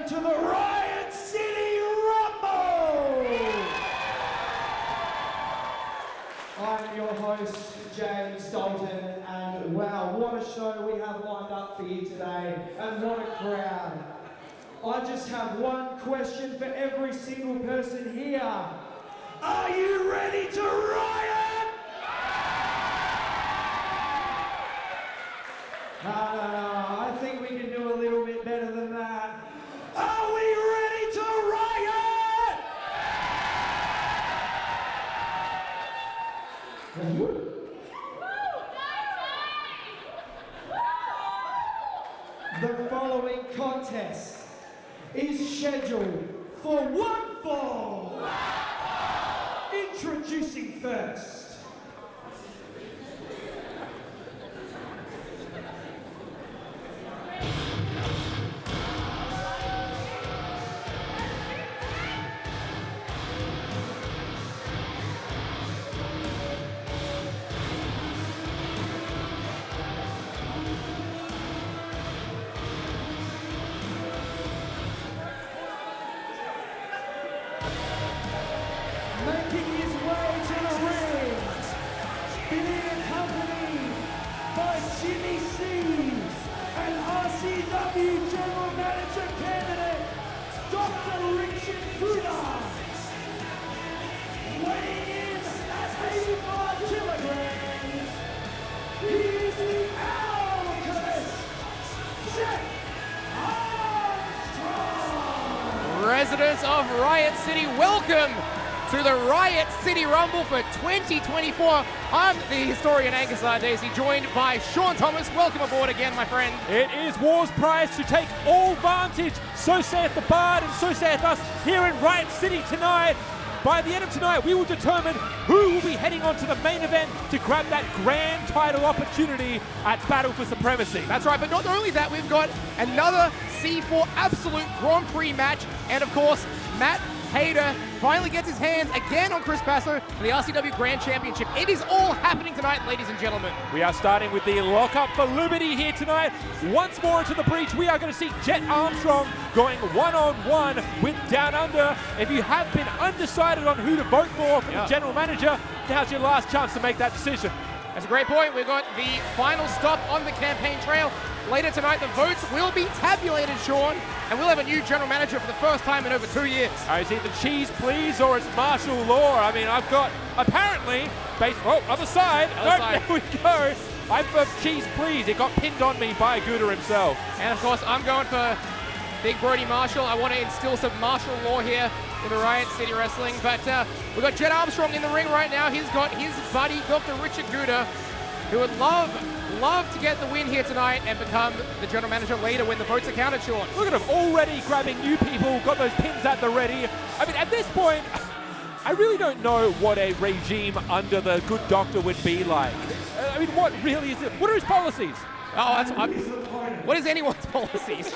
welcome to the Riot City Rumble! I'm your host, James Dalton, and wow, what a show we have lined up for you today, and what a crowd. I just have one question for every single person here. Are you ready to riot? No, I think we can do a little bit better than that. Are we ready to riot? The following contest is scheduled for one fall. Introducing first. Making his way to the ring, being accompanied by Jimmy C and RCW General Manager candidate, Dr. Richard Gouda. Weighing in at 85 kilograms, he is the Alchemist, Jett. Residents of Riot City, welcome to the Riot City Rumble for 2024. I'm the historian Angus Ardesi, joined by Sean Thomas. Welcome aboard again, my friend. It is war's prize to take all vantage. So saith the Bard, and so saith us here in Riot City tonight. By the end of tonight, we will determine who will be heading on to the main event to grab that grand title opportunity at Battle for Supremacy. That's right, but not only that, we've got another C4 Absolute Grand Prix match, and of course, Matt Hayter finally gets his hands again on Chris Basso for the RCW Grand Championship. It is all happening tonight, ladies and gentlemen. We are starting with the lockup for Liberty here tonight. Once more into the breach, we are going to see Jett Armstrong going one-on-one with Downunder. If you have been undecided on who to vote for the general manager, now's your last chance to make that decision. That's a great point. We've got the final stop on the campaign trail. Later tonight, the votes will be tabulated, Sean, and we'll have a new general manager for the first time in over 2 years. Is it the cheese, please, or it's martial law? I mean, I've got, apparently, other side. There we go. I'm for cheese, please. It got pinned on me by Gouda himself. And, of course, I'm going for Big Brodie Marshall. I want to instill some martial law here in the Riot City Wrestling. But we've got Jett Armstrong in the ring right now. He's got his buddy, Dr. Richard Gouda, who would love to get the win here tonight and become the general manager later when the votes are counted, Sean. Look at him already grabbing new people, got those pins at the ready. I mean, at this point, I really don't know what a regime under the good doctor would be like. I mean, what really is it? What are his policies? Oh, what is anyone's policies?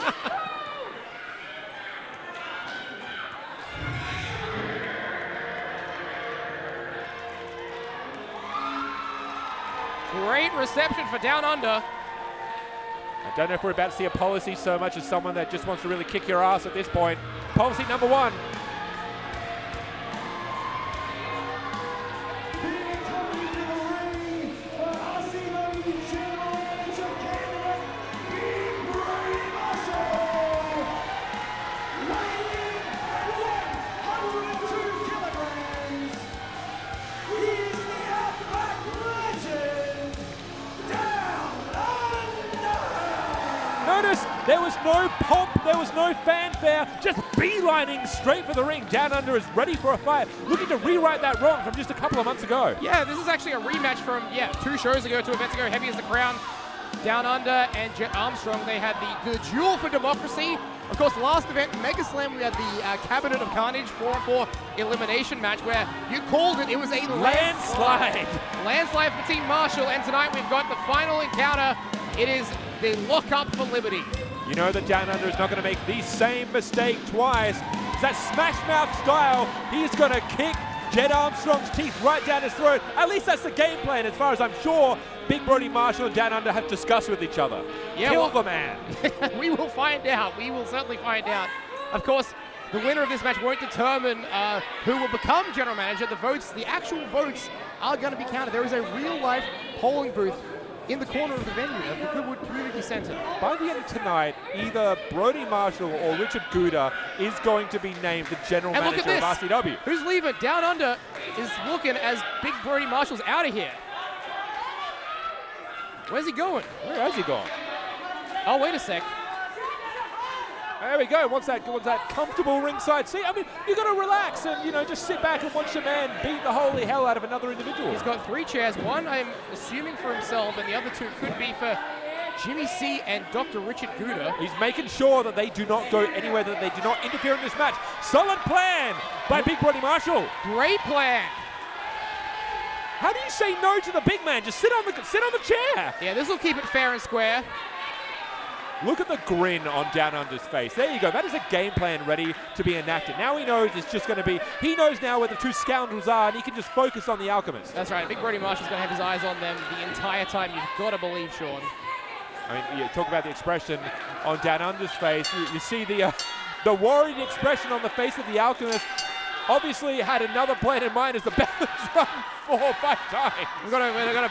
Great reception for Downunder. I don't know if we're about to see a policy so much as someone that just wants to really kick your ass at this point. Policy number one. Notice there was no pomp, there was no fanfare, just beelining straight for the ring. Downunder is ready for a fight, looking to rewrite that wrong from just a couple of months ago. Yeah, this is actually a rematch from, 2 shows ago, 2 events ago. Heavy as the Crown, Downunder and Jett Armstrong. They had the duel for democracy. Of course, last event, Mega Slam, we had the Cabinet of Carnage 4-on-4 elimination match where you called it. It was a landslide. Landslide for Team Marshall, and tonight we've got the final encounter. It is the lockup for Liberty. You know that Downunder is not going to make the same mistake twice. It's that smash mouth style. He's going to kick Jett Armstrong's teeth right down his throat. At least that's the game plan, as far as I'm sure Big Brodie Marshall and Downunder have discussed with each other. Yeah, Kill the man. We will find out. We will certainly find out. Of course, the winner of this match won't determine who will become general manager. The actual votes are going to be counted. There is a real-life polling booth in the corner of the venue of the Goodwood Community Centre. By the end of tonight, either Brodie Marshall or Richard Gouda is going to be named the general manager of RCW. Who's leaving? Downunder is looking as Big Brodie Marshall's out of here. Where's he going? Where has he gone? Oh, wait a sec. There we go. What's that comfortable ringside seat? I mean, you got to relax and, you know, just sit back and watch your man beat the holy hell out of another individual. He's got 3 chairs. One, I'm assuming, for himself, and the other 2 could be for Jimmy C and Dr. Richard Gouda. He's making sure that they do not go anywhere, that they do not interfere in this match. Solid plan by Big Brodie Marshall. Great plan. How do you say no to the big man? Just sit on the chair. Yeah, this will keep it fair and square. Look at the grin on Downunder's face. There you go. That is a game plan ready to be enacted. Now he knows it's just going to be, he knows now where the 2 scoundrels are, and he can just focus on the Alchemist. That's right. Big Brodie Marshall's going to have his eyes on them the entire time. You've got to believe, Sean. I mean, you talk about the expression on Downunder's face. You see the worried expression on the face of the Alchemist. Obviously had another plan in mind as the bell is rung 4 or 5 times. We've got a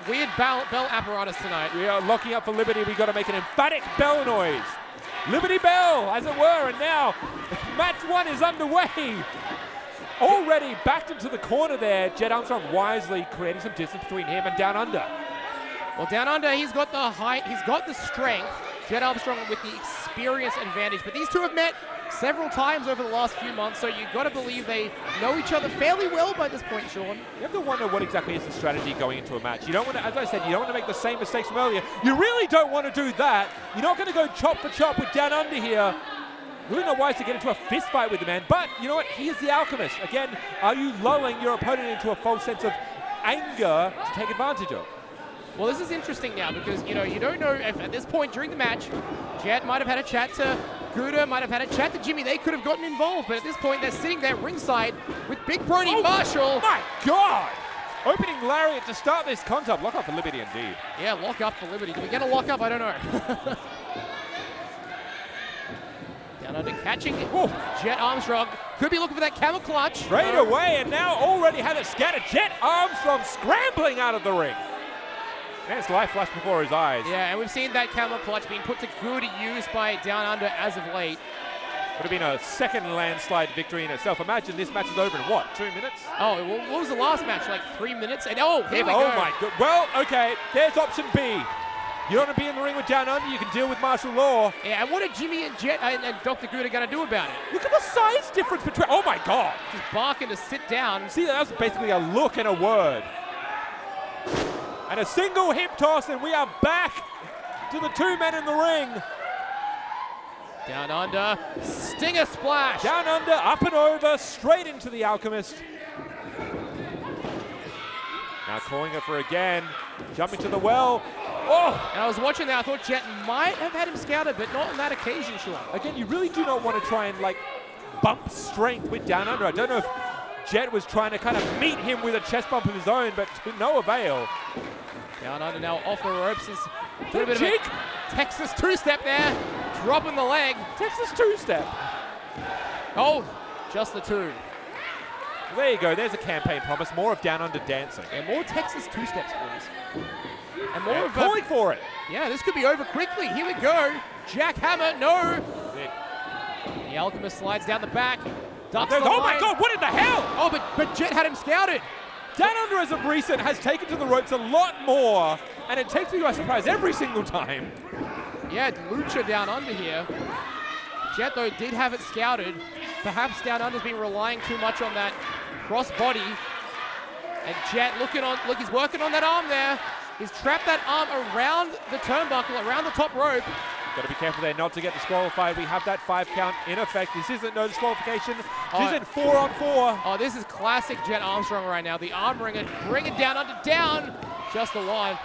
weird bell apparatus tonight. We are locking up for Liberty. We've got to make an emphatic bell noise. Liberty Bell, as it were. And now, match 1 is underway. Already backed into the corner there. Jett Armstrong wisely creating some distance between him and Downunder. Well, Downunder, he's got the height, he's got the strength. Jett Armstrong with the experience advantage. But these 2 have met several times over the last few months, so you've got to believe they know each other fairly well by this point, Sean. You have to wonder what exactly is the strategy going into a match. You don't want to, as I said, you don't want to make the same mistakes from earlier. You really don't want to do that. You're not going to go chop for chop with Downunder here. Really not wise to get into a fist fight with the man, but you know what? He is the Alchemist. Again, are you lulling your opponent into a false sense of anger to take advantage of? Well, this is interesting now because, you know, you don't know if at this point during the match, Jett might have had a chat to Gouda, might have had a chat to Jimmy. They could have gotten involved, but at this point, they're sitting there ringside with Big Brodie Marshall. My God! Opening lariat to start this contact. Lock up for Liberty indeed. Yeah, lock up for Liberty. Do we get a lock up? I don't know. Downunder catching it. Ooh, Jett Armstrong could be looking for that camel clutch. Straight away, and now already had it scattered. Jett Armstrong scrambling out of the ring. And his life flashed before his eyes. Yeah, and we've seen that camel clutch being put to good use by Downunder as of late. Would have been a second landslide victory in itself. Imagine this match is over in what, 2 minutes? Oh, well, what was the last match? Like 3 minutes? And oh, here we go. Oh my God. Well, okay, there's option B. You don't want to be in the ring with Downunder, you can deal with martial law. Yeah, and what are Jimmy and Jett and Dr. Gouda going to do about it? Look at the size difference between, oh my God. Just barking to sit down. See, that was basically a look and a word. And a single hip toss, and we are back to the 2 men in the ring. Downunder, stinger splash. Downunder, up and over, straight into the Alchemist. Now calling it for again, jumping to the well. Oh! And I was watching that, I thought Jett might have had him scouted, but not on that occasion, Sean. Again, you really do not want to try and, like, bump strength with Downunder. I don't know if Jett was trying to kind of meet him with a chest bump of his own, but to no avail. Downunder now off the ropes. Is a little bit of a Texas 2-step there, dropping the leg. Texas 2-step. Oh, just the 2. There you go, there's a campaign promise. More of Downunder dancing. And more Texas 2-steps, please. And more of calling for it. Yeah, this could be over quickly. Here we go. Jackhammer, no. The Alchemist slides down the back. Ducks the line. My God, what in the hell? Oh, but Jett had him scouted. Downunder, as of recent, has taken to the ropes a lot more, and it takes me by surprise every single time. Yeah, Lucha down under here. Jett, though, did have it scouted. Perhaps Downunder's been relying too much on that cross body. And Jett look, he's working on that arm there. He's trapped that arm around the turnbuckle, around the top rope. Got to be careful there not to get disqualified. We have that 5 count in effect. This isn't no disqualification. This isn't 4-on-4. Oh, this is classic Jett Armstrong right now. The arm ringer, bringing Downunder down. Just the one.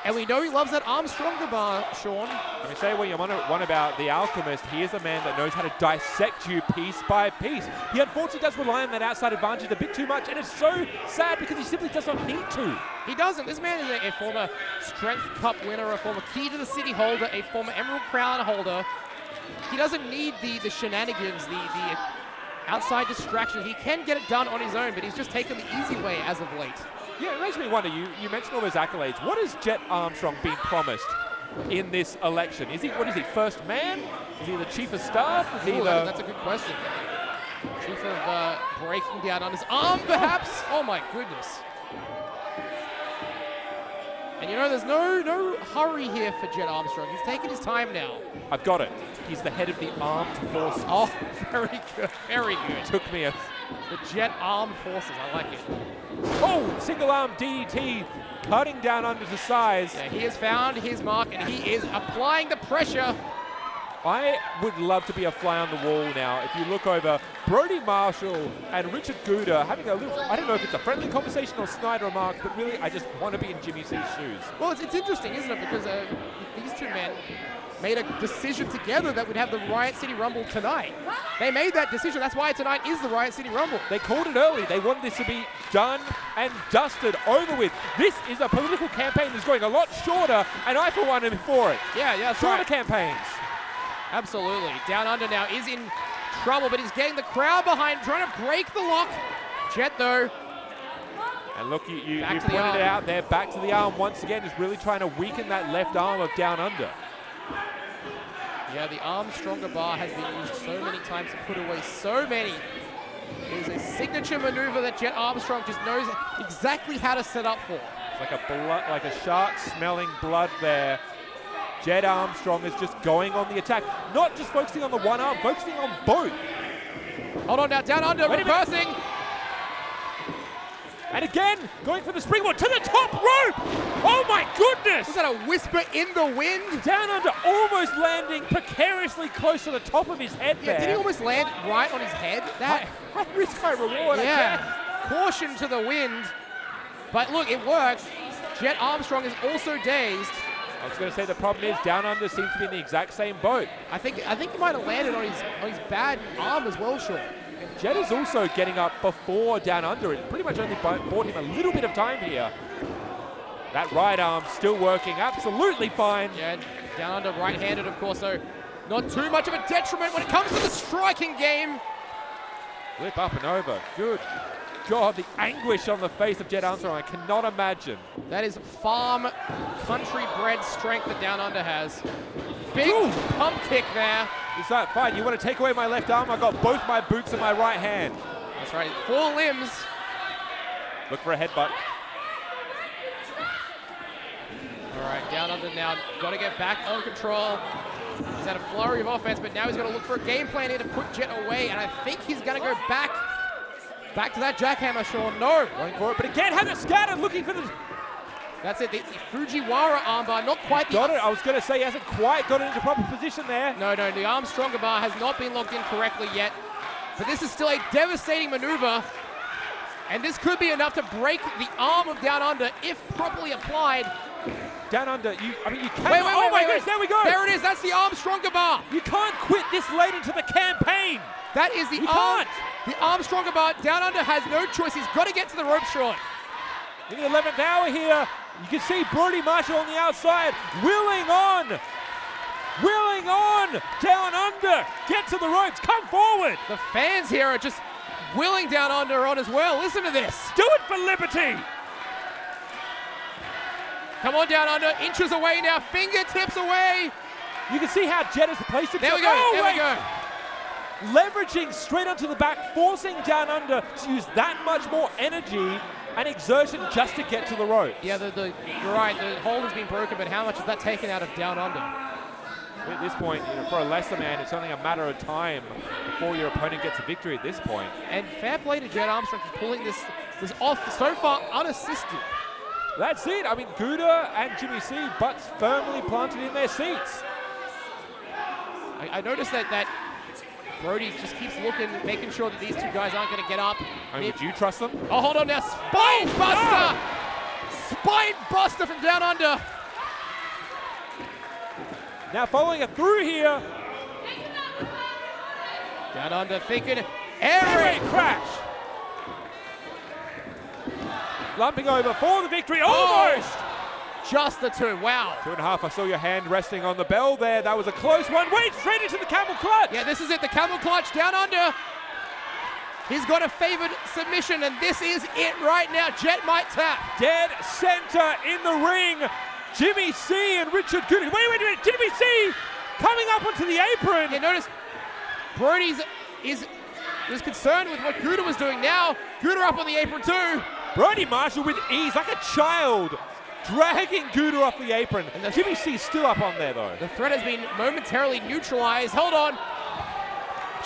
And we know he loves that Armstrong bar, Sean. Let me say what you want about the Alchemist. He is a man that knows how to dissect you piece by piece. He unfortunately does rely on that outside advantage a bit too much, and it's so sad because he simply does not need to. He doesn't. This man is a former Strength Cup winner, a former Key to the City holder, a former Emerald Crown holder. he doesn't need the shenanigans, the outside distraction. He can get it done on his own, but he's just taken the easy way as of late. Yeah, it makes me wonder, you mentioned all those accolades. What has Jett Armstrong been promised in this election? Is he, what is he, first man? Is he the chief of staff? Is he That's a good question. Chief of breaking down on his arm, perhaps? Oh my goodness. And you know, there's no hurry here for Jett Armstrong. He's taking his time now. I've got it. He's the head of the armed forces. Oh, very good, very good. Took me a... The Jett Armed Forces, I like it. Oh, single arm DDT, cutting down under the size. Yeah, he has found his mark, and he is applying the pressure. I would love to be a fly on the wall now. If you look over, Brodie Marshall and Richard Gouda having a little, I don't know if it's a friendly conversation or snide remarks, but really I just want to be in Jimmy C's shoes. Well, it's interesting, isn't it? Because these two men made a decision together that we'd have the Riot City Rumble tonight. They made that decision. That's why tonight is the Riot City Rumble. They called it early. They wanted this to be done and dusted, over with. This is a political campaign that's going a lot shorter, and I, for one, am for it. Yeah, that's shorter right. campaigns. Absolutely. Downunder now is in trouble, but he's getting the crowd behind, trying to break the lock. Jett, though. And look, you pointed it out there, back to the arm once again, is really trying to weaken that left arm of Downunder. Yeah, the Armstronger bar has been used so many times to put away so many. It is a signature maneuver that Jett Armstrong just knows exactly how to set up for. It's like a shark smelling blood there. Jett Armstrong is just going on the attack, not just focusing on the one arm, focusing on both. Hold on now, Downunder reversing. And again, going for the springboard to the top rope. Oh my goodness! Was that a whisper in the wind? Downunder almost landing precariously close to the top of his head there. Did he almost land right on his head? That high risk, high reward. Yeah, caution to the wind. But look, it works. Jett Armstrong is also dazed. I was going to say the problem is Downunder seems to be in the exact same boat. I think he might have landed on his bad arm as well, Sean. Jett is also getting up before Downunder. It pretty much only bought him a little bit of time here. That right arm still working absolutely fine. Yeah, Downunder right-handed, of course, so not too much of a detriment when it comes to the striking game. Flip up and over. Good God, the anguish on the face of Jett Armstrong, I cannot imagine. That is farm, country-bred strength that Downunder has. Big pump kick there. Is that fine? You want to take away my left arm? I've got both my boots in my right hand. That's right, 4 limbs. Look for a headbutt. All right, Downunder now got to get back on control. He's had a flurry of offense, but now he's got to look for a game plan here to put Jett away, and I think he's going to go back to that jackhammer, Sean. No. Going for it, but again, has it scattered, looking for the... That's it, the Fujiwara armbar, not quite the... Got it, I was going to say, he hasn't quite got it into proper position there. No, the Armstronger bar has not been locked in correctly yet, but this is still a devastating maneuver, and this could be enough to break the arm of Downunder if properly applied. Downunder, you can't... Wait, oh my goodness, there we go! There it is, that's the Armstronger bar! You can't quit this late into the campaign! That is the Armstronger bar. Downunder has no choice, he's got to get to the rope, Sean. In the 11th hour here, you can see Brodie Marshall on the outside, willing on, Downunder, get to the ropes, come forward. The fans here are just willing Downunder on as well. Listen to this. Do it for liberty. Come on, Downunder, inches away now, fingertips away. You can see how Jett has placed himself. There we go, there we go. Leveraging straight onto the back, forcing Downunder to use that much more energy and exertion just to get to the rope. Yeah, you're right, the hold has been broken, but how much is that taken out of Downunder? At this point, for a lesser man, it's only a matter of time before your opponent gets a victory at this point. And fair play to Jett Armstrong for pulling this off so far unassisted. That's it. I mean, Gouda and Jimmy C, butts firmly planted in their seats. I noticed that Brodie just keeps looking, making sure that these two guys aren't going to get up. I mean, would you trust them? Oh, hold on now. Spine buster! No! Spine buster from Downunder. Now following it through here. Downunder thinking, air crash. Lumping over for the victory, almost! just the 2. Wow. 2.5. I saw your hand resting on the bell there. That was a close one. Wait, straight into the camel clutch. Yeah, this is it. The camel clutch down under. He's got a favored submission, and this is it right now. Jett might tap. Dead center in the ring. Jimmy C and Richard Gouda. Wait. Jimmy C coming up onto the apron. Yeah, notice Brodie was concerned with what Gouda was doing. Now, Gouda up on the apron too. Brodie Marshall with ease, like a child, dragging Gouda off the apron. And Jimmy C's still up on there though. The threat has been momentarily neutralized. Hold on.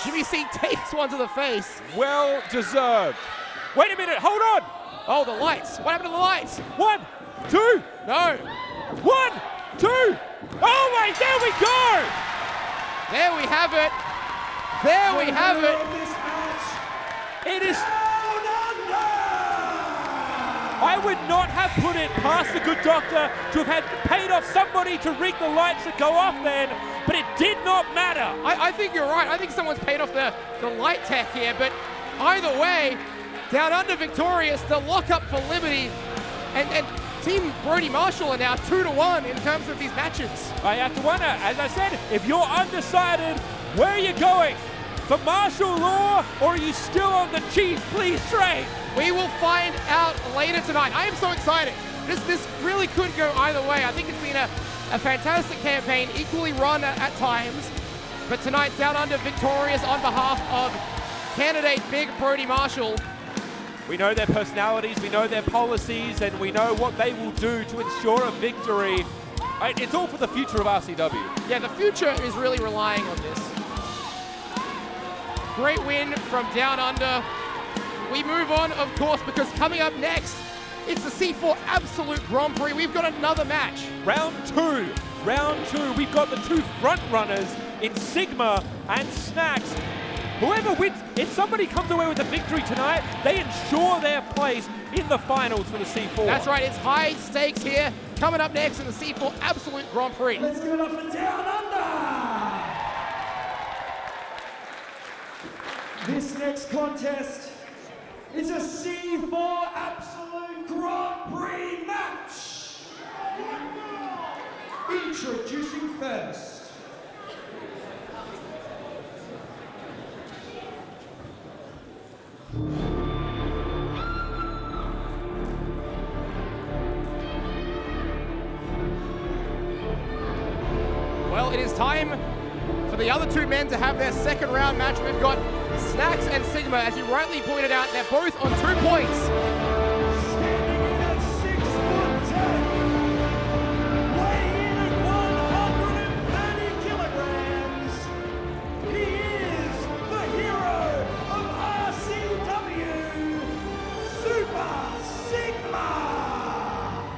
Jimmy C takes one to the face. Well deserved. Wait a minute, hold on. Oh, the lights. What happened to the lights? 1, 2. No. 1, 2. Oh wait, there we go. There we have it. There we have it. It is. I would not have put it past the good doctor to have had paid off somebody to rig the lights that go off then, but it did not matter. I think you're right. I think someone's paid off the light tech here, but either way, Down Under victorious, the lockup for Liberty, and Team Brodie Marshall are now 2-1 in terms of these matches. I have to wonder, as I said, if you're undecided, where are you going? For martial law, or are you still on the cheese please train? We will find out later tonight. I am so excited. This really could go either way. I think it's been a fantastic campaign, equally run at times. But tonight, Down Under victorious on behalf of candidate Big Brodie Marshall. We know their personalities, we know their policies, and we know what they will do to ensure a victory. It's all for the future of RCW. Yeah, the future is really relying on this. Great win from Down Under. We move on, of course, because coming up next, it's the C4 Absolute Grand Prix. We've got another match. Round two. We've got the 2 front runners in Sigma and Snaxx. Whoever wins, if somebody comes away with a victory tonight, they ensure their place in the finals for the C4. That's right, it's high stakes here. Coming up next in the C4 Absolute Grand Prix. Let's give it up for Down Under! This next contest is a C4 Absolute Grand Prix match. Introducing first. Well, it is time for the other 2 men to have their second round match. We've got Snaxx and Sigma, as you rightly pointed out, they're both on 2 points. Standing in at 6'10", weighing in at 130 kilograms, he is the hero of RCW, Super Sigma.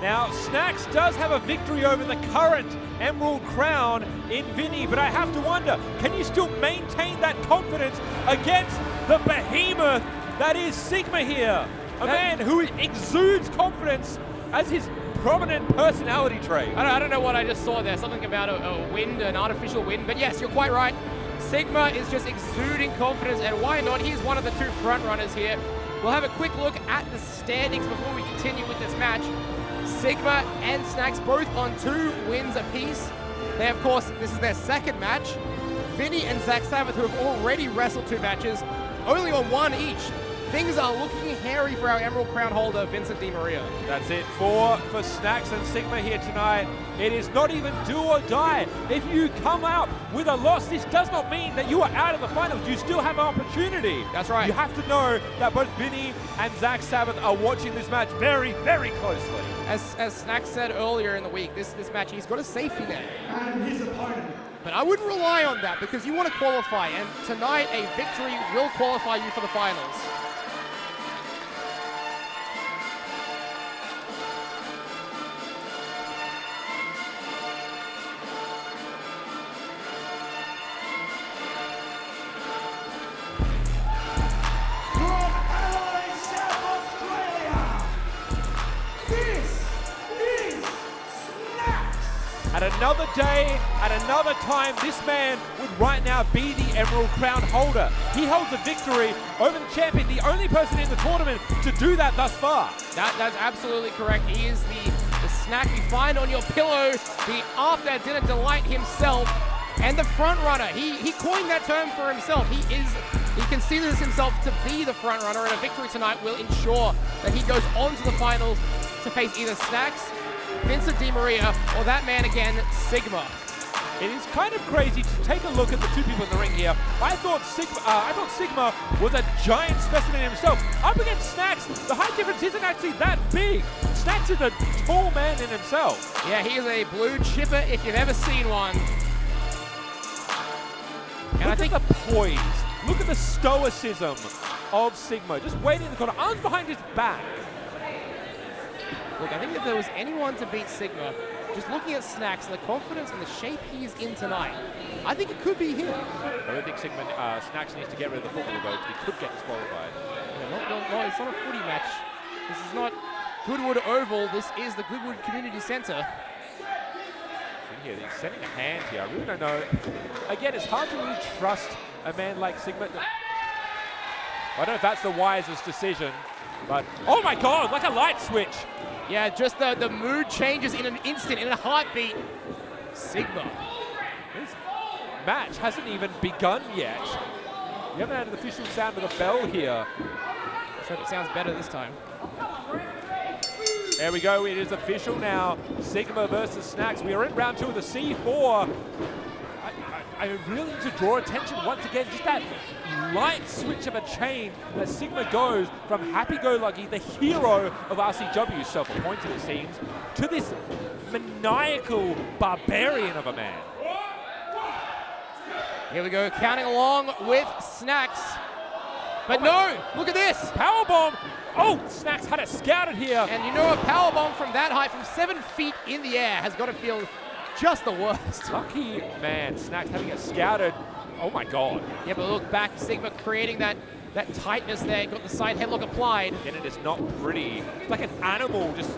Now, Snaxx does have a victory over the current Emerald Crown in Vinny, but I have to wonder, can you still maintain that confidence against the behemoth that is Sigma here? A man who exudes confidence as his prominent personality trait. I don't know what I just saw there, something about a wind, an artificial wind, but yes, you're quite right. Sigma is just exuding confidence, and why not? He's one of the 2 front runners here. We'll have a quick look at the standings before we continue with this match. Sigma and Snaxx both on 2 wins apiece. They, of course, this is their second match. Vinny and Zach Sabbath, who have already wrestled 2 matches, only on 1 each. Things are looking hairy for our Emerald Crown holder, Vincent DiMaria. That's it for Snaxx and Sigma here tonight. It is not even do or die. If you come out with a loss, this does not mean that you are out of the finals. You still have an opportunity. That's right. You have to know that both Vinny and Zach Sabbath are watching this match very, very closely. As Snaxx said earlier in the week, this match, he's got a safety net. And his opponent. But I wouldn't rely on that because you want to qualify, and tonight a victory will qualify you for the finals. From Adelaide, South Australia, this is Snaxx. At another day, at another time, this man would right now be the Emerald Crown holder. He holds a victory over the champion, the only person in the tournament to do that thus far. That's absolutely correct. He is the snack you find on your pillow, the after-dinner delight himself, and the front runner. He coined that term for himself. He considers himself to be the front runner, and a victory tonight will ensure that he goes on to the finals to face either Snaxx, Vincent DiMaria, or that man again, Sigma. It is kind of crazy to take a look at the two people in the ring here. I thought Sigma was a giant specimen himself. Up against Snaxx, the height difference isn't actually that big. Snaxx is a tall man in himself. Yeah, he is a blue chipper if you've ever seen one. And Look at the poise. Look at the stoicism of Sigma. Just waiting in the corner, arms behind his back. Look, I think if there was anyone to beat Sigma, just looking at Snaxx and the confidence and the shape he's in tonight, I think it could be him. I don't think Snaxx needs to get rid of the football votes. He could get disqualified. Yeah, no, it's not a footy match. This is not Goodwood Oval. This is the Goodwood Community Centre. Here, he's sending a hand here. I really don't know. Again, it's hard to really trust a man like Sigma. I don't know if that's the wisest decision, but oh my God, like a light switch. Yeah, just the mood changes in an instant, in a heartbeat. Sigma. This match hasn't even begun yet. We haven't had an official sound of the bell here. Let's hope it sounds better this time. There we go, it is official now. Sigma versus Snaxx. We are in round 2 of the C4. I really need to draw attention once again, just that light switch of a change that Sigma goes from happy-go-lucky, the hero of RCW, self-appointed it seems, to this maniacal barbarian of a man. Here we go, counting along with Snaxx. But no, look at this. Powerbomb. Oh, Snaxx had it scouted here. And you know a powerbomb from that height, from 7 feet in the air, has got to feel just the worst. Lucky man, Snaxx having it scouted. Oh my God. Yeah, but look back, Sigma creating that tightness there, got the side headlock applied. And it is not pretty. It's like an animal just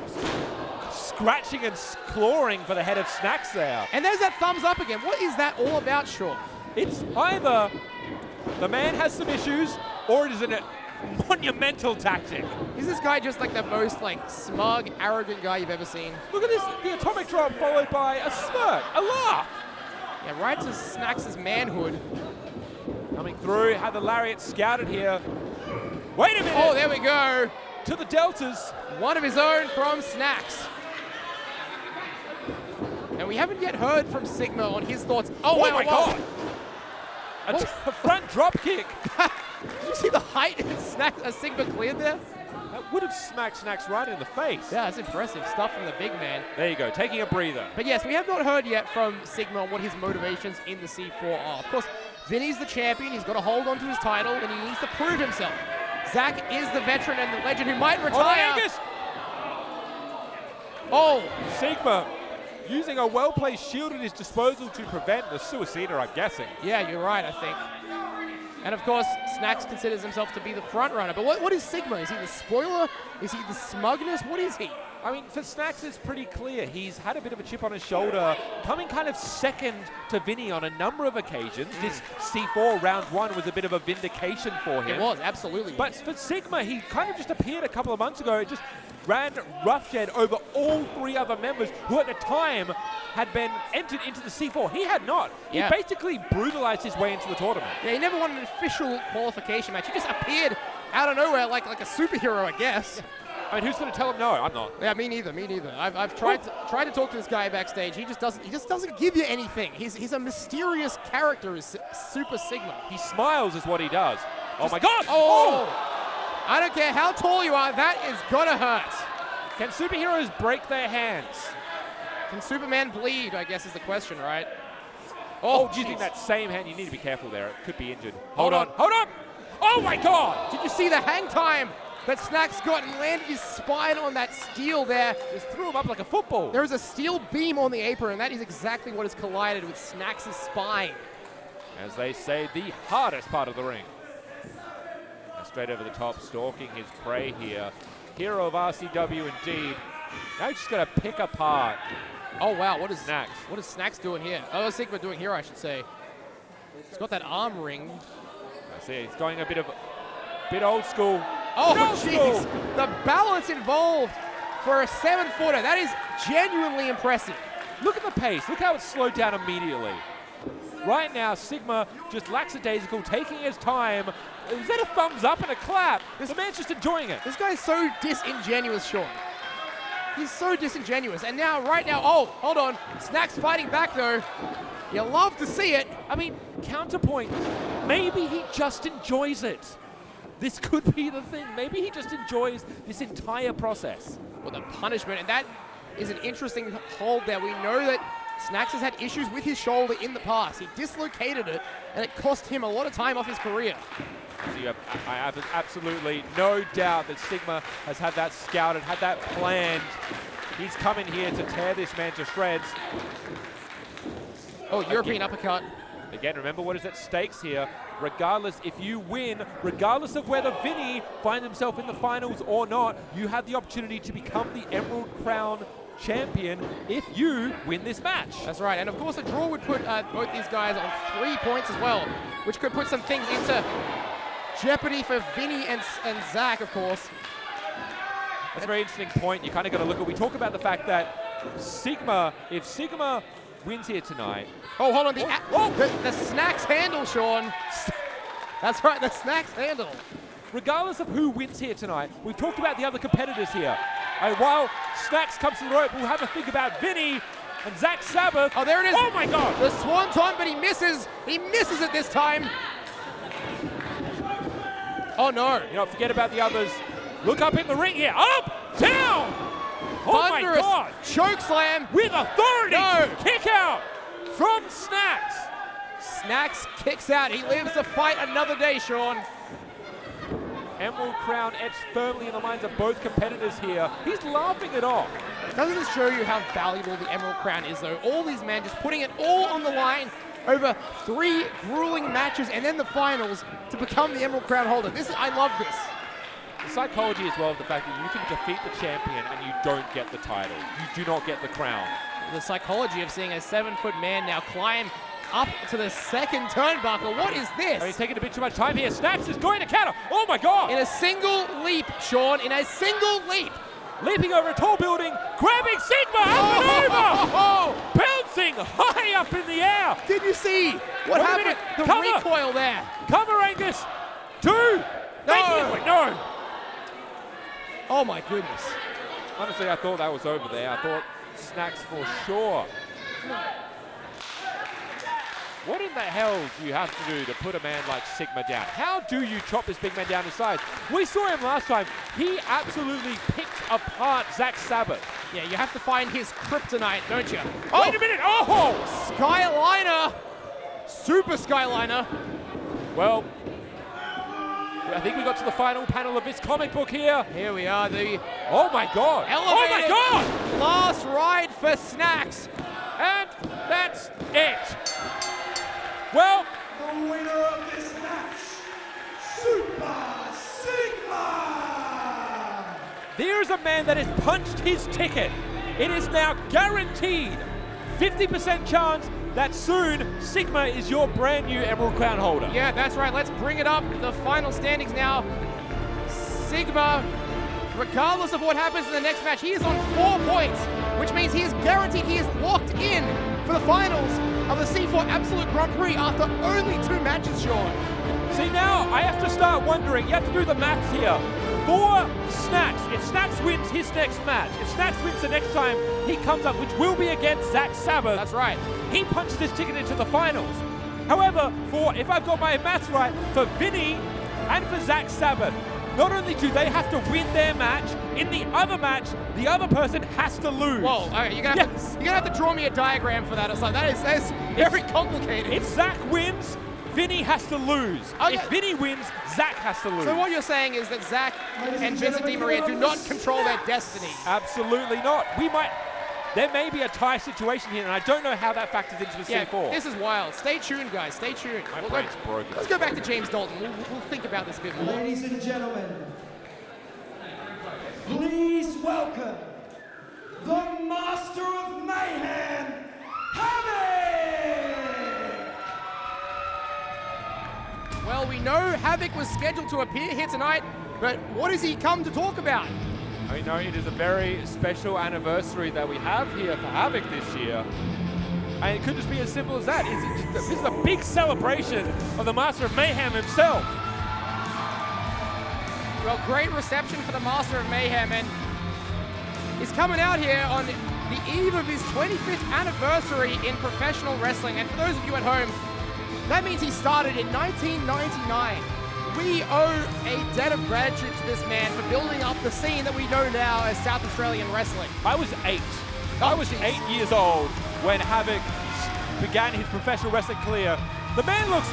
scratching and clawing for the head of Snaxx there. And there's that thumbs up again. What is that all about, Sean? It's either the man has some issues or it is a monumental tactic. Is this guy just like the most smug, arrogant guy you've ever seen? Look at this, the atomic drop followed by a smirk, a laugh. Yeah, right to Snaxx's manhood. Coming through, had the lariat scouted here. Wait a minute. Oh, there we go. To the deltas. One of his own from Snaxx. And we haven't yet heard from Sigma on his thoughts. Oh my God. A front drop kick. Did you see the height Sigma cleared there? That would have smacked Snaxx right in the face. Yeah, that's impressive stuff from the big man. There you go, taking a breather. But yes, we have not heard yet from Sigma on what his motivations in the C4 are. Of course, Vinny's the champion. He's got to hold on to his title, and he needs to prove himself. Zach is the veteran and the legend who might retire. Oh, Sigma using a well-placed shield at his disposal to prevent the suicider, I'm guessing. Yeah, you're right, I think. And of course, Snaxx considers himself to be the front runner. But what is Sigma? Is he the spoiler? Is he the smugness? What is he? I mean, for Snaxx, it's pretty clear. He's had a bit of a chip on his shoulder, coming kind of second to Vinny on a number of occasions. This C4 round 1 was a bit of a vindication for him. It was, absolutely. But for Sigma, he kind of just appeared a couple of months ago, just ran roughshod over all 3 other members who at the time had been entered into the C4. He had not. Yeah. He basically brutalized his way into the tournament. Yeah, he never won an official qualification match. He just appeared out of nowhere like a superhero, I guess. I mean, who's going to tell him no? I'm not. Yeah, me neither. I've tried to talk to this guy backstage. He just doesn't give you anything. He's a mysterious character, is Super Sigma. He smiles is what he does. Oh my God! Oh! I don't care how tall you are, that is gonna hurt. Can superheroes break their hands? Can Superman bleed, I guess is the question, right? Oh, do you think that same hand, you need to be careful there. It could be injured. Hold on. Oh my God! Did you see the hang time that Snaxx got and landed his spine on that steel there? Just threw him up like a football. There is a steel beam on the apron, and that is exactly what has collided with Snaxx's spine. As they say, the hardest part of the ring. Straight over the top, stalking his prey here. Hero of RCW indeed. Now he's just got to pick apart. Oh wow, what is Snaxx? What is Snaxx doing here? Oh, Sigma doing here, I should say. He's got that arm ring. I see, he's going a bit old school. Oh jeez, the balance involved for a 7-footer. That is genuinely impressive. Look at the pace. Look how it's slowed down immediately. Right now, Sigma just lackadaisical, taking his time. Is that a thumbs up and a clap? The man's just enjoying it. This guy's so disingenuous, Sean. He's so disingenuous. And now, right now, oh, hold on. Snaxx fighting back, though. You love to see it. I mean, counterpoint. Maybe he just enjoys it. This could be the thing. Maybe he just enjoys this entire process. Well, the punishment, and that is an interesting hold there. We know that Snaxx has had issues with his shoulder in the past. He dislocated it, and it cost him a lot of time off his career. So I have absolutely no doubt that Sigma has had that scouted, had that planned. He's coming here to tear this man to shreds. Oh, European uppercut. Again, remember what is at stakes here. Regardless, if you win, regardless of whether Vinny finds himself in the finals or not, you have the opportunity to become the Emerald Crown champion if you win this match. That's right, and of course a draw would put both these guys on 3 points as well, which could put some things into jeopardy for Vinny and Zach, of course. That's a very interesting point. You kind of got to look at, we talk about the fact that Sigma, if Sigma wins here tonight. Oh, hold on, the Snaxx handle, Sean. That's right, the Snaxx handle. Regardless of who wins here tonight, we've talked about the other competitors here. And while Snaxx comes to the rope, we'll have a think about Vinny and Zach Sabbath. Oh, there it is. Oh my God. The swanton, but he misses. He misses it this time. Oh no. You know, forget about the others. Look up in the ring here. Up, down. Oh my God. Choke slam. With authority. No. Kick out from Snaxx. Snaxx kicks out. He lives to fight another day, Sean. Emerald Crown etched firmly in the minds of both competitors here. He's laughing it off. Doesn't this show you how valuable the Emerald Crown is, though? All these men just putting it all on the line over 3 grueling matches and then the finals to become the Emerald Crown holder. I love this. The psychology as well of the fact that you can defeat the champion and you don't get the title. You do not get the crown. The psychology of seeing a 7-foot man now climb up to the second turnbuckle. What is this? He's taking a bit too much time here. Snaxx is going to counter. Oh my God. In a single leap, Sean, in a single leap. Leaping over a tall building, grabbing Sigma up and over. Bouncing high up in the air. Did you see what happened? The recoil there. Cover, Angus. 2. No. Oh my goodness. Honestly, I thought that was over there. I thought Snaxx for sure. What in the hell do you have to do to put a man like Sigma down? How do you chop this big man down to size? We saw him last time. He absolutely picked apart Zach Sabbath. Yeah, you have to find his kryptonite, don't you? Wait a minute. Oh! Skyliner. Super Skyliner. Well, I think we got to the final panel of this comic book here. Here we are, the oh my God. Elevated Oh my God. Last ride for Snaxx. And that's it. Well, the winner of this match, Super Sigma! There's a man that has punched his ticket. It is now guaranteed 50% chance that soon Sigma is your brand new Emerald Crown holder. Yeah, that's right. Let's bring it up. The final standings now. Sigma, regardless of what happens in the next match, he is on 4 points, which means he is guaranteed, he is locked in for the finals of the C4 Absolute Grand Prix after only 2 matches, Sean. See, now I have to start wondering, you have to do the maths here. For Snaxx, if Snaxx wins his next match, if Snaxx wins the next time he comes up, which will be against Zach Sabbath. That's right. He punches his ticket into the finals. However, if I've got my maths right, for Vinny and for Zach Sabbath, not only do they have to win their match, in the other match, the other person has to lose. Whoa, okay, you're gonna have to draw me a diagram for that or something. That is very complicated. If Zach wins, Vinny has to lose. Okay. If Vinny wins, Zach has to lose. So what you're saying is that Zach and Vincent Di Maria do not control their destiny. Absolutely not. There may be a tie situation here, and I don't know how that factors into the C4. This is wild. Stay tuned, guys. Stay tuned. My brain's broken. Let's go back to James Dalton. We'll think about this a bit more. Ladies and gentlemen, please welcome the Master of Mayhem, Havoc! Well, we know Havoc was scheduled to appear here tonight, but what does he come to talk about? I know it is a very special anniversary that we have here for Havoc this year. And it could just be as simple as that. This is a big celebration of the Master of Mayhem himself. Well, great reception for the Master of Mayhem, and he's coming out here on the eve of his 25th anniversary in professional wrestling. And for those of you at home, that means he started in 1999. We owe a debt of gratitude to this man for building up the scene that we know now as South Australian wrestling. I was 8. I was 8 years old when Havoc began his professional wrestling career. The man looks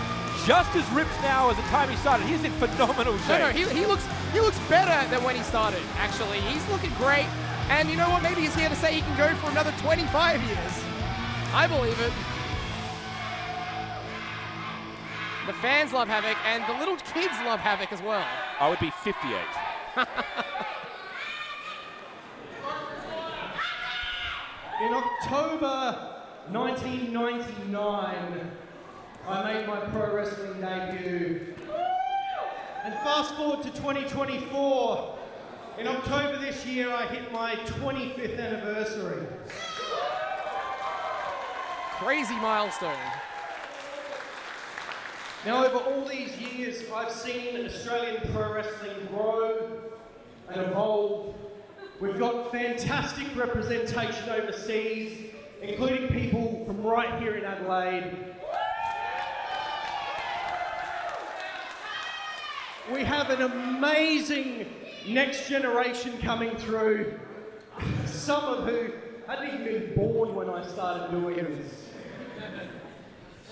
just as ripped now as the time he started. He's in phenomenal shape. No, he looks better than when he started, actually. He's looking great. And you know what? Maybe he's here to say he can go for another 25 years. I believe it. The fans love Havoc, and the little kids love Havoc as well. I would be 58. In October 1999, I made my pro wrestling debut. And fast forward to 2024, in October this year, I hit my 25th anniversary. Crazy milestone. Now, over all these years, I've seen Australian pro wrestling grow and evolve. We've got fantastic representation overseas, including people from right here in Adelaide. We have an amazing next generation coming through, some of who hadn't even been born when I started doing this.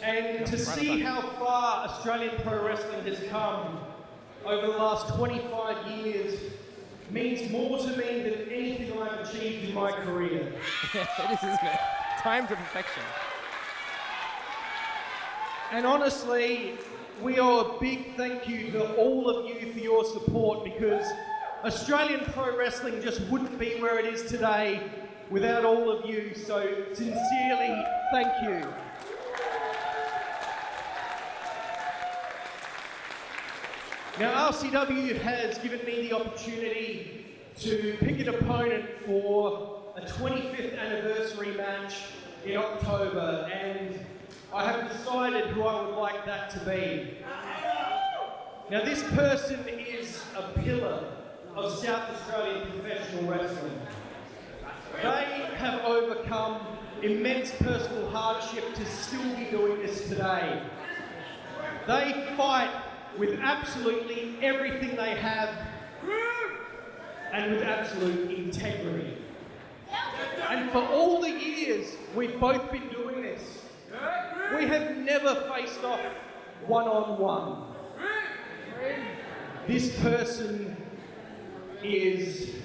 And to see how far Australian pro wrestling has come over the last 25 years means more to me than anything I've achieved in my career. It is, isn't it? Time to perfection. And honestly, we owe a big thank you to all of you for your support, because Australian pro wrestling just wouldn't be where it is today without all of you. So sincerely, thank you. Now, RCW has given me the opportunity to pick an opponent for a 25th anniversary match in October, and I have decided who I would like that to be. Now, this person is a pillar of South Australian professional wrestling. They have overcome immense personal hardship to still be doing this today. They fight with absolutely everything they have and with absolute integrity. And for all the years we've both been doing this, we have never faced off one-on-one. This person is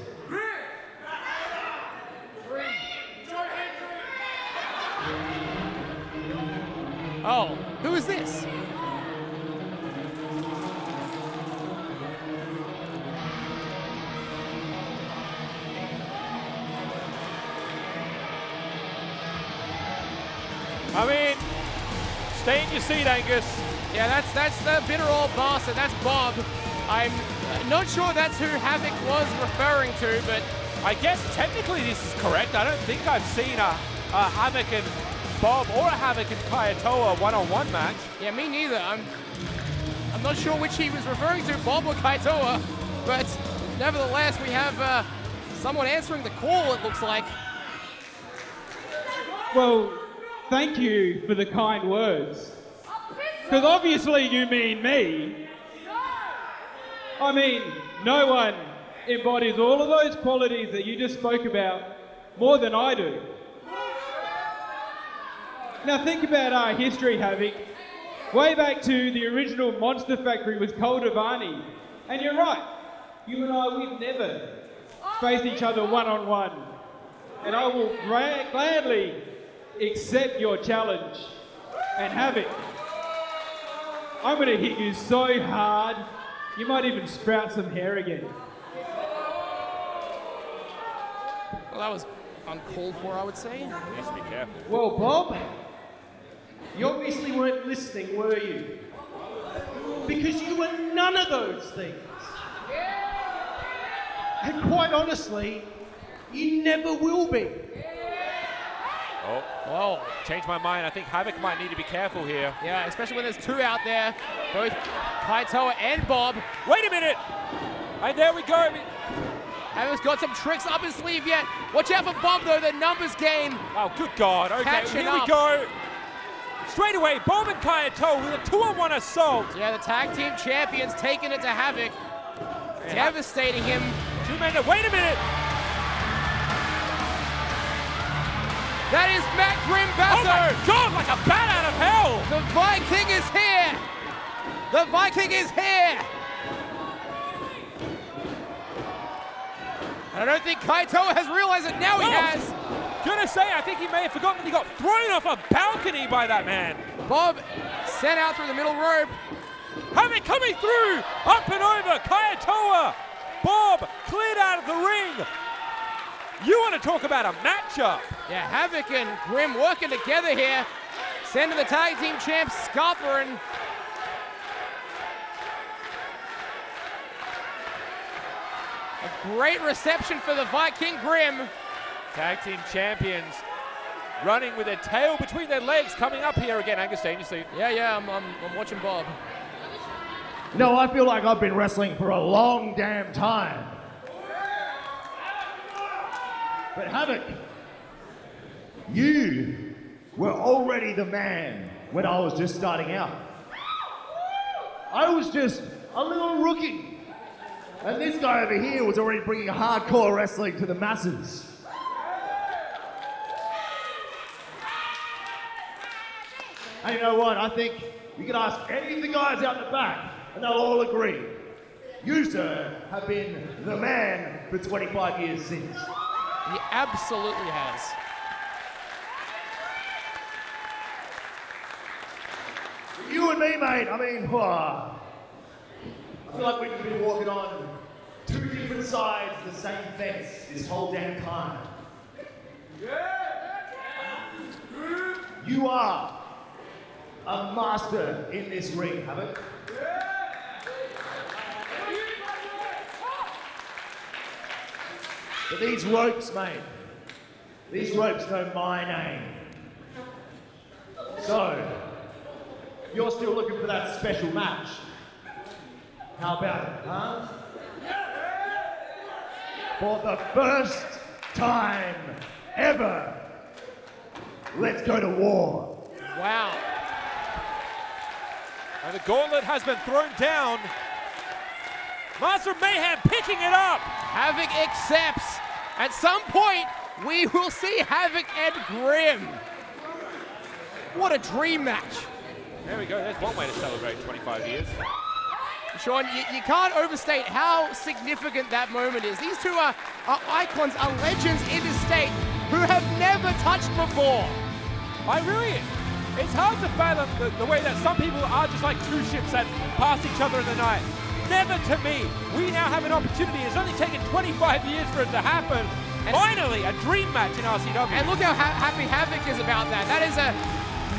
Oh, who is this? I mean, stay in your seat, Angus. Yeah, that's the bitter old boss, and that's Bob. I'm not sure that's who Havoc was referring to, but I guess technically this is correct. I don't think I've seen a Havoc and Bob or a Havoc and Kayatoa one-on-one match. yeah, me neither. I'm not sure which he was referring to, Bob or Kaitoa, but nevertheless, we have someone answering the call, it looks like. Well, thank you for the kind words. Because obviously you mean me. I mean, no one embodies all of those qualities that you just spoke about more than I do. Now think about our history, Havoc. Way back to the original Monster Factory with Cole Devani. And you're right, you and I, we've never faced each other one-on-one. And I will gladly accept your challenge. And Havoc, I'm going to hit you so hard, you might even sprout some hair again. Well, that was uncalled for, I would say. Just be careful. Well, Bob, you obviously weren't listening, were you? Because you were none of those things. And quite honestly, you never will be. Oh, well, changed my mind. I think Havoc might need to be careful here. Yeah, especially when there's two out there, both Kaitoa and Bob. Wait a minute! And there we go. Havoc's got some tricks up his sleeve yet. Watch out for Bob, though, the numbers game. Oh, good God. Okay, Catching here up. we go. Straight away, Bob and Kaitoa with a 2-on-1 assault. Yeah, the tag team champions taking it to Havoc. Devastating him. Two men, wait a minute. That is Matt Grimm Basso. Oh my God, like a bat out of hell. The Viking is here. The Viking is here. And I don't think Kaitoa has realized it. Now he has. Gonna say, I think he may have forgotten that he got thrown off a balcony by that man. Bob sent out through the middle rope. Havoc coming through, up and over, Kaitoa. Bob cleared out of the ring. You want to talk about a matchup? Yeah, Havoc and Grimm working together here. Sending the tag team champs scuffling. A great reception for the Viking Grimm. Tag team champions running with their tail between their legs, coming up here again. Angus, dangerously. Yeah, I'm watching Bob. No, I feel like I've been wrestling for a long damn time. But Havoc, you were already the man when I was just starting out. I was just a little rookie. And this guy over here was already bringing hardcore wrestling to the masses. And you know what? I think you can ask any of the guys out the back and they'll all agree. You, sir, have been the man for 25 years since. He absolutely has. You and me, mate, I mean, I feel like we've been walking on two different sides of the same fence this whole damn time. You are a master in this ring, Havoc. But these ropes, mate, these ropes know my name. So, you're still looking for that special match. How about it, huh? For the first time ever, let's go to war. Wow. And the gauntlet has been thrown down. Master Mayhem picking it up. Havoc accepts. At some point, we will see Havoc and Grimm. What a dream match. There we go. There's one way to celebrate 25 years. Sean, you can't overstate how significant that moment is. These two are icons, are legends in this state who have never touched before. It's hard to fathom the way that some people are just like two ships that pass each other in the night. Never to me. We now have an opportunity. It's only taken 25 years for it to happen. And finally, a dream match in RCW. And look how happy Havoc is about that. That is a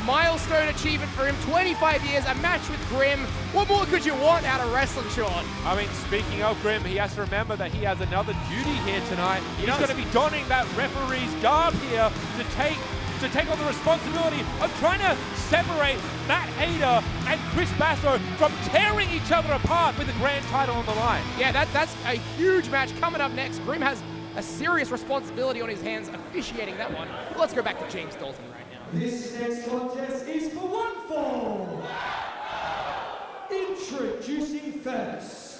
milestone achievement for him. 25 years, a match with Grimm. What more could you want out of wrestling, Sean? I mean, speaking of Grimm, he has to remember that he has another duty here tonight. He's going to be donning that referee's garb here to take on the responsibility of trying to separate Matt Hayter and Chris Basso from tearing each other apart with the grand title on the line. Yeah, that's a huge match coming up next. Grimm has a serious responsibility on his hands officiating that one. Let's go back to James Dalton right now. This next contest is for one fall. Introducing first.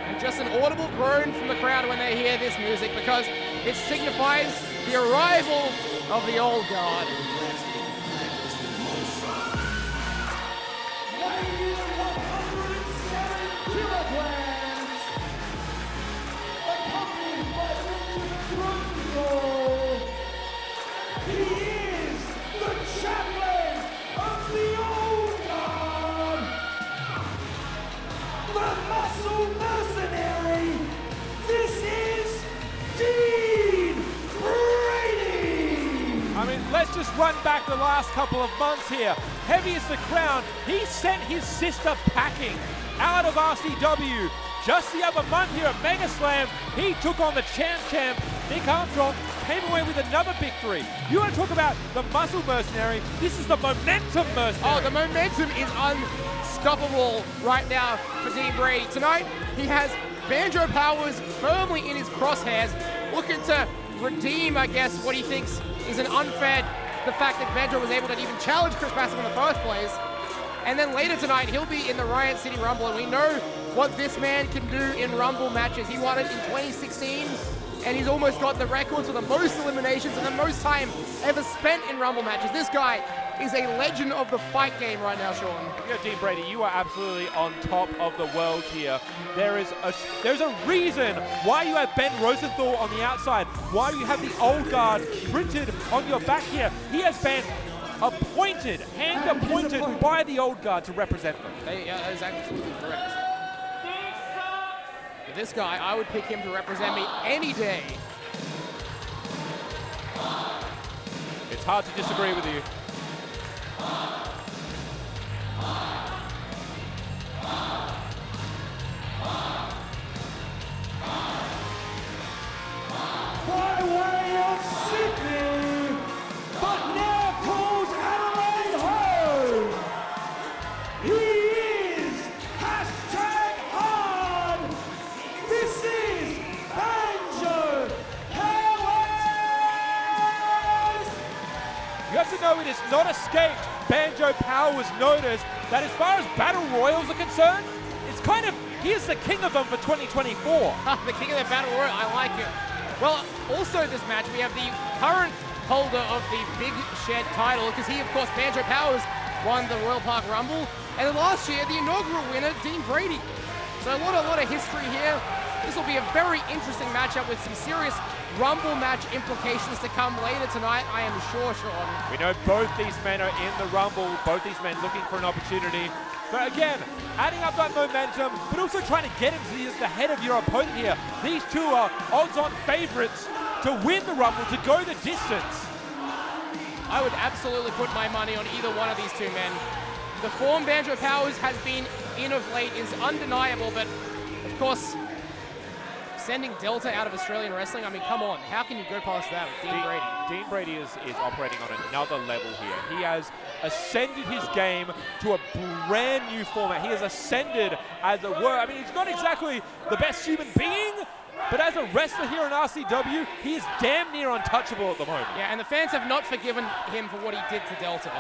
And just an audible groan from the crowd when they hear this music because it signifies the arrival of the old guard. Weighing 107 kilograms, accompanied by Rosenthal. He is the chaplain of the old guard, the muscle mercenary. This is Dean Brady. let's just run back the last couple of months here. Heavy as the Crown, he sent his sister packing out of RCW. Just the other month here at Mega Slam, he took on the champ, Nick Armstrong, came away with another victory. You want to talk about the muscle mercenary? This is the momentum mercenary. Oh, the momentum is unstoppable right now for Dean Brady. Tonight, he has Banjo Powers firmly in his crosshairs, looking to redeem, I guess, what he thinks is an unfair, the fact that Banjo was able to even challenge Chris Basso in the first place. And then later tonight, he'll be in the Riot City Rumble, and we know what this man can do in Rumble matches. He won it in 2016, and he's almost got the record for the most eliminations and the most time ever spent in Rumble matches. This guy is a legend of the fight game right now, Sean. Yeah, Dean Brady, you are absolutely on top of the world here. There's a reason why you have Ben Rosenthal on the outside, why you have the old guard printed on your back here. He has been appointed, hand-appointed by the old guard to represent them. Yeah, that is absolutely correct. But this guy, I would pick him to represent me any day. It's hard to disagree with you. By way of Sydney, but now calls Adelaide home. He is #hard. This is Banjo Powers. You have to know it has not escaped Banjo Powers' notice that as far as Battle Royals are concerned, it's kind of, he is the king of them for 2024. The king of the Battle Royal, I like it. Well, also this match, we have the current holder of the Big Shed title, because he, of course, Banjo Powers, won the Royal Park Rumble, and then last year, the inaugural winner, Dean Brady. So a lot of history here. This will be a very interesting matchup with some serious Rumble match implications to come later tonight, I am sure, Sean. We know both these men are in the Rumble, both these men looking for an opportunity. But again, adding up that momentum, but also trying to get into the head of your opponent here. These two are odds-on favorites to win the Rumble, to go the distance. I would absolutely put my money on either one of these two men. The form Banjo Powers has been in of late is undeniable, but of course, sending Delta out of Australian wrestling, I mean, come on. How can you go past that with Dean Brady? Dean Brady is operating on another level here. He has ascended his game to a brand new format. He has ascended, as it were. I mean, he's not exactly the best human being, but as a wrestler here in RCW, he is damn near untouchable at the moment. Yeah, and the fans have not forgiven him for what he did to Delta.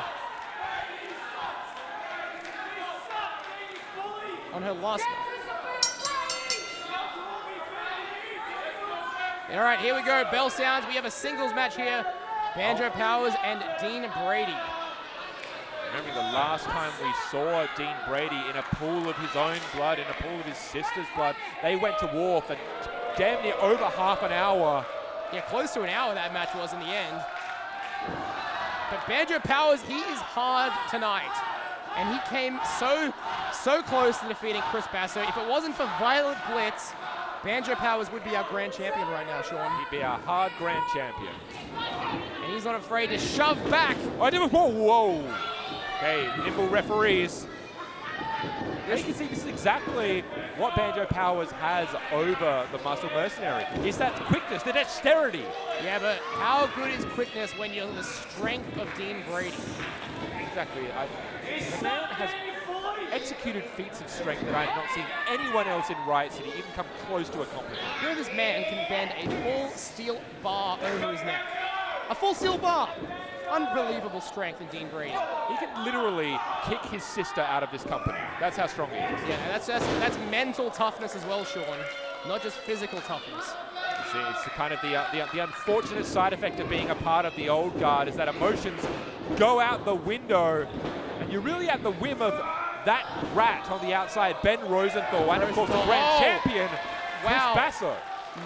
On her last one. All right, here we go. Bell sounds. We have a singles match here. Banjo Powers and Dean Brady. Remember the last time we saw Dean Brady in a pool of his own blood, in a pool of his sister's blood, they went to war for damn near over half an hour. Yeah, close to an hour that match was in the end. But Banjo Powers, he is hard tonight. And he came so close to defeating Chris Basso. If it wasn't for Violent Blitz, Banjo Powers would be our grand champion right now, Sean. He'd be our hard grand champion. And he's not afraid to shove back. Oh, whoa. Okay, nimble referees. As you can see, this is exactly what Banjo Powers has over the Muscle Mercenary. Is that quickness, the dexterity. Yeah, but how good is quickness when you're the strength of Dean Brady? Exactly. The man has executed feats of strength that I have not seen anyone else in Riot City even come close to accomplishing. You know, this man can bend a full steel bar over his neck. A full steel bar. Unbelievable strength in Dean Brady. He can literally kick his sister out of this company. That's how strong he is. Yeah, that's mental toughness as well, Sean. Not just physical toughness. See, it's kind of the unfortunate side effect of being a part of the old guard is that emotions go out the window, and you're really at the whim of that rat on the outside, Ben Rosenthal, and of course the grand champion, Chris Basso.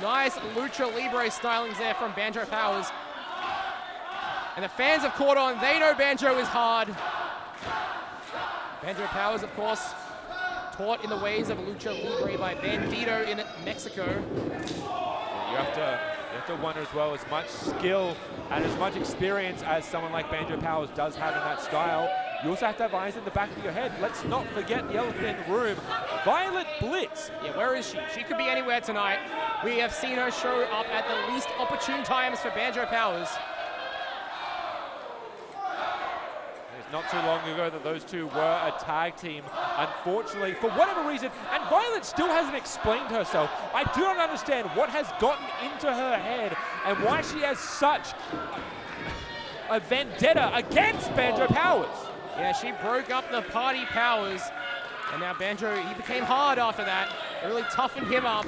Nice lucha libre stylings there from Banjo Powers. And the fans have caught on. They know Banjo is hard. Banjo Powers, of course, taught in the ways of lucha libre by Bandito in Mexico. You have to You have to wonder as well, as much skill and as much experience as someone like Banjo Powers does have in that style, you also have to have eyes in the back of your head. Let's not forget the elephant in the room, Violet Blitz. Yeah, where is she? She could be anywhere tonight. We have seen her show up at the least opportune times for Banjo Powers. It's not too long ago that those two were a tag team, unfortunately, for whatever reason, and Violet still hasn't explained herself. I do not understand what has gotten into her head and why she has such a vendetta against Banjo Powers. Yeah, she broke up the party powers, and now Banjo, he became hard after that. It really toughened him up.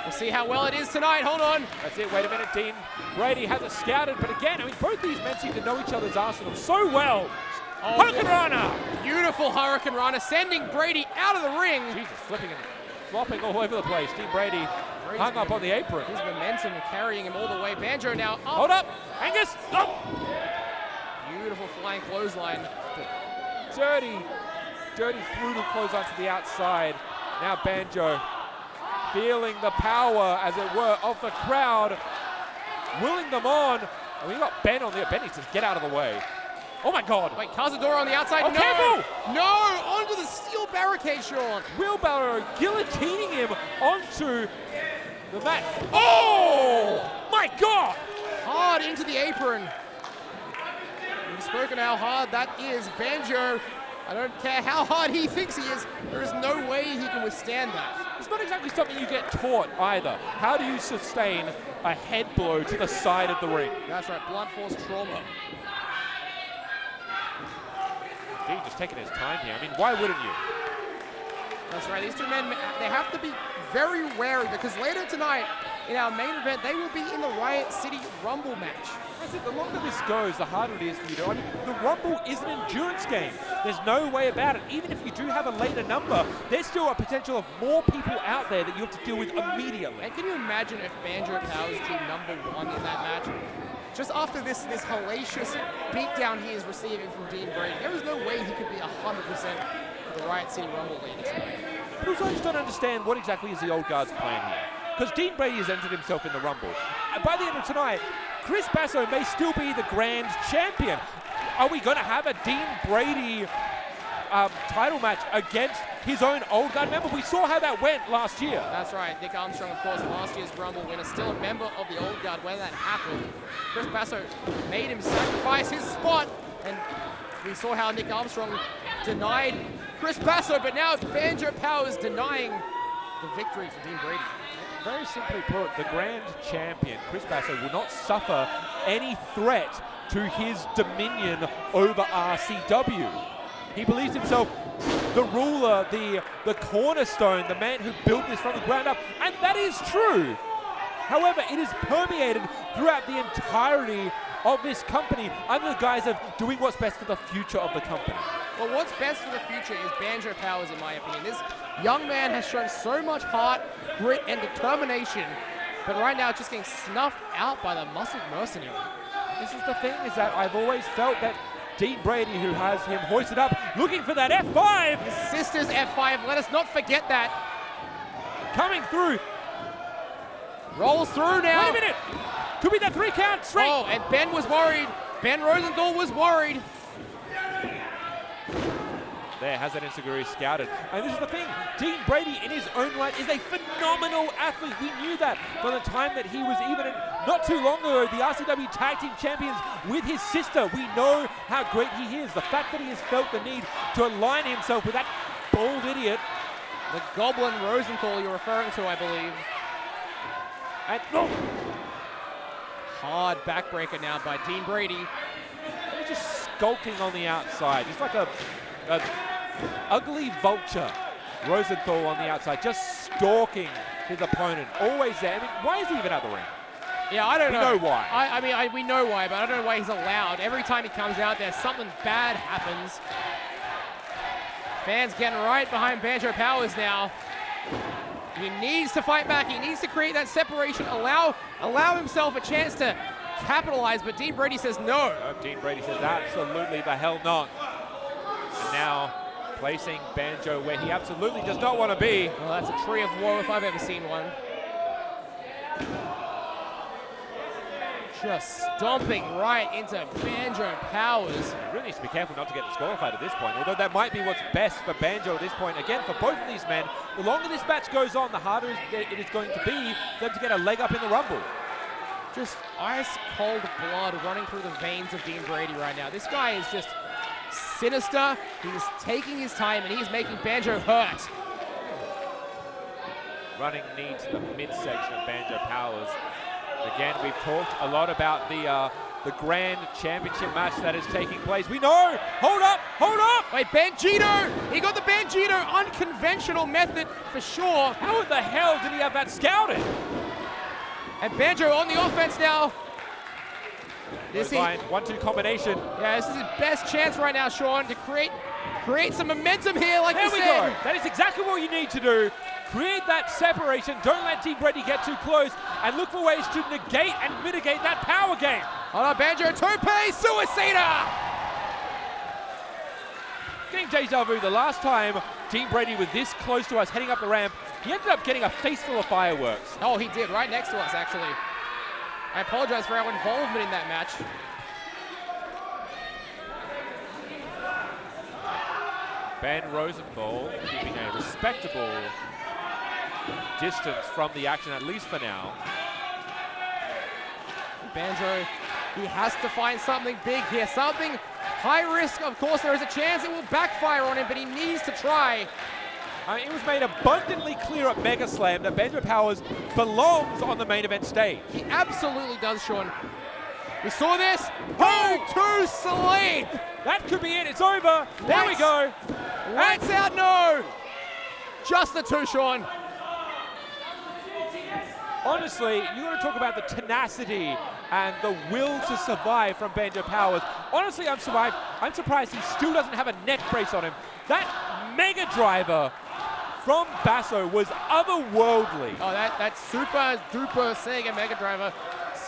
We'll see how well it is tonight. Hold on. That's it. Wait a minute, Dean. Brady has it scouted, but again, I mean, both these men seem to know each other's arsenal so well. Oh, Hurricane Rana! Beautiful Hurricane Rana, sending Brady out of the ring. Jesus, flipping and flopping all over the place. Team Brady hung up on the apron. His momentum carrying him all the way. Banjo now up. Hold up. Angus, up. Beautiful flying clothesline. Dirty, brutal clothesline to the outside. Now Banjo feeling the power, as it were, of the crowd, willing them on. And we got Ben on there. Ben needs to get out of the way. Oh my God. Wait, Cazadora on the outside. Oh, no! careful! No! Onto the steel barricade, Sean. Wheelbarrow guillotining him onto the mat. Oh! My God! Hard into the apron. We've spoken how hard that is. Banjo, I don't care how hard he thinks he is, there is no way he can withstand that. It's not exactly something you get taught either. How do you sustain a head blow to the side of the ring? That's right, blunt force trauma. He's just taking his time here. I mean, why wouldn't you? That's right, these two men, they have to be very wary, because later tonight, in our main event, they will be in the Riot City Rumble match. That's it. The longer this goes, the harder it is for you to. I mean, the Rumble is an endurance game. There's no way about it. Even if you do have a later number, there's still a potential of more people out there that you have to deal with immediately. And can you imagine if Banjo Powers drew #1 in that match? Just after this hellacious beatdown he is receiving from Dean Brady, there is no way he could be 100% for the Riot City Rumble later tonight. But also, I just don't understand what exactly is the old guard's plan here. Because Dean Brady has entered himself in the Rumble. And by the end of tonight, Chris Basso may still be the Grand Champion. Are we going to have a Dean Brady title match against his own old guard member? We saw how that went last year. That's right. Nick Armstrong, of course, last year's Rumble winner, still a member of the old guard when that happened. Chris Basso made him sacrifice his spot, and we saw how Nick Armstrong denied Chris Basso, but now it's Banjo Powers denying the victory for Dean Brady. Very simply put, the Grand Champion, Chris Basso, will not suffer any threat to his dominion over RCW. He believes himself the ruler, the cornerstone, the man who built this from the ground up, and that is true. However, it is permeated throughout the entirety of this company under the guise of doing what's best for the future of the company. Well, what's best for the future is Banjo Powers, in my opinion. This young man has shown so much heart, grit, and determination, but right now it's just getting snuffed out by the muscled mercenary. This is the thing, is that I've always felt that Dean Brady, who has him hoisted up, looking for that F5. His sister's F5, let us not forget that. Coming through. Rolls through now. Wait a minute. Could be that 3 count straight. Oh, and Ben was worried. Ben Rosenthal was worried. There, has that insecurity scouted. And this is the thing, Dean Brady in his own right is a phenomenal athlete. We knew that from the time that he was even not too long ago, the RCW Tag Team Champions with his sister. We know how great he is. The fact that he has felt the need to align himself with that bald idiot. The Goblin Rosenthal you're referring to, I believe. And no. Hard backbreaker now by Dean Brady. He's just skulking on the outside. Just like a ugly vulture. Rosenthal on the outside, just stalking his opponent. Always there. I mean, why is he even out the ring? Yeah, I don't know. We know why. I mean, we know why, but I don't know why he's allowed. Every time he comes out there, something bad happens. Fans getting right behind Banjo Powers now. He needs to fight back. He needs to create that separation, allow himself a chance to capitalize, but Dean Brady says no. Dean Brady says absolutely the hell not. And now placing Banjo where he absolutely does not want to be. Well, that's a tree of woe if I've ever seen one. Just stomping right into Banjo Powers. He really needs to be careful not to get disqualified at this point, although that might be what's best for Banjo at this point. Again, for both of these men, the longer this match goes on, the harder it is going to be for them to get a leg up in the Rumble. Just ice-cold blood running through the veins of Dean Brady right now. This guy is just sinister. He's taking his time, and he's making Banjo hurt. Running knee to the midsection of Banjo Powers. Again, we've talked a lot about the Grand Championship match that is taking place. We know! Hold up! Hold up! Wait, Banjito! He got the Banjito unconventional method for sure. How in the hell did he have that scouted? And Banjo on the offense now. This is 1-2 combination. Yeah, this is his best chance right now, Sean, to create some momentum here, like you said. There we go. That is exactly what you need to do. Create that separation. Don't let Dean Brady get too close, and look for ways to negate and mitigate that power game. Hold on, Banjo, tope, suicida! Getting deja vu, the last time Dean Brady was this close to us heading up the ramp, he ended up getting a face full of fireworks. Oh, he did, right next to us, actually. I apologize for our involvement in that match. Ben Rosenthal keeping a respectable distance from the action, at least for now. Banjo, he has to find something big here, something high risk. Of course, there is a chance it will backfire on him, but he needs to try. It was made abundantly clear at Mega Slam that Banjo Powers belongs on the main event stage. He absolutely does, Sean. We saw this. To sleep. That could be it. It's over. There we go. Lights out, no. Just the two, Sean. Honestly, you want to talk about the tenacity and the will to survive from Banjo Powers. Honestly, I'm surprised he still doesn't have a neck brace on him. That mega driver from Basso was otherworldly. Oh, that super duper Sega Mega Driver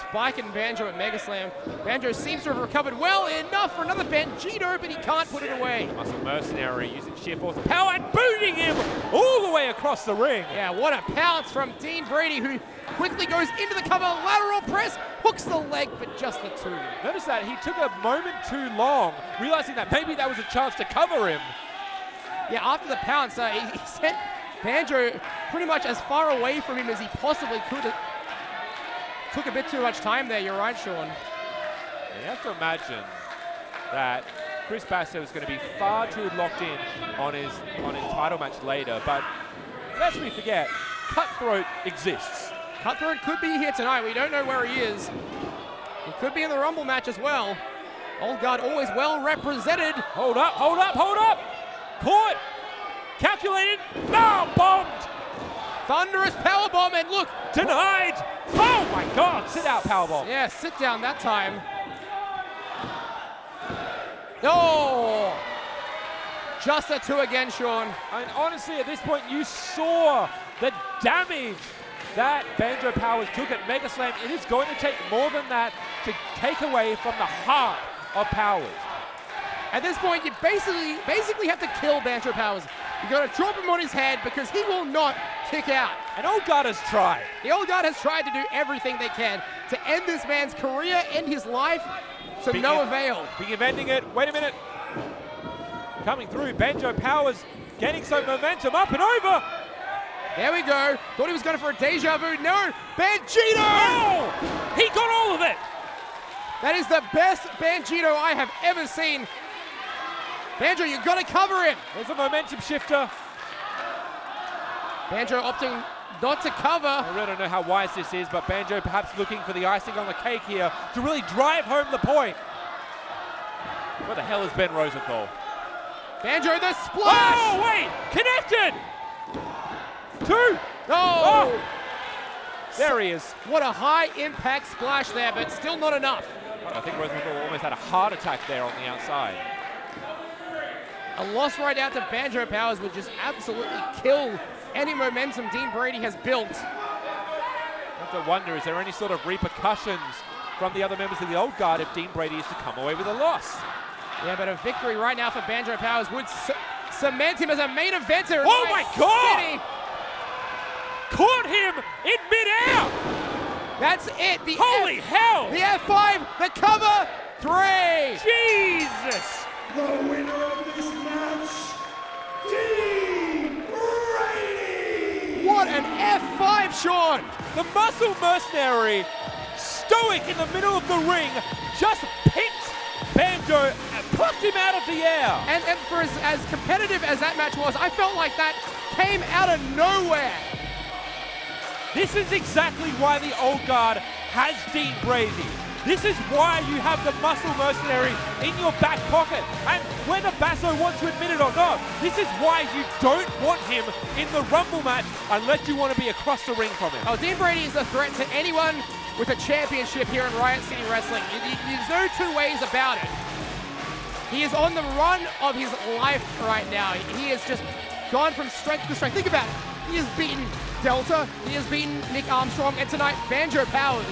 spiking Banjo at Mega Slam. Banjo seems to have recovered well enough for another Banjito, but he can't put it away. Muscle Mercenary using sheer force of power and booting him all the way across the ring. Yeah, what a pounce from Dean Brady, who quickly goes into the cover, lateral press, hooks the leg, but just the two. Notice that he took a moment too long, realizing that maybe that was a chance to cover him. Yeah, after the pounce, he sent Banjo pretty much as far away from him as he possibly could. Took a bit too much time there, you're right, Sean. You have to imagine that Chris Basso is going to be far too locked in on his title match later, but lest we forget, Cutthroat exists. Cutthroat could be here tonight. We don't know where he is. He could be in the Rumble match as well. Old Guard always well represented. Hold up, hold up, hold up! Caught! Calculated! No! Bombed! Thunderous powerbomb, and look! Denied! Oh my God! Sit out powerbomb. Yeah, sit down that time. Oh! Just a two again, Sean. And honestly, at this point, you saw the damage that Banjo Powers took at Mega Slam. It is going to take more than that to take away from the heart of Powers. At this point, you basically have to kill Banjo Powers. You got to drop him on his head because he will not kick out. And Old Guard has tried. The Old Guard has tried to do everything they can to end this man's career, end his life, to no avail. Big eventing it. Wait a minute. Coming through, Banjo Powers getting some momentum up and over. There we go. Thought he was going for a deja vu. No, Banjito! Oh! He got all of it. That is the best Banjito I have ever seen. Banjo, you've got to cover him. There's a momentum shifter. Banjo opting not to cover. I really don't know how wise this is, but Banjo perhaps looking for the icing on the cake here to really drive home the point. Where the hell is Ben Rosenthal? Banjo, the splash! Oh, wait! Connected! Two! No! Oh. There he is. What a high impact splash there, but still not enough. I think Rosenthal almost had a heart attack there on the outside. A loss right out to Banjo Powers would just absolutely kill any momentum Dean Brady has built. I have to wonder, is there any sort of repercussions from the other members of the Old Guard if Dean Brady is to come away with a loss? Yeah, but a victory right now for Banjo Powers would cement him as a main eventer. Oh my God! Caught him in midair! That's it. Holy hell! The F5, the cover, 3. Jesus! The winner of this match, Brady! What an F5, Sean! The muscle mercenary, stoic in the middle of the ring, just picked Banjo and plucked him out of the air. And for as competitive as that match was, I felt like that came out of nowhere. This is exactly why the old guard has Dean Brady. This is why you have the muscle mercenary in your back pocket. And whether Basso wants to admit it or not, this is why you don't want him in the Rumble match unless you want to be across the ring from him. Oh, Dean Brady is a threat to anyone with a championship here in Riot City Wrestling. There's no two ways about it. He is on the run of his life right now. He has just gone from strength to strength. Think about it. He has beaten Delta, he has beaten Nick Armstrong, and tonight, Banjo Powers.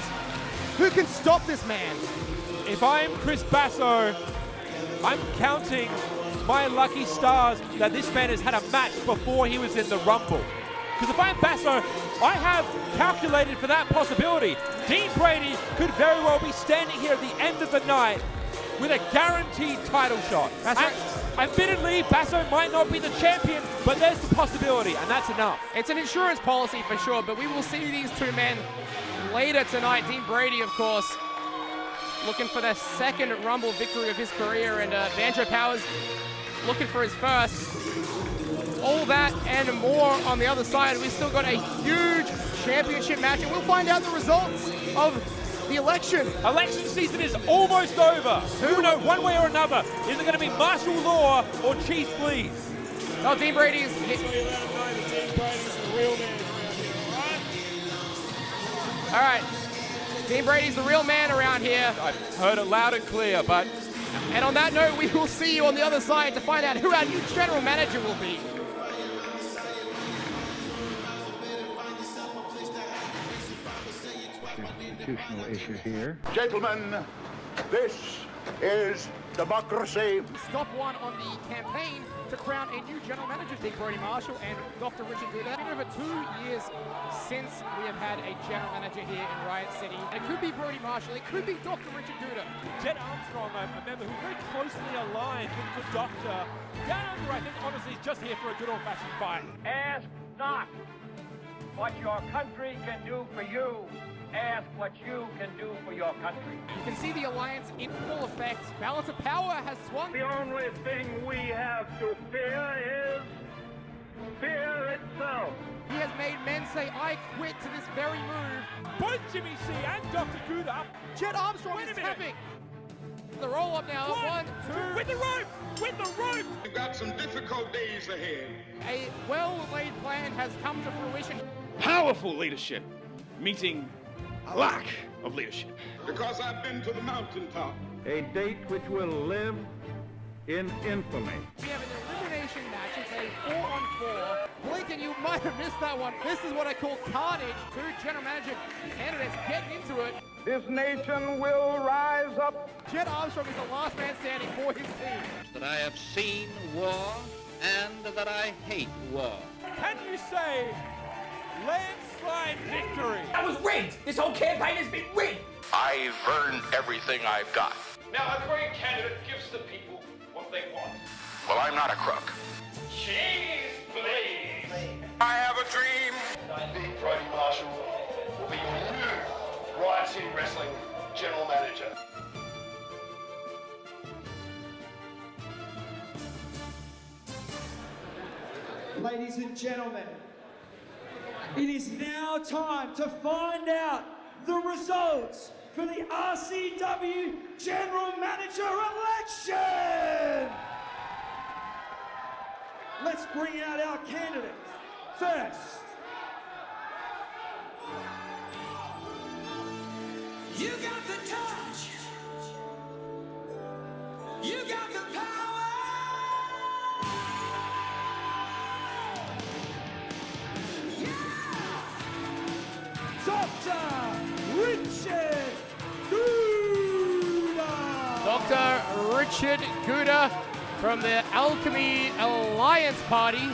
Who can stop this man? If I'm Chris Basso, I'm counting my lucky stars that this man has had a match before he was in the Rumble. Because if I'm Basso, I have calculated for that possibility. Dean Brady could very well be standing here at the end of the night with a guaranteed title shot. That's right. Admittedly, Basso might not be the champion, but there's the possibility, and that's enough. It's an insurance policy for sure, but we will see these two men later tonight. Dean Brady, of course, looking for their second Rumble victory of his career, and Banjo Powers looking for his first. All that and more on the other side. We've still got a huge championship match, and we'll find out the results of the election. Election season is almost over. Who will know one way or another? Is it going to be martial law or cheese please? Oh, Dean Brady's all right. Dean Brady's the real man around here. I've heard it loud and clear, but... And on that note, we will see you on the other side to find out who our new general manager will be. Constitutional issue here. Gentlemen, this is democracy. Stop one on the campaign to crown a new general manager, Big Brody Marshall and Dr. Richard Gouda. It's been over 2 years since we have had a general manager here in Riot City. It could be Brody Marshall, it could be Dr. Richard Gouda. Jett Armstrong, a member who's very closely aligned with the Doctor. Downunder, I think, honestly, is just here for a good old-fashioned fight. Ask not what your country can do for you. Ask what you can do for your country. You can see the alliance in full effect. Balance of power has swung. The only thing we have to fear is fear itself. He has made men say, I quit to this very move. Both Jimmy C and Dr. Gouda. Jett Armstrong is tapping. The roll up now. One, two. With the rope! With the rope! We've got some difficult days ahead. A well-laid plan has come to fruition. Powerful leadership meeting a lack of leadership. Because I've been to the mountaintop. A date which will live in infamy. We have an elimination match. It's a 4-on-4. Blinken, you might have missed that one. This is what I call carnage. Two general manager candidates getting into it. This nation will rise up. Jett Armstrong is the last man standing for his team. That I have seen war and that I hate war. Can you say landslide victory? That was rigged. This whole campaign has been rigged. I've earned everything I've got. Now a great candidate gives the people what they want. Well, I'm not a crook. Cheese, please. I have a dream. Big Brody Marshall will be your new Riot City Wrestling General Manager. Ladies and gentlemen, it is now time to find out the results for the RCW General Manager election! Let's bring out our candidates. First, you got the touch. You got the power. Yeah! Dr. Richard Gouda! Dr. Richard Gouda from the Alchemy Alliance Party.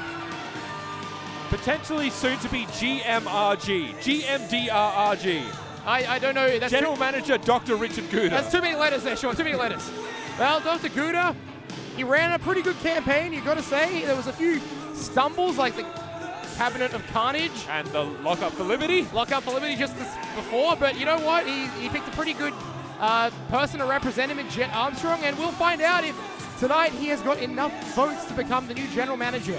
Potentially soon to be GMRG, GMDRRG. I don't know. That's General Manager Dr. Richard Gouda. That's too many letters there, Sean. Too many letters. Well, Dr. Gouda, he ran a pretty good campaign, you got to say. There was a few stumbles, like the Cabinet of Carnage. And the Lockup for Liberty. Lockup for Liberty just before, but you know what? He picked a pretty good person to represent him in Jett Armstrong, and we'll find out if tonight he has got enough votes to become the new general manager.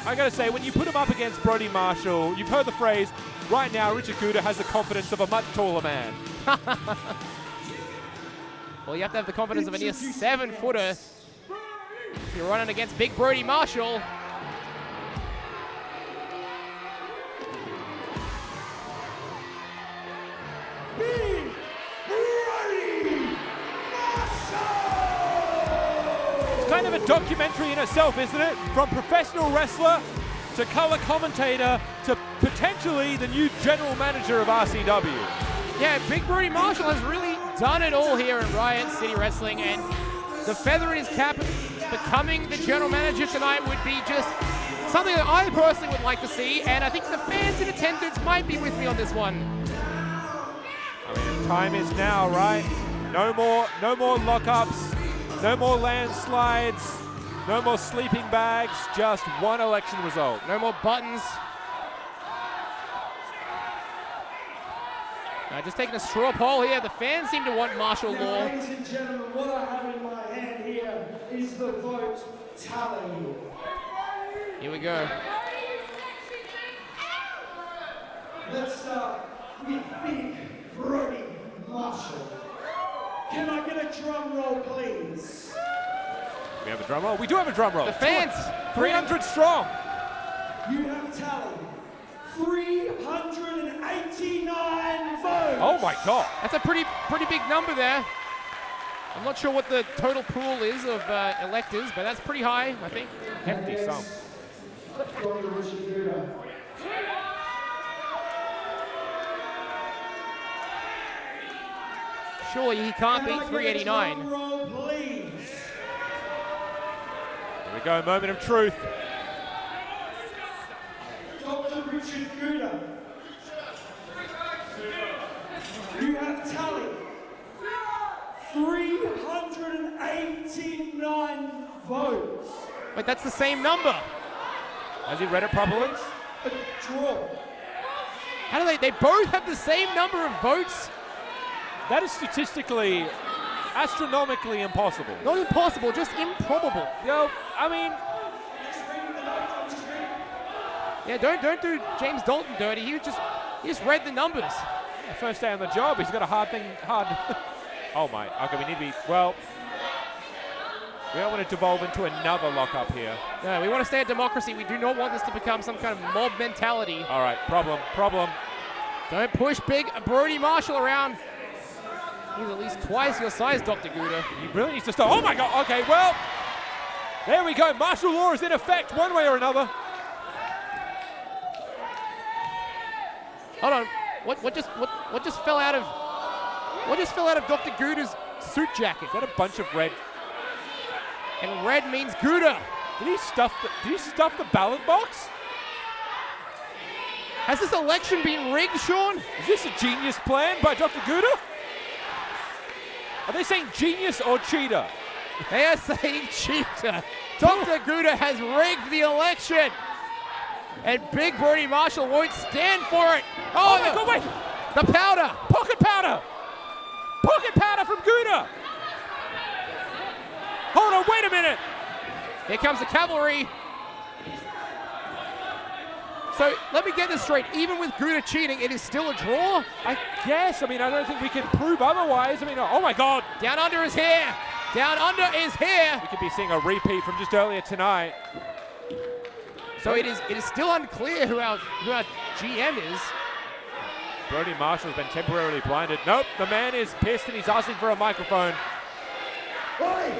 I gotta say, when you put him up against Brodie Marshall, you've heard the phrase, right now Richard Gouda has the confidence of a much taller man. Well, you have to have the confidence of a near 7-footer if you're running against big Brodie Marshall. It's kind of a documentary in itself, isn't it? From professional wrestler to color commentator to potentially the new general manager of RCW. Yeah, big Brodie Marshall has really done it all here in Riot City Wrestling, and the feather in his cap becoming the general manager tonight would be just something that I personally would like to see, and I think the fans in attendance might be with me on this one. I mean, time is now, right? No more lockups, no more landslides, no more sleeping bags, just one election result. No more buttons. Just taking a straw poll here. The fans seem to want martial law. Ladies and gentlemen, what I have in my hand here is the vote tally. Here we go. Let's start with big Brodie Marshall. Can I get a drum roll, please? We have a drum roll? We do have a drum roll. The fans. 300 strong. You have tallied 389 votes. Oh my God. That's a pretty big number there. I'm not sure what the total pool is of electors, but that's pretty high, I think. Hefty sum. Dr. Richard Gouda. Surely he can't beat 389. Drum roll, please. Here we go, moment of truth. Dr. Richard Gouda. You have tallied 389 votes. But that's the same number. Has he read it properly? A draw. How do they both have the same number of votes? That is statistically, astronomically impossible. Not impossible, just improbable. Yo, I mean, yeah, don't do James Dalton dirty. He just read the numbers. first day on the job, he's got a hard. Oh my, okay, we need to be, well, we don't want to devolve into another lockup here. No, we want to stay at democracy. We do not want this to become some kind of mob mentality. All right, problem. Don't push big Brodie Marshall around. He's at least twice your size, Dr. Gouda. He really needs to stop. Oh my God, okay, well, there we go. Martial law is in effect one way or another. Hold on, what just fell out of Dr. Gouda's suit jacket? Is that a bunch of red? And red means Gouda. Did he stuff the ballot box? Has this election been rigged, Sean? Is this a genius plan by Dr. Gouda? Are they saying genius or cheater? They are saying cheater. Dr. Gouda has rigged the election. And big Brodie Marshall won't stand for it. Oh my God, wait. The powder. Pocket powder. Pocket powder from Gouda. Hold on, wait a minute. Here comes the cavalry. So let me get this straight. Even with Gouda cheating, it is still a draw? I guess. I mean, I don't think we can prove otherwise. I mean, oh my God. Downunder is here. Downunder is here. We could be seeing a repeat from just earlier tonight. So it is still unclear who our GM is. Brodie Marshall's been temporarily blinded. Nope, the man is pissed and he's asking for a microphone. Oi!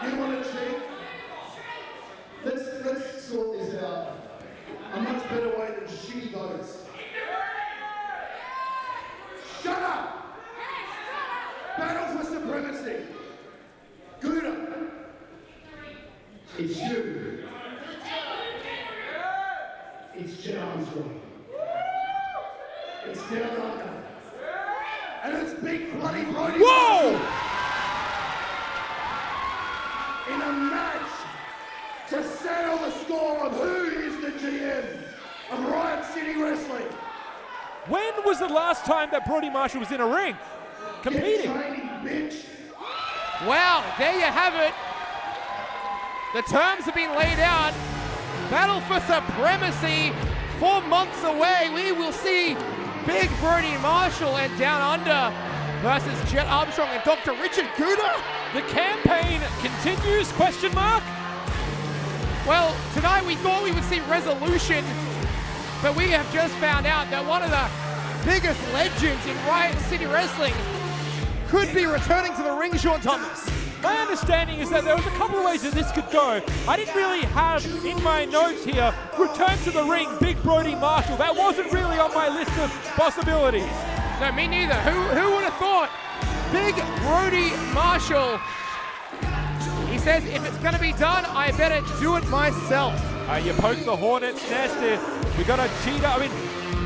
You want to cheat? Let's sort this out. A much better way than shitty votes. Shut up! Battle for Supremacy. Gouda. It's you. It's Jett Armstrong. It's Downunder. And it's big bloody Brodie. Whoa! In a match to settle the score of who is the GM of Riot City Wrestling. When was the last time that Brodie Marshall was in a ring competing? Get training, bitch. Wow, there you have it. The terms have been laid out. Battle for Supremacy, 4 months away. We will see Big Brodie Marshall and Downunder versus Jett Armstrong and Dr. Richard Gouda. The campaign continues, question mark? Well, tonight we thought we would see resolution, but we have just found out that one of the biggest legends in Riot City Wrestling could be returning to the ring, Sean Thomas. My understanding is that there was a couple of ways that this could go. I didn't really have in my notes here, return to the ring, Big Brodie Marshall. That wasn't really on my list of possibilities. No, me neither. Who would have thought? Big Brodie Marshall. He says, if it's gonna be done, I better do it myself. You poke the hornet's nest. We got a cheater. I mean,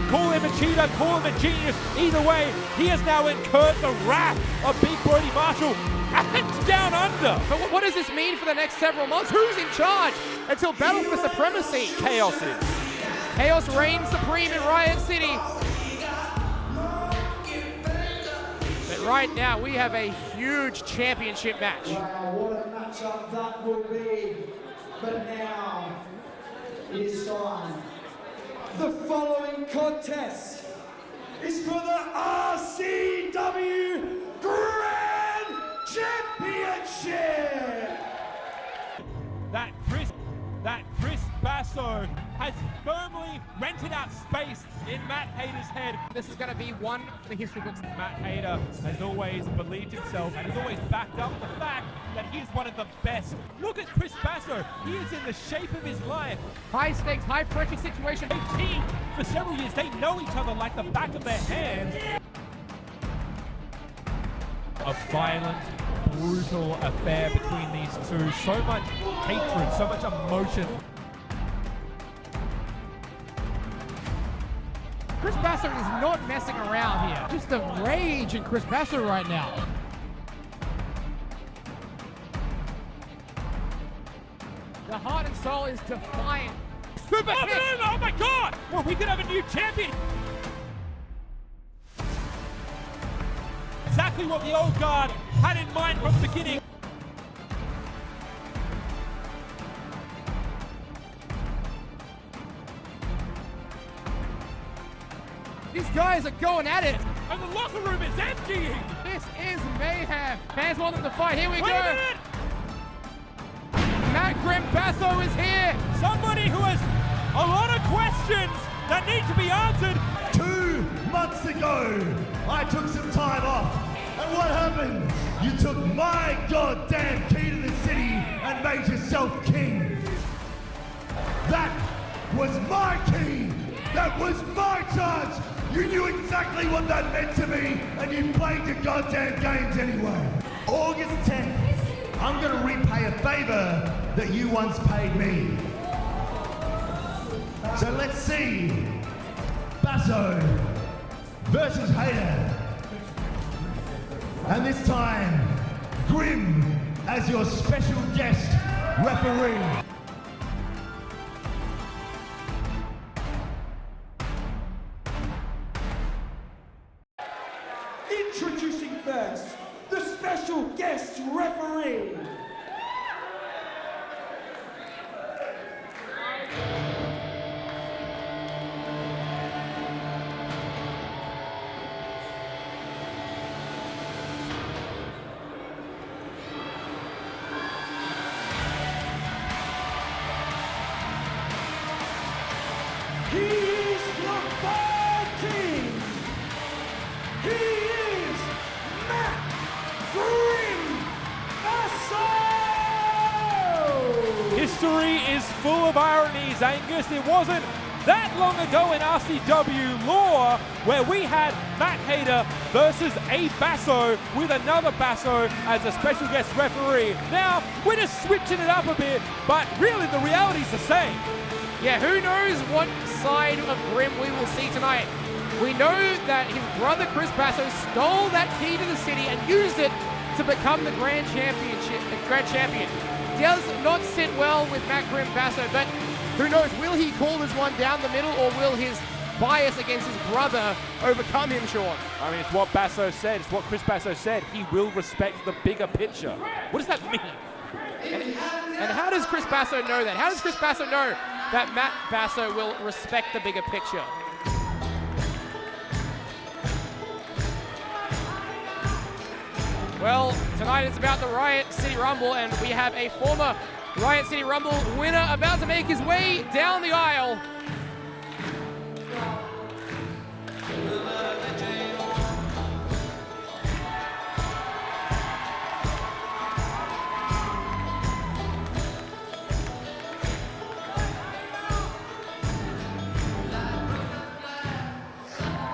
call him a cheater, call him a genius. Either way, he has now incurred the wrath of Big Brodie Marshall and Downunder. But what does this mean for the next several months? Who's in charge until Battle for Supremacy? Chaos is. Chaos reigns supreme in Riot City. But right now, we have a huge championship match. Wow, what a matchup that will be. But now, it is time. The following contest is for the RCW Grand Championship. That Chris Basso has firmly rented out space in Matt Hayter's head. This is going to be one for the history books. Matt Hayter has always believed himself and has always backed up the fact that he's one of the best. Look at Chris Basso. He is in the shape of his life. High stakes, high pressure situation. They've teamed for several years. They know each other like the back of their hands. A violent, brutal affair between these two. So much hatred, so much emotion. Chris Basso is not messing around here. Just the rage in Chris Basso right now. The heart and soul is defiant. Super Oh, kick. no, oh my God! Well, we could have a new champion. Exactly what the old guard had in mind from the beginning. These guys are going at it. And the locker room is emptying. This is mayhem. Fans want them to fight. Here we Wait go. a minute. Matt Grimm Basso is here. Somebody who has a lot of questions that need to be answered. 2 months ago, I took some time off. And what happened? You took my goddamn key to the city and made yourself king. That was my key. That was my charge. You knew exactly what that meant to me, and you played your goddamn games anyway. August 10th, I'm gonna repay a favor that you once paid me. So let's see. Basso versus Hayter. And this time, Grimm as your special guest referee. Introducing first, the special guest referee. He is the Viking. He is Matt Grimm Basso. History is full of ironies, Angus. It wasn't that long ago in RCW lore where we had Matt Hayter versus a Basso with another Basso as a special guest referee. Now, we're just switching it up a bit, but really the reality's the same. Yeah, who knows what side of Grimm we will see tonight. We know that his brother Chris Basso stole that key to the city and used it to become the Grand Champion. Does not sit well with Matt Grimm Basso, but who knows, will he call this one down the middle, or will his bias against his brother overcome him, Sean? I mean, it's what Basso said, it's what Chris Basso said. He will respect the bigger picture. What does that mean? And how does Chris Basso know that? How does Chris Basso know that Matt Basso will respect the bigger picture? Well, tonight it's about the Riot City Rumble, and we have a former Riot City Rumble winner about to make his way down the aisle.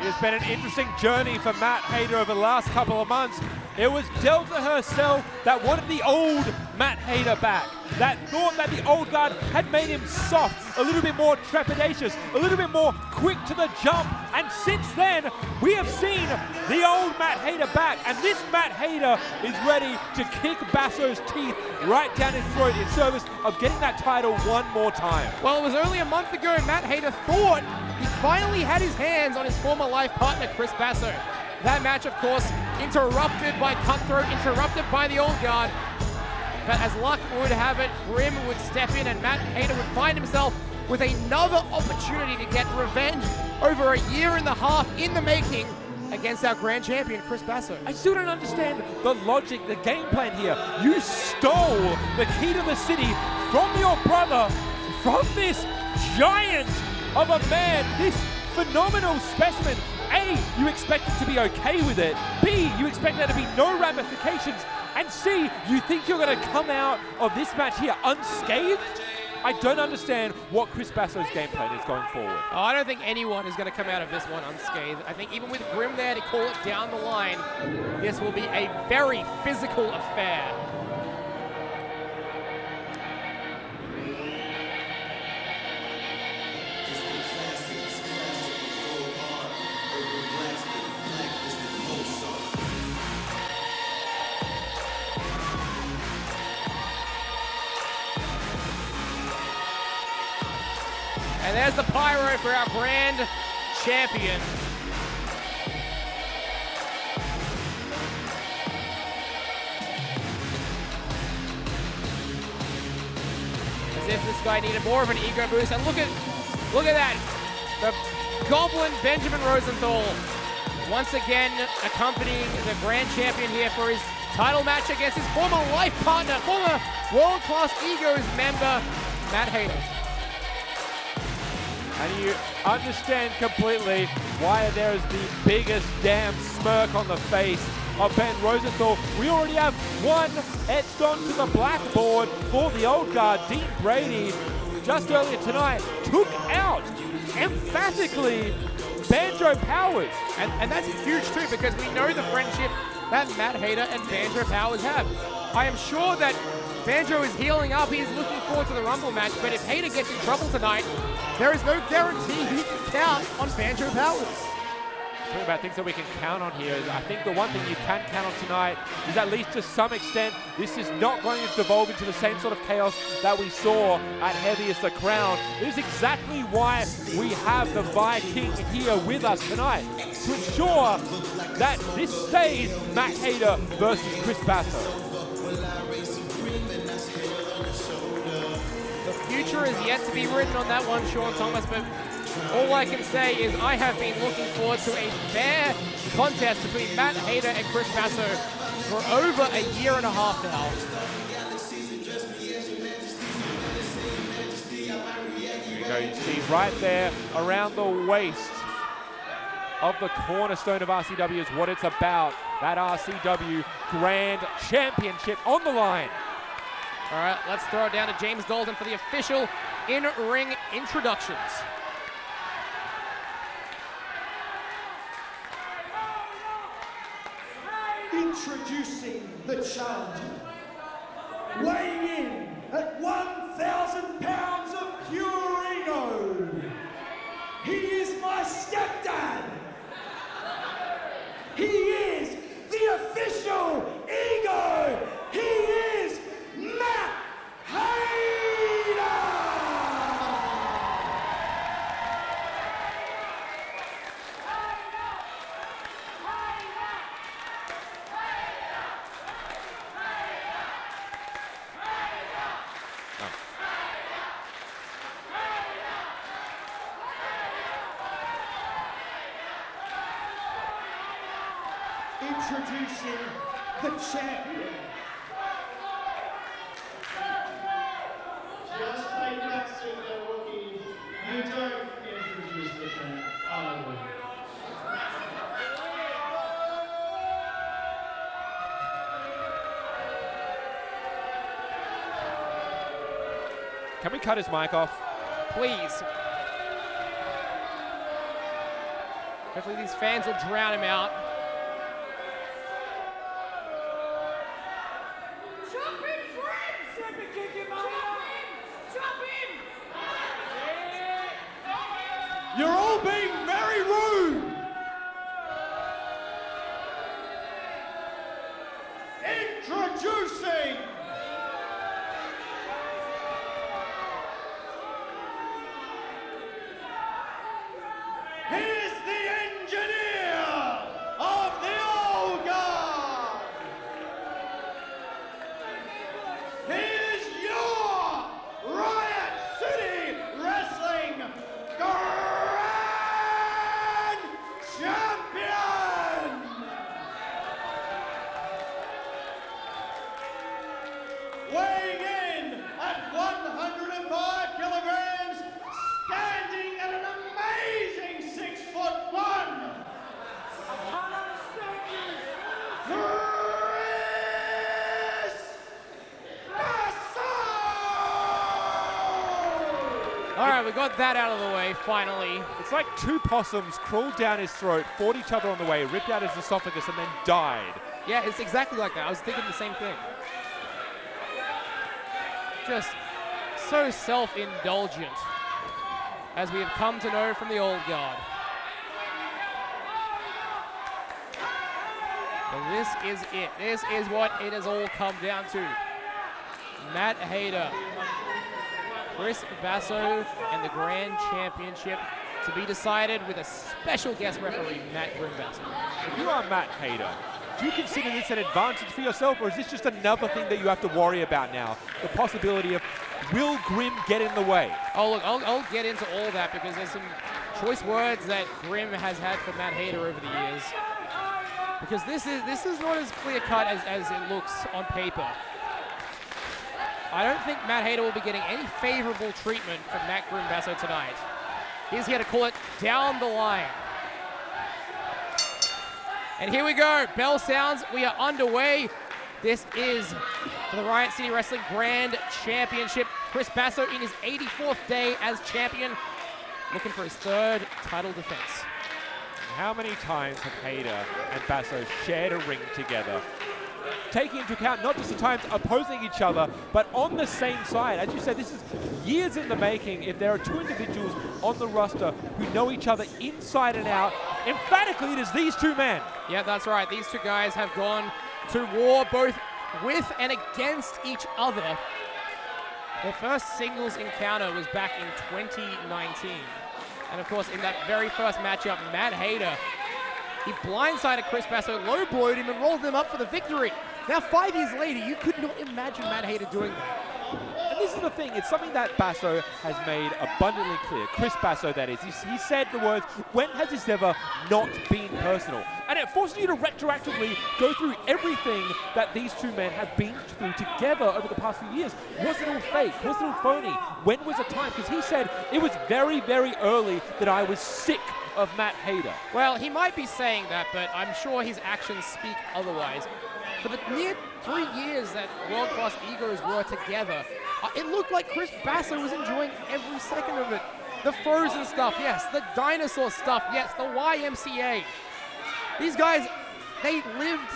It's been an interesting journey for Matt Hayter over the last couple of months. It was Delta herself that wanted the old Matt Hayter back, that thought that the old guard had made him soft, a little bit more trepidatious, a little bit more quick to the jump, and since then, we have seen the old Matt Hayter back, and this Matt Hayter is ready to kick Basso's teeth right down his throat in service of getting that title one more time. Well, it was only a month ago Matt Hayter thought he finally had his hands on his former life partner, Chris Basso. That match, of course, interrupted by Cutthroat, interrupted by the old guard. But as luck would have it, Grimm would step in and Matt Hayter would find himself with another opportunity to get revenge over a year and a half in the making against our grand champion, Chris Basso. I still don't understand the logic, the game plan here. You stole the key to the city from your brother, from this giant of a man, this phenomenal specimen. A, you expect it to be okay with it. B, you expect there to be no ramifications. And C, you think you're going to come out of this match here unscathed? I don't understand what Chris Basso's game plan is going forward. Oh, I don't think anyone is going to come out of this one unscathed. I think even with Grimm there to call it down the line, this will be a very physical affair. And there's the pyro for our grand champion. As if this guy needed more of an ego boost. And look at that. The Goblin Benjamin Rosenthal once again accompanying the grand champion here for his title match against his former life partner, former World Class Egos member, Matt Hayter. And you understand completely why there is the biggest damn smirk on the face of Ben Rosenthal. We already have one etched onto the blackboard for the old guard. Dean Brady, just earlier tonight, took out emphatically Banjo Powers. And that's huge too, because we know the friendship that Matt Hayter and Banjo Powers have. I am sure that Banjo is healing up. He is looking forward to the Rumble match, but if Hayter gets in trouble tonight, there is no guarantee he can count on Banjo Powers. Talking about things that we can count on here, I think the one thing you can count on tonight is, at least to some extent, this is not going to devolve into the same sort of chaos that we saw at Heaviest the Crown. This is exactly why we have the Viking here with us tonight, to ensure that this stays Matt Hayter versus Chris Basso. The future is yet to be written on that one, Sean Thomas, but all I can say is I have been looking forward to a fair contest between Matt Hayter and Chris Basso for over a year and a half now. There you go, you see right there around the waist of the cornerstone of RCW is what it's about. That RCW Grand Championship on the line. All right, let's throw it down to James Dalton for the official in-ring introductions. Introducing the challenger, weighing in at 1,000 pounds of pure ego, He is my stepdad. He is the official ego. He is Matt Hayter. Introducing the champion. Just like that scene there, Wookie. You don't introduce the champ. Can we cut his mic off? Please. Hopefully these fans will drown him out. You're all being very rude. Introducing he's the engineer of the old guard. He is your Riot City Wrestling Grand Champion! Weighing in at 105 kilograms, standing at an amazing 6'1". All right, we got that out of the way, finally. It's like two possums crawled down his throat, fought each other on the way, ripped out his esophagus, and then died. Yeah, it's exactly like that. I was thinking the same thing. Just so self-indulgent, as we have come to know from the old guard. But this is it. This is what it has all come down to. Matt Hayter, Basso, and the Grand Championship to be decided with a special guest referee, Matt Grimm Basso. If you are Matt Hayter, do you consider this an advantage for yourself, or is this just another thing that you have to worry about now? The possibility of, will Grimm get in the way? Oh, look, I'll get into all that because there's some choice words that Grimm has had for Matt Hayter over the years. Because this is not as clear-cut as it looks on paper. I don't think Matt Hayter will be getting any favorable treatment from Matt Grimm Basso tonight. He's here to call it down the line. And here we go. Bell sounds. We are underway. This is for the Riot City Wrestling Grand Championship. Chris Basso in his 84th day as champion, looking for his third title defense. How many times have Hayter and Basso shared a ring together? Taking into account not just the times opposing each other, but on the same side. As you said, this is years in the making. If there are two individuals on the roster who know each other inside and out, emphatically it is these two men. Yeah, that's right. These two guys have gone to war both with and against each other. Their first singles encounter was back in 2019. And of course, in that very first matchup, Matt Hayter, he blindsided Chris Basso, low-blowed him, and rolled them up for the victory. Now, 5 years later, you could not imagine Matt Hayter doing that. And this is the thing, it's something that Basso has made abundantly clear. Chris Basso, that is. He said the words, when has this ever not been personal? And it forces you to retroactively go through everything that these two men have been through together over the past few years. Was it all fake? Was it all phony? When was the time? Because he said it was very, very early that I was sick of Matt Hayter. Well, he might be saying that, but I'm sure his actions speak otherwise. For the near 3 years that World Class Egos were together, it looked like Chris Basso was enjoying every second of it. The Frozen stuff, yes. The dinosaur stuff, yes. The YMCA. These guys, they lived,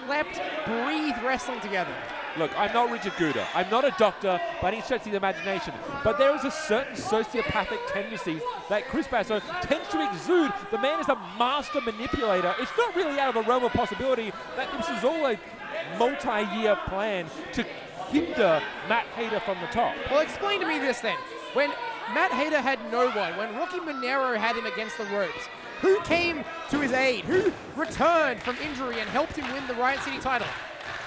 slept, breathed wrestling together. Look, I'm not Richard Gouda. I'm not a doctor by any stretch of the imagination. But there is a certain sociopathic tendency that Chris Basso tends to exude. The man is a master manipulator. It's not really out of the realm of possibility that this is all a multi-year plan to hinder Matt Hayter from the top. Well, explain to me this then. When Matt Hayter had no one, when Rocky Monero had him against the ropes, who came to his aid? Who returned from injury and helped him win the Riot City title?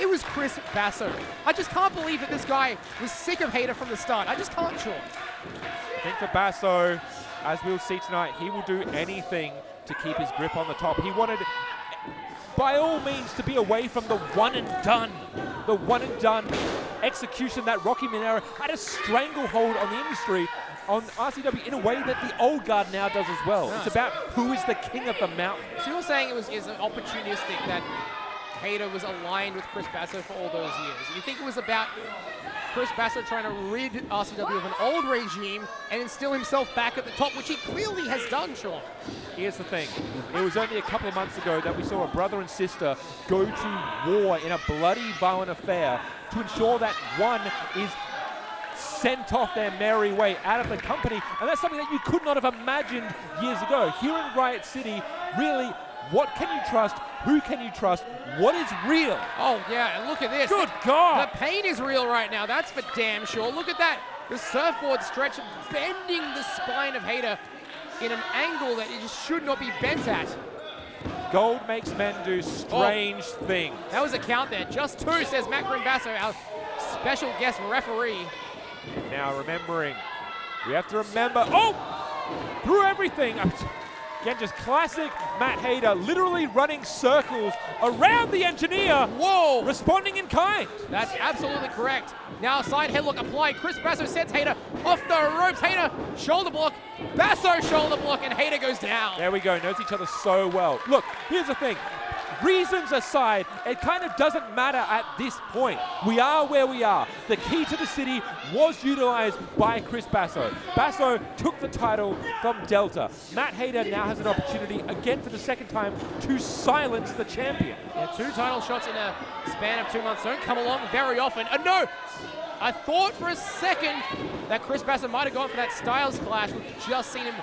It was Chris Basso. I just can't believe that this guy was sick of Hayter from the start. I just can't, Sean. I think for Basso, as we'll see tonight, he will do anything to keep his grip on the top. He wanted, by all means, to be away from the one and done execution that Rocky Monero had a stranglehold on the industry, on RCW, in a way that the old guard now does as well. No. It's about who is the king of the mountain. So you're saying it was opportunistic that Hayter was aligned with Chris Basso for all those years. You think it was about Chris Basso trying to rid RCW of an old regime and instill himself back at the top, which he clearly has done, Sean. Here's the thing. It was only a couple of months ago that we saw a brother and sister go to war in a bloody, violent affair to ensure that one is sent off their merry way out of the company. And that's something that you could not have imagined years ago. Here in Riot City, really, what can you trust? Who can you trust? What is real? Oh, yeah, and look at this. Good God! The pain is real right now. That's for damn sure. Look at that. The surfboard stretch bending the spine of Hayter in an angle that it just should not be bent at. Gold makes men do strange things. That was a count there. Just two, says Matt Grimm Basso, our special guest referee. Now remembering, we have to remember, through everything. Again, just classic Matt Hayter, literally running circles around the engineer. Whoa! Responding in kind. That's absolutely correct. Now side headlock applied. Chris Basso sends Hayter off the ropes. Hayter shoulder block. Basso shoulder block, and Hayter goes down. There we go. Knows each other so well. Look, here's the thing. Reasons aside, it kind of doesn't matter at this point. We are where we are. The key to the city was utilized by Chris Basso. Basso took the title from Delta. Matt Hayter now has an opportunity, again for the second time, to silence the champion. Yeah, 2 title shots in a span of 2 months don't come along very often. No! I thought for a second that Chris Basso might have gone for that Styles Clash we've just seen him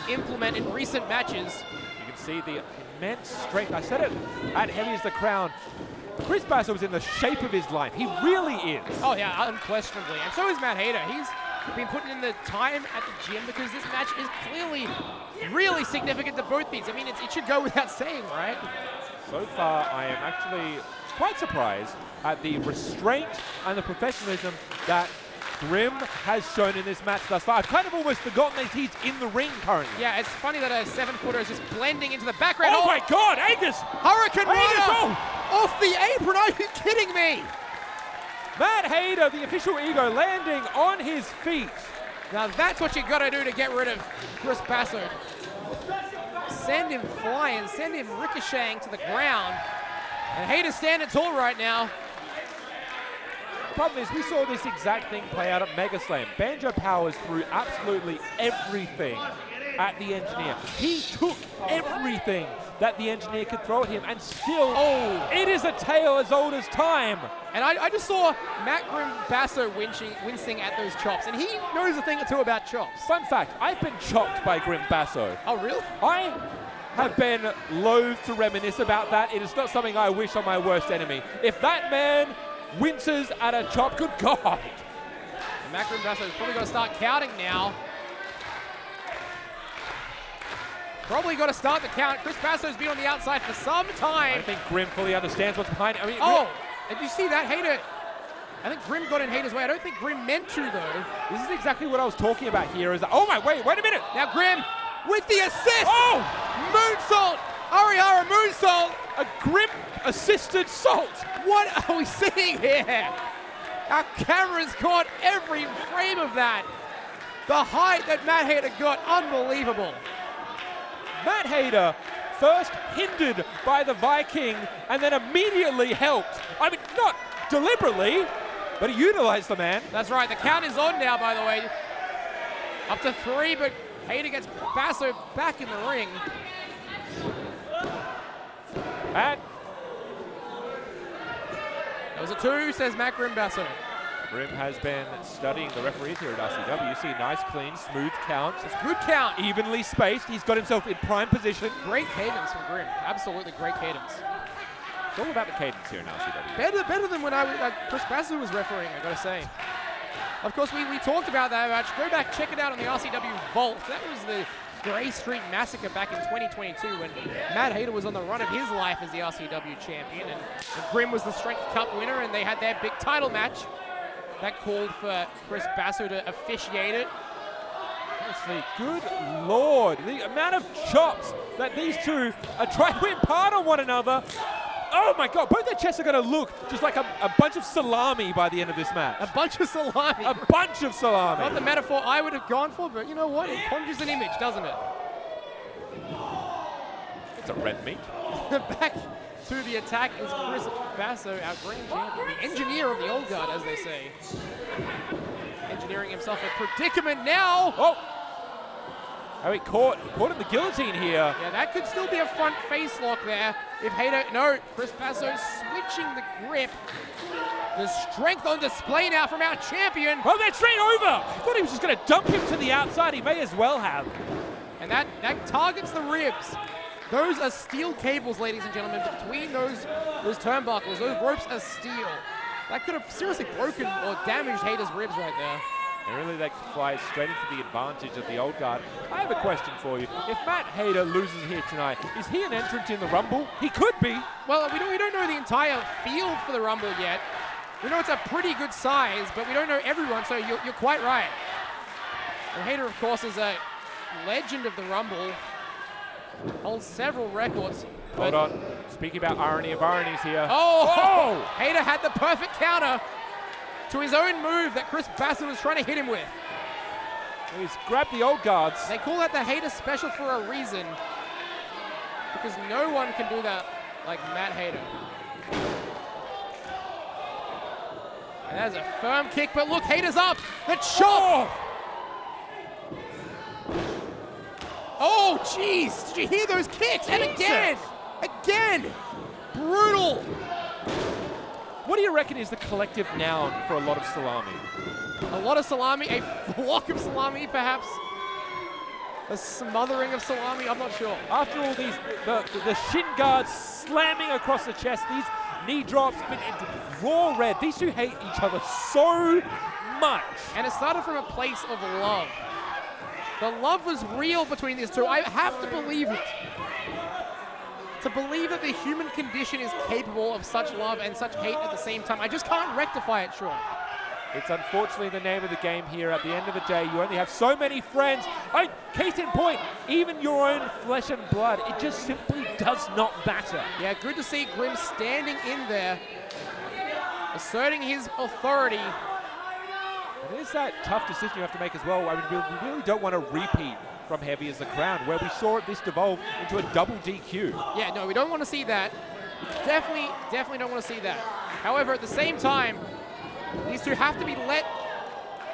implement in recent matches. You can see the immense strength. I said it at Heavy as the Crown. Chris Basso was in the shape of his life. He really is. Oh yeah, unquestionably. And so is Matt Hayter. He's been putting in the time at the gym because this match is clearly really significant to both these. I mean, it should go without saying, right? So far, I am actually quite surprised at the restraint and the professionalism that Grimm has shown in this match thus far. I've kind of almost forgotten that he's in the ring currently. Yeah, it's funny that a 7-footer is just blending into the background. Oh my God, Angus! Hurricane Rider! Off the apron, are you kidding me? Matt Hayter, the official ego, landing on his feet. Now that's what you gotta do to get rid of Chris Basso. Send him flying, send him ricocheting to the ground. And Hayter's standing tall right now. Problem is, we saw this exact thing play out at Mega Slam. Banjo powers through absolutely everything at the engineer. He took everything that the engineer could throw at him, and still, it is a tale as old as time. And I just saw Matt Grimm Basso wincing at those chops, and he knows a thing or two about chops. Fun fact, I've been chopped by Grimm Basso. Oh, really? I have been loath to reminisce about that. It is not something I wish on my worst enemy. If that man winces at a chop, good God. And Matt Grimm Basso is probably going to start counting now. Probably got to start the count. Chris Basso's been on the outside for some time. I don't think Grimm fully understands what's behind it. I mean, did you see that? Hayter, I think Grimm got in Hayter's way. I don't think Grimm meant to, though. This is exactly what I was talking about here. Is that, wait a minute. Now Grimm with the assist. Oh! Moonsault. Arihara moonsault. A Grimm assisted salt. What are we seeing here? Our camera's caught every frame of that. The height that Matt Hayter got, unbelievable. Matt Hayter first hindered by the Viking and then immediately helped. I mean, not deliberately, but he utilized the man. That's right. The count is on now, by the way. Up to 3, but Hayter gets Basso back in the ring. And That was a 2, says Matt Grimm Basso. Grimm has been studying the referees here at RCW. You see nice, clean, smooth counts. It's a good count. Evenly spaced. He's got himself in prime position. Great cadence from Grimm. Absolutely great cadence. It's all about the cadence here in RCW. Better than when Chris Basso was refereeing, I gotta say. Of course, we talked about that match. Go back, check it out on the RCW Vault. That was the Grey Street Massacre back in 2022 when Matt Hayter was on the run of his life as the RCW champion, and Grimm was the Strength Cup winner, and they had their big title match. That called for Chris Basso to officiate it. Honestly, good lord, the amount of chops that these two are trying to impart on one another. Oh my god, both their chests are going to look just like a bunch of salami by the end of this match. A bunch of salami. A bunch of salami. Not the metaphor I would have gone for, but you know what? It conjures an image, doesn't it? It's a red meat. Back to the attack is Chris Basso, our grand champion, the engineer of the old guard, as they say. Engineering himself a predicament now. Oh! Oh, he caught in the guillotine here. Yeah, that could still be a front face lock there. If Hayter, no, Chris Basso switching the grip. The strength on display now from our champion. Oh, they're straight over. I thought he was just going to dump him to the outside. He may as well have. And that targets the ribs. Those are steel cables, ladies and gentlemen. Between those turnbuckles, those ropes are steel. That could have seriously broken or damaged Hayter's ribs right there. And really, they fly straight into the advantage of the old guard. I have a question for you. If Matt Hayter loses here tonight, is he an entrant in the Rumble? He could be. Well, we don't know the entire field for the Rumble yet. We know it's a pretty good size, but we don't know everyone, so you're quite right. And Hayter, of course, is a legend of the Rumble. Holds several records. Hold on. Speaking about irony of ironies here. Oh! Hayter had the perfect counter to his own move that Chris Basso was trying to hit him with. He's grabbed the old guards. They call that the Hayter special for a reason, because no one can do that like Matt Hayter. And that is a firm kick, but look, Hayter's up. The chop! Oh, jeez. Did you hear those kicks? And again! Again! Brutal! What do you reckon is the collective noun for a lot of salami? A lot of salami? A flock of salami, perhaps? A smothering of salami? I'm not sure. After all these, the shin guards slamming across the chest, these knee drops, I mean, raw red. These two hate each other so much. And it started from a place of love. The love was real between these two. I have to believe it. To believe that the human condition is capable of such love and such hate at the same time. I just can't rectify it, Sean. It's unfortunately the name of the game here. At the end of the day, you only have so many friends. Case in point, even your own flesh and blood, it just simply does not matter. Yeah, good to see Grimm standing in there, asserting his authority. It is that tough decision you have to make as well. I mean, we really don't want to repeat from Heavy as the Crown, where we saw this devolve into a double DQ. Yeah, no, we don't want to see that. Definitely don't want to see that. However, at the same time, these two have to be let,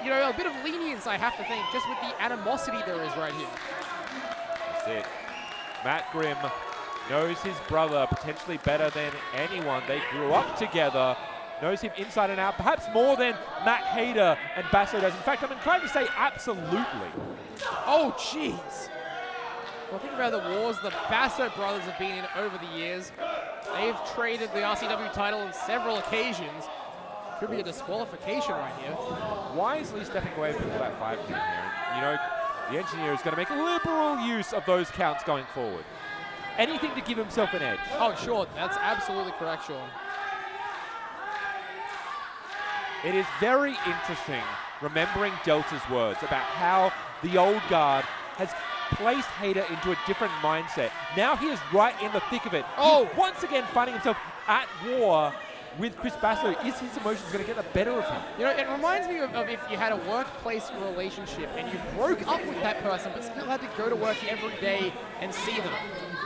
you know, a bit of lenience, I have to think, just with the animosity there is right here. That's it. Matt Grimm knows his brother potentially better than anyone. They grew up together, knows him inside and out, perhaps more than Matt Hayter and Basso does. In fact, I'm inclined to say absolutely. Oh, jeez. Well, think about the wars the Basso brothers have been in over the years. They've traded the RCW title on several occasions. Could be a disqualification right here. Wisely stepping away from that 5 count here. And, you know, the engineer is going to make liberal use of those counts going forward. Anything to give himself an edge. Oh, sure. That's absolutely correct, Sean. It is very interesting remembering Delta's words about how the old guard has placed Hayter into a different mindset. Now he is right in the thick of it. Oh! He's once again finding himself at war with Chris Basso. Is his emotions going to get the better of him? You know, it reminds me of if you had a workplace relationship and you broke up with that person but still had to go to work every day and see them.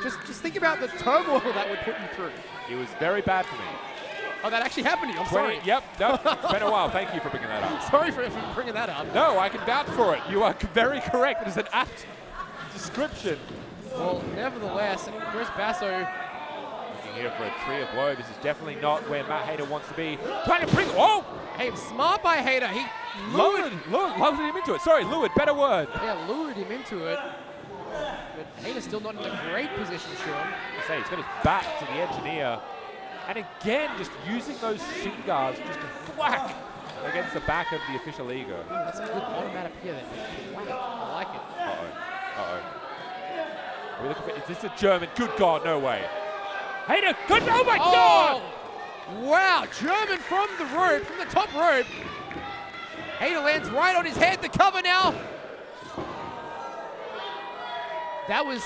Just think about the turmoil that would put you through. It was very bad for me. Oh, that actually happened to you. I'm sorry. Yep, no, it's been a while. Thank you for bringing that up. Sorry for bringing that up. No, I can vouch for it. You are very correct. It is an apt description. Well, nevertheless, Chris Basso here for a tree of woe. This is definitely not where Matt Hayter wants to be. Trying to bring, oh! Hey, smart by Hayter. He lured him into it. Sorry, lured, better word. Yeah, lured him into it. But Hayter's still not in a great position, Sean. I say, he's got his back to the engineer. And again, just using those shin guards just to whack against the back of the official ego. That's a good automatic here then. Whack. I like it. Are we looking for, is this a German? Good God, no way. Hayter, good, oh my God! Wow, German from the rope, from the top rope. Hayter lands right on his head, the cover now. That was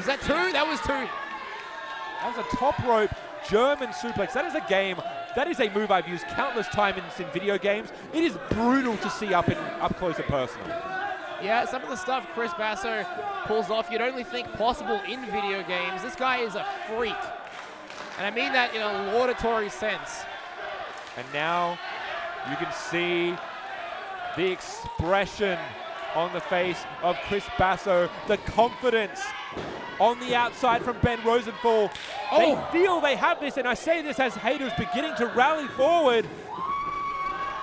that two? That was two. That was a top rope German suplex. That is a game, that is a move I've used countless times in video games. It is brutal to see up close and personal. Yeah, some of the stuff Chris Basso pulls off, you'd only think possible in video games. This guy is a freak. And I mean that in a laudatory sense. And now you can see the expression on the face of Chris Basso, the confidence on the outside from Ben Rosenthal. They feel they have this, and I say this as Hayter's beginning to rally forward.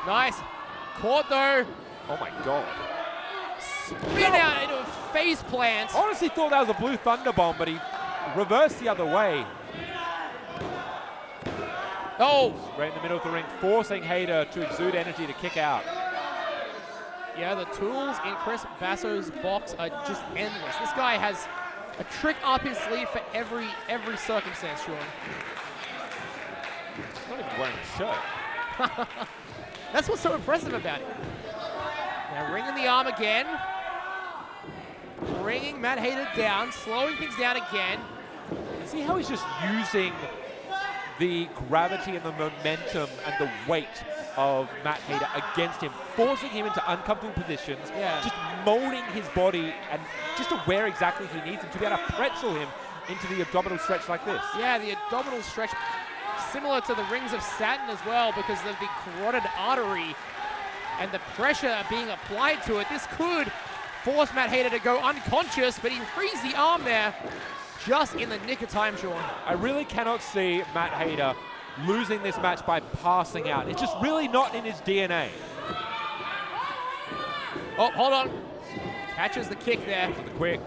Nice. Caught though. Oh my God. Spin out into a face plant. Honestly thought that was a Blue Thunder Bomb, but he reversed the other way. Oh! Right in the middle of the ring, forcing Hayter to exude energy to kick out. Yeah, the tools in Chris Basso's box are just endless. This guy has a trick up his sleeve for every circumstance, Sean. He's not even wearing a shirt. That's what's so impressive about it. Now ringing the arm again. Bringing Matt Hayter down, slowing things down again. See how he's just using the gravity and the momentum and the weight of Matt Hayter against him, forcing him into uncomfortable positions, just molding his body and just to where exactly he needs him to be able to pretzel him into the abdominal stretch like this. Yeah, the abdominal stretch similar to the rings of Saturn as well because of the carotid artery and the pressure being applied to it. This could force Matt Hayter to go unconscious, but he frees the arm there just in the nick of time, Sean. I really cannot see Matt Hayter losing this match by passing out. It's just really not in his DNA. Oh, hold on. Catches the kick there. The quick.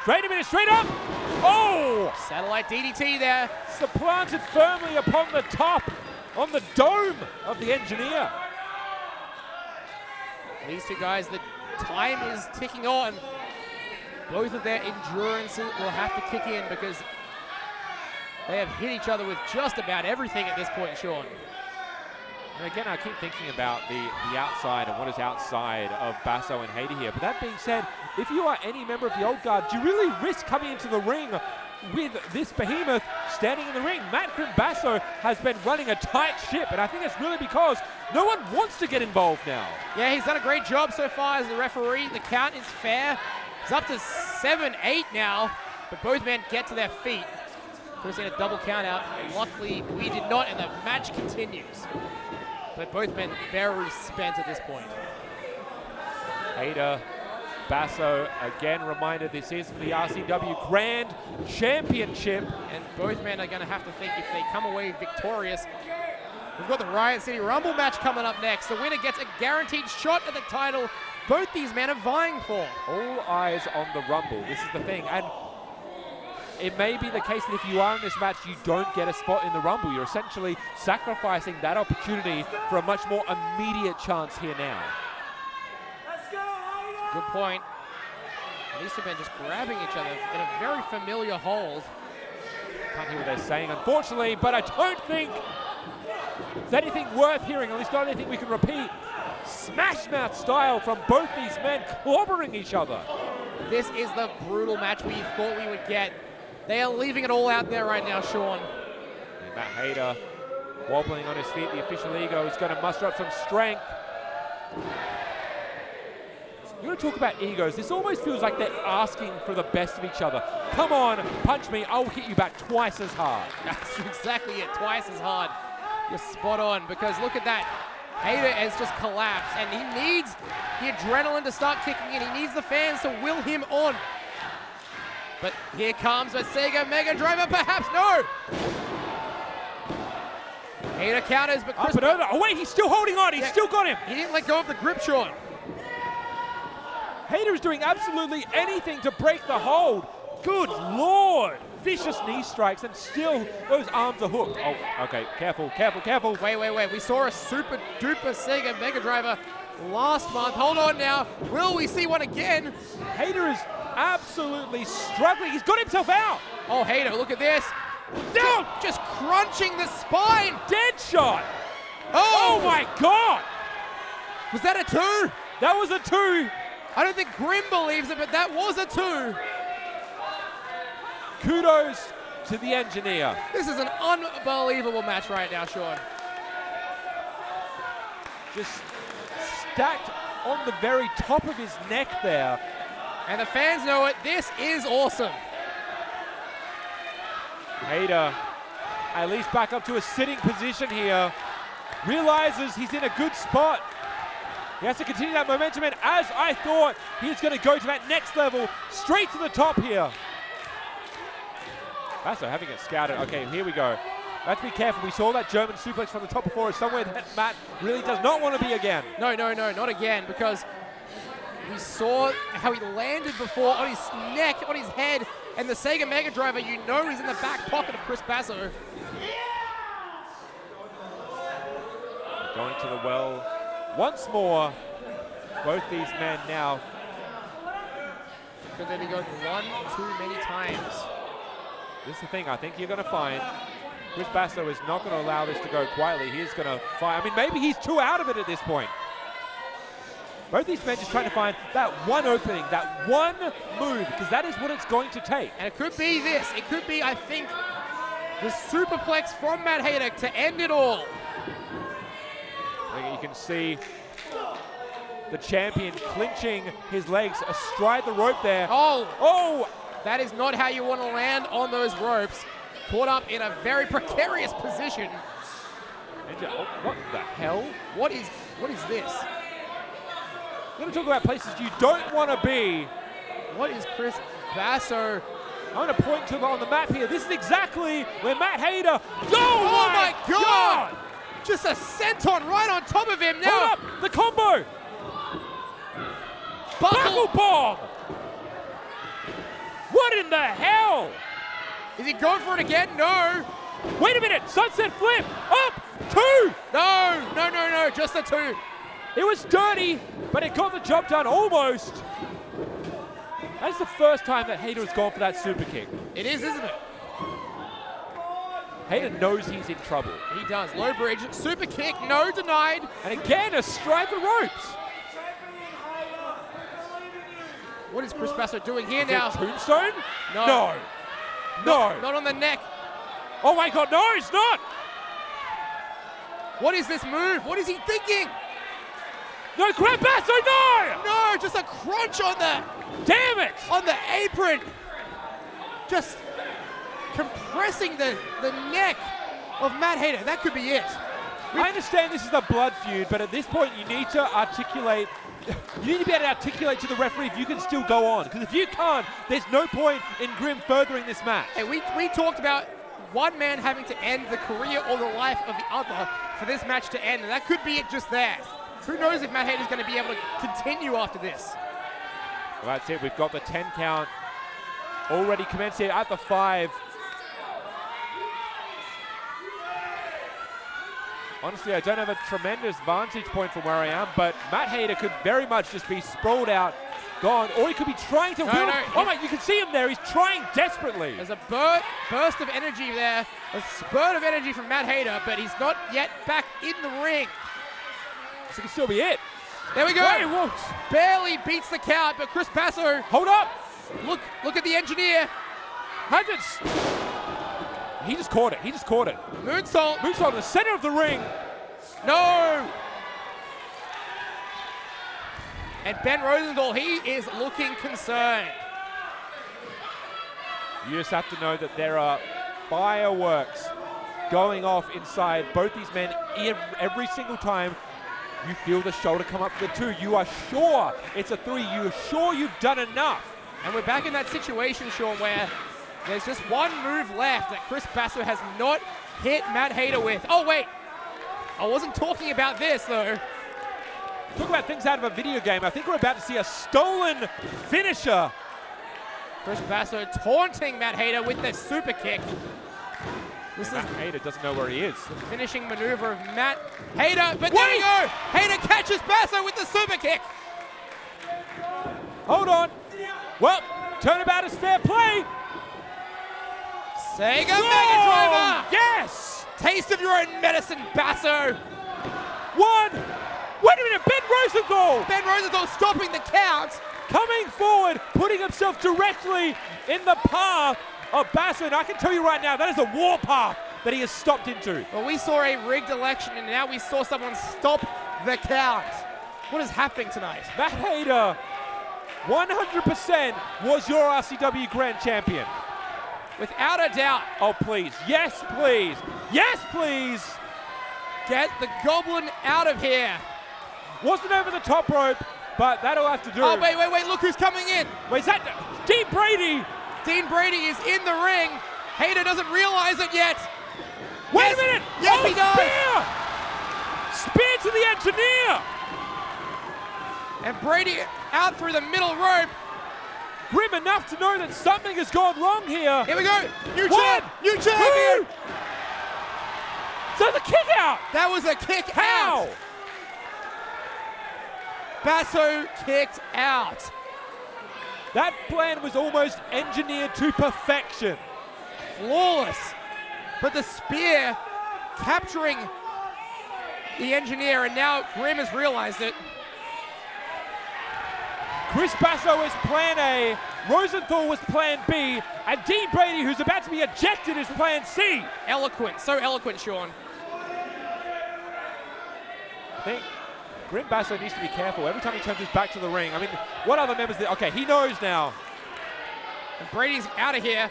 Straight a minute, straight up. Oh! Satellite DDT there. Supplanted firmly upon the top, on the dome of the engineer. These two guys, the time is ticking on. Both of their endurance will have to kick in because they have hit each other with just about everything at this point, Sean. And again, I keep thinking about the outside and what is outside of Basso and Hayter here. But that being said, if you are any member of the old guard, do you really risk coming into the ring with this behemoth standing in the ring? Matt Grimm Basso has been running a tight ship, and I think it's really because no one wants to get involved now. Yeah, he's done a great job so far as the referee. The count is fair. It's up to 7-8 now, but both men get to their feet. Could have seen a double count out. Luckily, we did not, and the match continues. But both men very spent at this point. Hayter, Basso, again reminder this is for the RCW Grand Championship. And both men are going to have to think if they come away victorious. We've got the Riot City Rumble match coming up next. The winner gets a guaranteed shot at the title both these men are vying for. All eyes on the Rumble. This is the thing. And it may be the case that if you are in this match, you don't get a spot in the Rumble. You're essentially sacrificing that opportunity for a much more immediate chance here now. Good point. These two men just grabbing each other in a very familiar hold. Can't hear what they're saying, unfortunately, but I don't think there's anything worth hearing, at least not anything we can repeat. Smash mouth style from both these men clobbering each other. This is the brutal match we thought we would get. They are leaving it all out there right now, Sean. And Matt Hayter wobbling on his feet. The official ego is going to muster up some strength. You're going to talk about egos. This almost feels like they're asking for the best of each other. Come on, punch me. I'll hit you back twice as hard. That's exactly it, twice as hard. You're spot on, because look at that. Hayter has just collapsed, and he needs the adrenaline to start kicking in. He needs the fans to will him on. But here comes a Sega Mega Driver, perhaps. No! Hayter counters, but Chris... Up and over. Oh, wait, he's still holding on. He's still got him. He didn't let go of the grip, Sean. Hayter is doing absolutely anything to break the hold. Good Lord. Vicious knee strikes, and still those arms are hooked. Oh, okay. Careful, careful, careful. Wait. We saw a super duper Sega Mega Driver last month. Hold on now. Will we see one again? Hayter is absolutely struggling. He's got himself out. Oh, Hayter, look at this. Down. Just crunching the spine. Dead shot. Oh my God. Was that a 2? That was a 2. I don't think Grimm believes it, but that was a 2. Kudos to the engineer. This is an unbelievable match right now, Sean. Just stacked on the very top of his neck there. And the fans know it. This is awesome. Hayter at least back up to a sitting position here. Realizes he's in a good spot. He has to continue that momentum, and as I thought, he's going to go to that next level, straight to the top here. Basso having it scouted. Okay, here we go. Let's be careful. We saw that German suplex from the top before. It's somewhere that Matt really does not want to be again. No, not again, because we saw how he landed before on his neck, on his head, and the Sega Mega Driver, you know he's in the back pocket of Chris Basso. Going to the well once more. Both these men now. Could they be going one too many times? This is the thing I think you're going to find. Chris Basso is not going to allow this to go quietly. He is going to fight. I mean, maybe he's 2 out of it at this point. Both these men just trying to find that one opening, that one move, because that is what it's going to take. And it could be this. It could be, I think, the superplex from Matt Hayter to end it all. You can see the champion clinching his legs astride the rope there. Oh! That is not how you want to land on those ropes. Caught up in a very precarious position. What the hell? What is this? We're going to talk about places you don't want to be. What is Chris Basso? I'm going to point to on the map here. This is exactly where Matt Hayter. Oh my God! Just a senton right on top of him now. Hold up, the combo. Buckle bomb. What in the hell? Is he going for it again? No. Wait a minute, sunset flip, up, 2. No, just a 2. It was dirty, but it got the job done almost. That's the first time that Hayter has gone for that super kick. It is, isn't it? Hayter knows he's in trouble. He does. Low bridge, super kick, no denied. And again, astride the ropes. What is Chris Basso doing here is now? Tombstone? No. No. Not on the neck. Oh my God, no, it's not. What is this move? What is he thinking? No, grab Basso, no! No, just a crunch on the... Damn it! On the apron. Just compressing the neck of Matt Hayter. That could be it. I understand this is a blood feud, but at this point you need to articulate, you need to be able to articulate to the referee if you can still go on. Because if you can't, there's no point in Grimm furthering this match. Hey, we talked about one man having to end the career or the life of the other for this match to end, and that could be it just there. Who knows if Matt Hayter's going to be able to continue after this. Well, that's it. We've got the 10 count already commencing at the 5. Honestly, I don't have a tremendous vantage point from where I am, but Matt Hayter could very much just be sprawled out, gone, or he could be trying to wheel. Oh my, you can see him there. He's trying desperately. There's a burst of energy there, a spurt of energy from Matt Hayter, but he's not yet back in the ring. This could still be it. There we go. Wait, what? Barely beats the count, but Chris Basso. Hold up. Look at the engineer. He just caught it. He just caught it. Moonsault. Moonsault in the center of the ring. No. And Ben Rosenthal, he is looking concerned. You just have to know that there are fireworks going off inside both these men every single time you feel the shoulder come up for the 2. You are sure it's a 3. You are sure you've done enough And we're back in that situation, Sean, where there's just one move left that Chris Basso has not hit Matt Hayter with. Oh, wait. I wasn't talking about this, though. Talk about things out of a video game. I think we're about to see a stolen finisher. Chris Basso taunting Matt Hayter with the super kick. Matt Hayter doesn't know where he is. The finishing maneuver of Matt Hayter, but there you go! Hayter catches Basso with the super kick. Hold on. Well, turnabout is fair play. Sega Mega Driver! Yes! Taste of your own medicine, Basso. One. Wait a minute, Ben Rosenthal! Ben Rosenthal stopping the count. Coming forward, putting himself directly in the path of Basso. And I can tell you right now, that is a warpath that he has stopped into. Well, we saw a rigged election, and now we saw someone stop the count. What is happening tonight? Matt Hayter, 100% was your RCW Grand Champion. Without a doubt. Oh, please. Yes, please. Yes, please. Get the Goblin out of here. Wasn't over the top rope, but that'll have to do. Oh, wait. Look who's coming in. Wait, is that Dean Brady? Dean Brady is in the ring. Hayter doesn't realize it yet. Wait a minute. Yes, he does. Spear to the engineer. And Brady out through the middle rope. Grimm enough to know that something has gone wrong here. Here we go. New champion. So the kick out. That was a kick How? out. Basso kicked out. That plan was almost engineered to perfection. Flawless. But the spear capturing the engineer, and now Grimm has realized it. Chris Basso is plan A, Rosenthal was plan B, and Dean Brady, who's about to be ejected, is plan C. Eloquent, so eloquent, Sean. I think Grimm Basso needs to be careful every time he turns his back to the ring. I mean, what other members? Okay, he knows now. And Brady's out of here.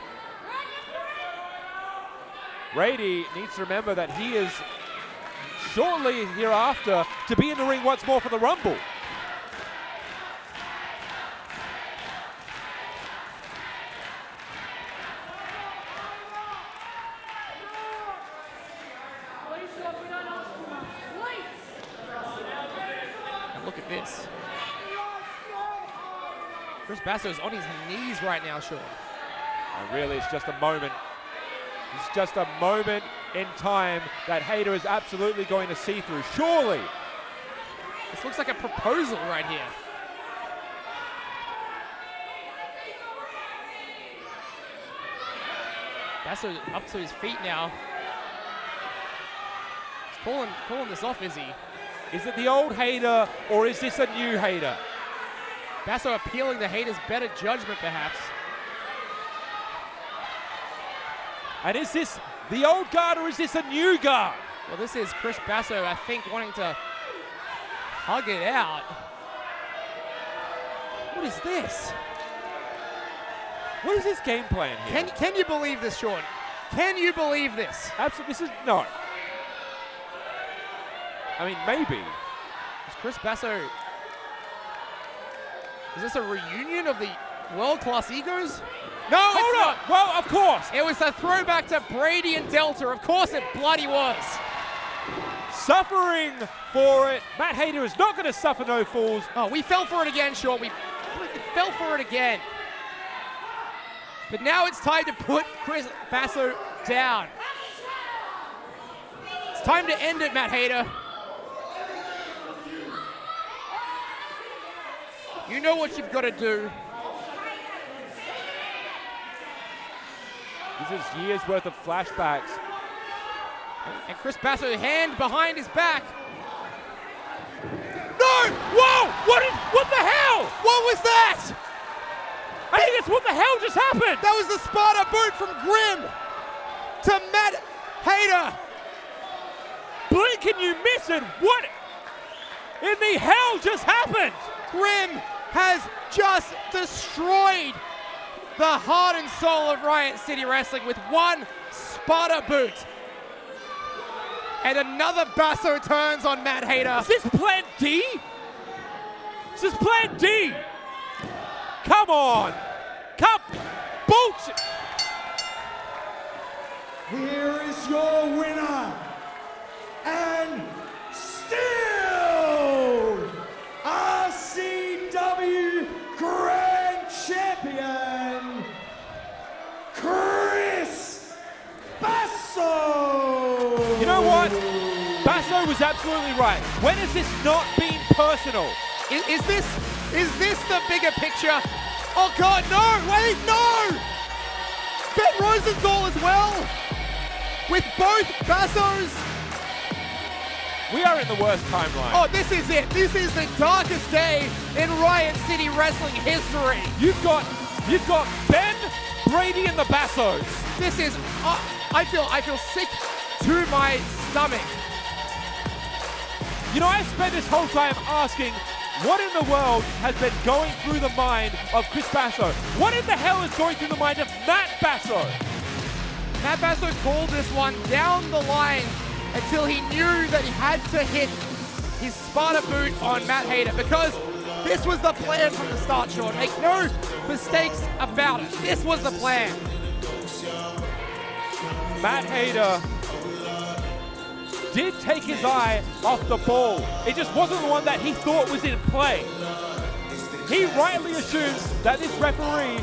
Brady needs to remember that he is shortly hereafter to be in the ring once more for the Rumble. Look at this. Chris Basso's on his knees right now, Sean. And really, it's just a moment. It's just a moment in time that Hayter is absolutely going to see through. Surely. This looks like a proposal right here. Basso up to his feet now. He's calling this off, is he? Is it the old Hayter, or is this a new Hayter? Basso appealing to Hayter's better judgment, perhaps. And is this the old guard, or is this a new guard? Well, this is Chris Basso, I think, wanting to hug it out. What is this? What is his game plan here? Can you believe this, Sean? Can you believe this? Absolutely. This is no. I mean, maybe. Is Chris Basso... Is this a reunion of the world-class egos? No, it's not. Well, of course. It was a throwback to Brady and Delta. Of course it bloody was. Suffering for it. Matt Hayter is not going to suffer no fools. Oh, we fell for it again, Sean. We fell for it again. But now it's time to put Chris Basso down. It's time to end it, Matt Hayter. You know what you've got to do. This is years worth of flashbacks. And Chris Basso, hand behind his back. No! Whoa! What the hell? What was that? I think it's what the hell just happened. That was the Sparta boot from Grimm to Matt Hayter. Blink and you miss it. What in the hell just happened? Grimm has just destroyed the heart and soul of Riot City Wrestling with one Sparta boot. And another Basso turns on Matt Hayter. Is this plan D? Is this plan D? Come on. here is your winner, and still RCW Grand Champion, Basso! You know what? Basso was absolutely right. When has this not been personal? Is this the bigger picture? Oh God, no! Wait, no! Ben Rosenthal as well, with both Bassos. We are in the worst timeline. Oh, this is it. This is the darkest day in Riot City wrestling history. You've got Ben, Brady, and the Bassos. This is. I feel sick to my stomach. You know, I spent this whole time asking, what in the world has been going through the mind of Chris Basso? What in the hell is going through the mind of Matt Basso? Matt Basso called this one down the line until he knew that he had to hit his Sparta boot on Matt Hayter, because this was the plan from the start, Sean. Make no mistakes about it. This was the plan. Matt Hayter did take his eye off the ball. It just wasn't the one that he thought was in play. He rightly assumes that this referee,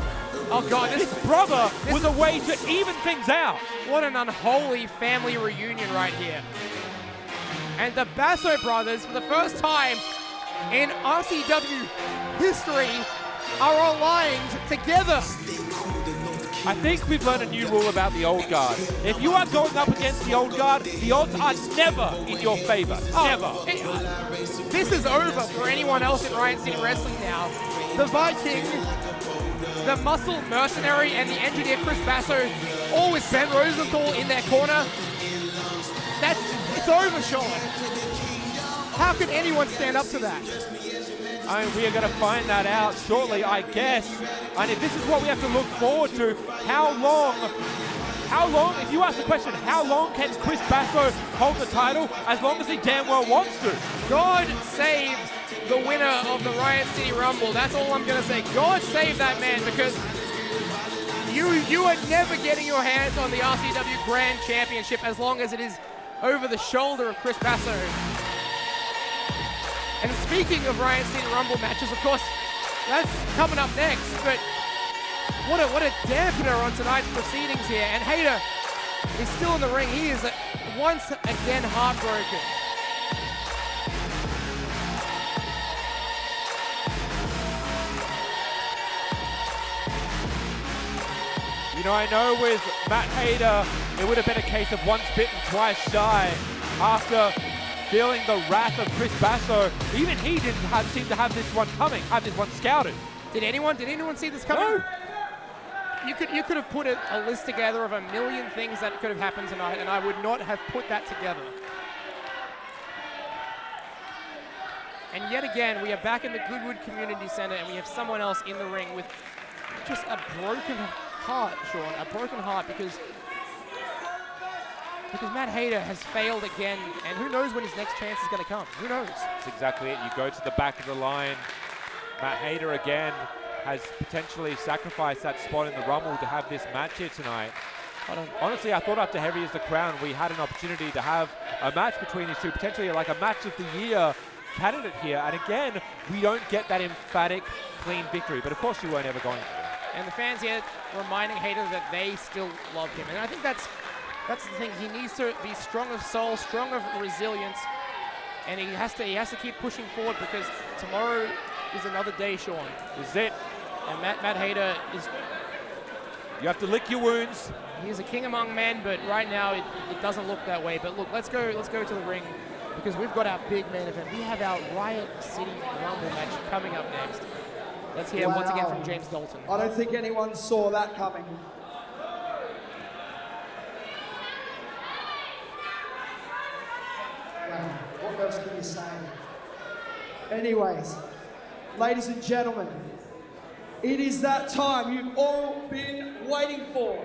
oh God, this brother was a way to even things out. What an unholy family reunion right here. And the Basso brothers, for the first time in RCW history, are aligned together. I think we've learned a new rule about the old guard. If you are going up against the old guard, the odds are never in your favor. Never. This is over for anyone else in Riot City Wrestling now. The Viking, the Muscle Mercenary, and the engineer Chris Basso, all with Ben Rosenthal in their corner. It's over, Sean. How can anyone stand up to that? I mean, we are going to find that out shortly, I guess. And if this is what we have to look forward to, how long, if you ask the question, how long can Chris Basso hold the title? As long as he damn well wants to. God save the winner of the Riot City Rumble. That's all I'm going to say. God save that man, because you are never getting your hands on the RCW Grand Championship as long as it is over the shoulder of Chris Basso. And speaking of Riot City Rumble matches, of course, that's coming up next. But what a dampener on tonight's proceedings here. And Hayter is still in the ring. He is once again heartbroken. You know, I know with Matt Hayter, it would have been a case of once bitten, twice shy. After feeling the wrath of Chris Basso, even he didn't seem to have this one coming, have this one scouted. Did anyone see this coming? No. You could have put a list together of a million things that could have happened tonight, and I would not have put that together. And yet again, we are back in the Goodwood Community Center, and we have someone else in the ring with just a broken heart, Sean, a broken heart, because Matt Hayter has failed again, and who knows when his next chance is going to come. Who knows? That's exactly it. You go to the back of the line. Matt Hayter again has potentially sacrificed that spot in the Rumble to have this match here tonight. Honestly, I thought after Heavy as the Crown, we had an opportunity to have a match between these two, potentially like a match of the year candidate here. And again, we don't get that emphatic, clean victory. But of course, you weren't ever going to. And the fans here reminding Hayter that they still love him. And I think that's the thing. He needs to be strong of soul, strong of resilience, and he has to keep pushing forward, because tomorrow is another day, Sean. This is it. And Matt Hayter is. You have to lick your wounds. He's a king among men, but right now it doesn't look that way. But look, let's go to the ring, because we've got our big main event. We have our Riot City Rumble match coming up next. Let's hear once again from James Dalton. I don't think anyone saw that coming. What else can you say? Anyways, ladies and gentlemen, it is that time you've all been waiting for.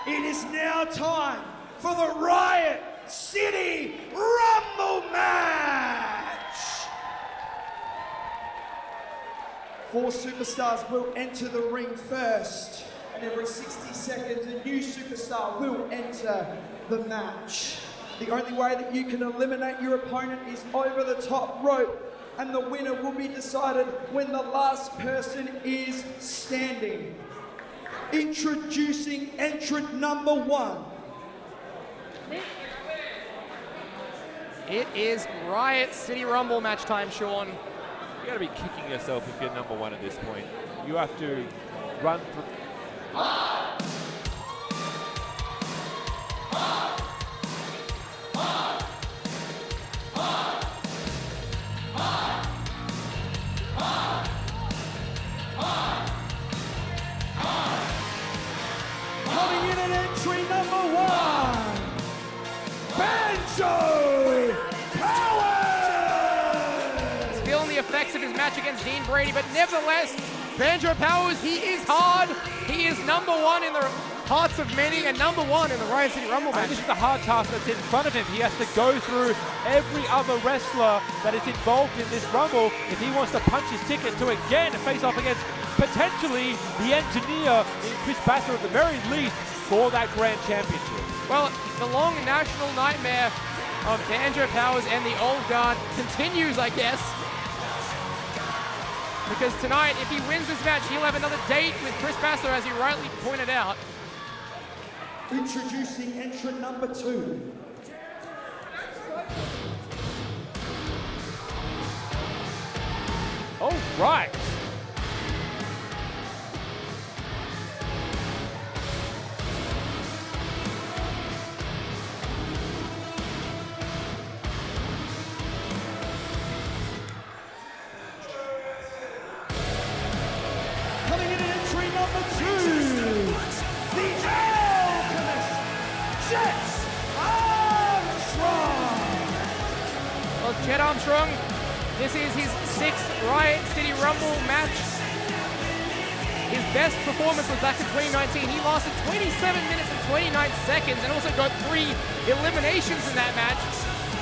It is now time for the Riot City Rumble match! 4 superstars will enter the ring first. and every 60 seconds a new superstar will enter the match. The only way that you can eliminate your opponent is over the top rope, and the winner will be decided when the last person is standing. Introducing entrant number 1. It is Riot City Rumble match time, Sean. You gotta be kicking yourself if you're number 1 at this point. You have to run through. Coming in at entry number 1, Banjo Powers! He's feeling the effects of his match against Dean Brady, but nevertheless, Banjo Powers, he is hard. He is number 1 in the hearts of many and number 1 in the Riot City Rumble match. And this is the hard task that's in front of him. He has to go through every other wrestler that is involved in this Rumble if he wants to punch his ticket to again face off against potentially the engineer in Chris Basso at the very least for that Grand Championship. Well, the long national nightmare of Banjo Powers and the old guard continues, I guess. Because tonight, if he wins this match, he'll have another date with Chris Basso, as he rightly pointed out. Introducing entrant number 2. Oh, right. Coming in at entry number 2, the Alchemist, Jett Armstrong! Well, Jett Armstrong, this is his 6th Riot City Rumble match. His best performance was back in 2019. He lasted 27 minutes and 29 seconds and also got 3 eliminations in that match.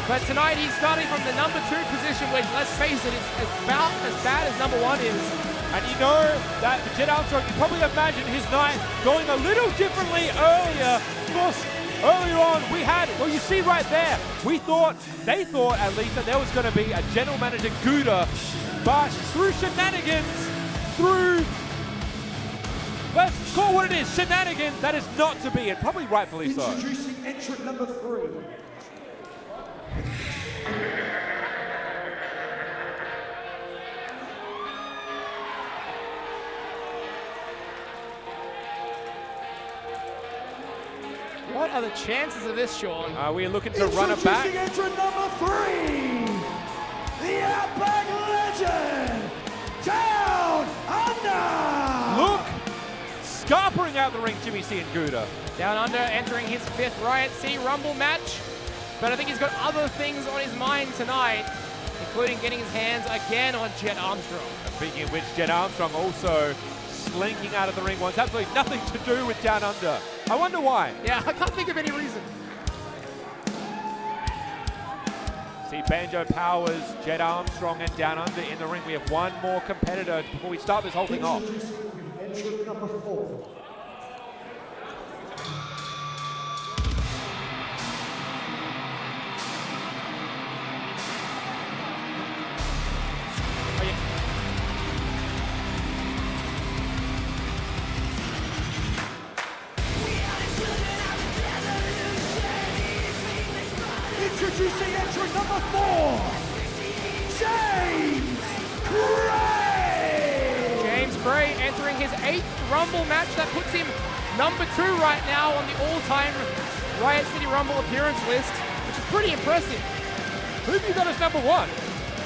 But tonight he's starting from the number 2 position, which, let's face it, is about as bad as number 1 is. And you know that for Jett Armstrong, you probably imagine his night going a little differently earlier. Of course, earlier on we had, well, you see right there, they thought at least that there was going to be a general manager Gouda, but through shenanigans, let's call what it is, shenanigans, that is not to be, and probably rightfully so. Introducing entrant number 3. What are the chances of this, Sean? We're looking to run it back. Introducing entrant number 3, the Outback Legend, Downunder! Look, scarpering out the ring, Jimmy C and Gouda. Downunder entering his 5th Riot City Rumble match, but I think he's got other things on his mind tonight, including getting his hands again on Jett Armstrong. And speaking of which, Jett Armstrong also slinking out of the ring wants absolutely nothing to do with Downunder. I wonder why. Yeah, I can't think of any reason. See Banjo Powers, Jett Armstrong, and Downunder in the ring. We have one more competitor before we start this whole thing off. Entrant number 4. Introducing entrant number 4, James Gray! James Gray entering his 8th Rumble match. That puts him number 2 right now on the all-time Riot City Rumble appearance list, which is pretty impressive. Who have you got as number 1?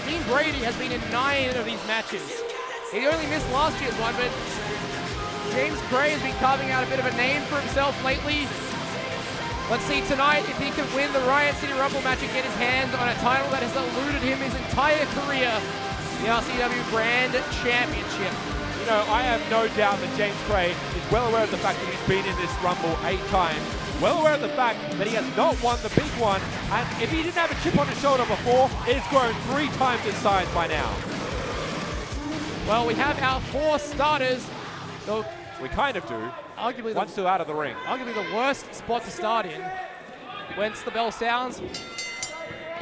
Dean Brady has been in 9 of these matches. He only missed last year's one, but James Gray has been carving out a bit of a name for himself lately. Let's see tonight if he can win the Riot City Rumble match and get his hands on a title that has eluded him his entire career, the RCW Grand Championship. You know, I have no doubt that James Gray is well aware of the fact that he's been in this Rumble 8 times, well aware of the fact that he has not won the big one, and if he didn't have a chip on his shoulder before, it's grown 3 times its size by now. Well, we have our 4 starters. The We kind of do. Arguably One's still out of the ring. Arguably the worst spot to start in. Once the bell sounds,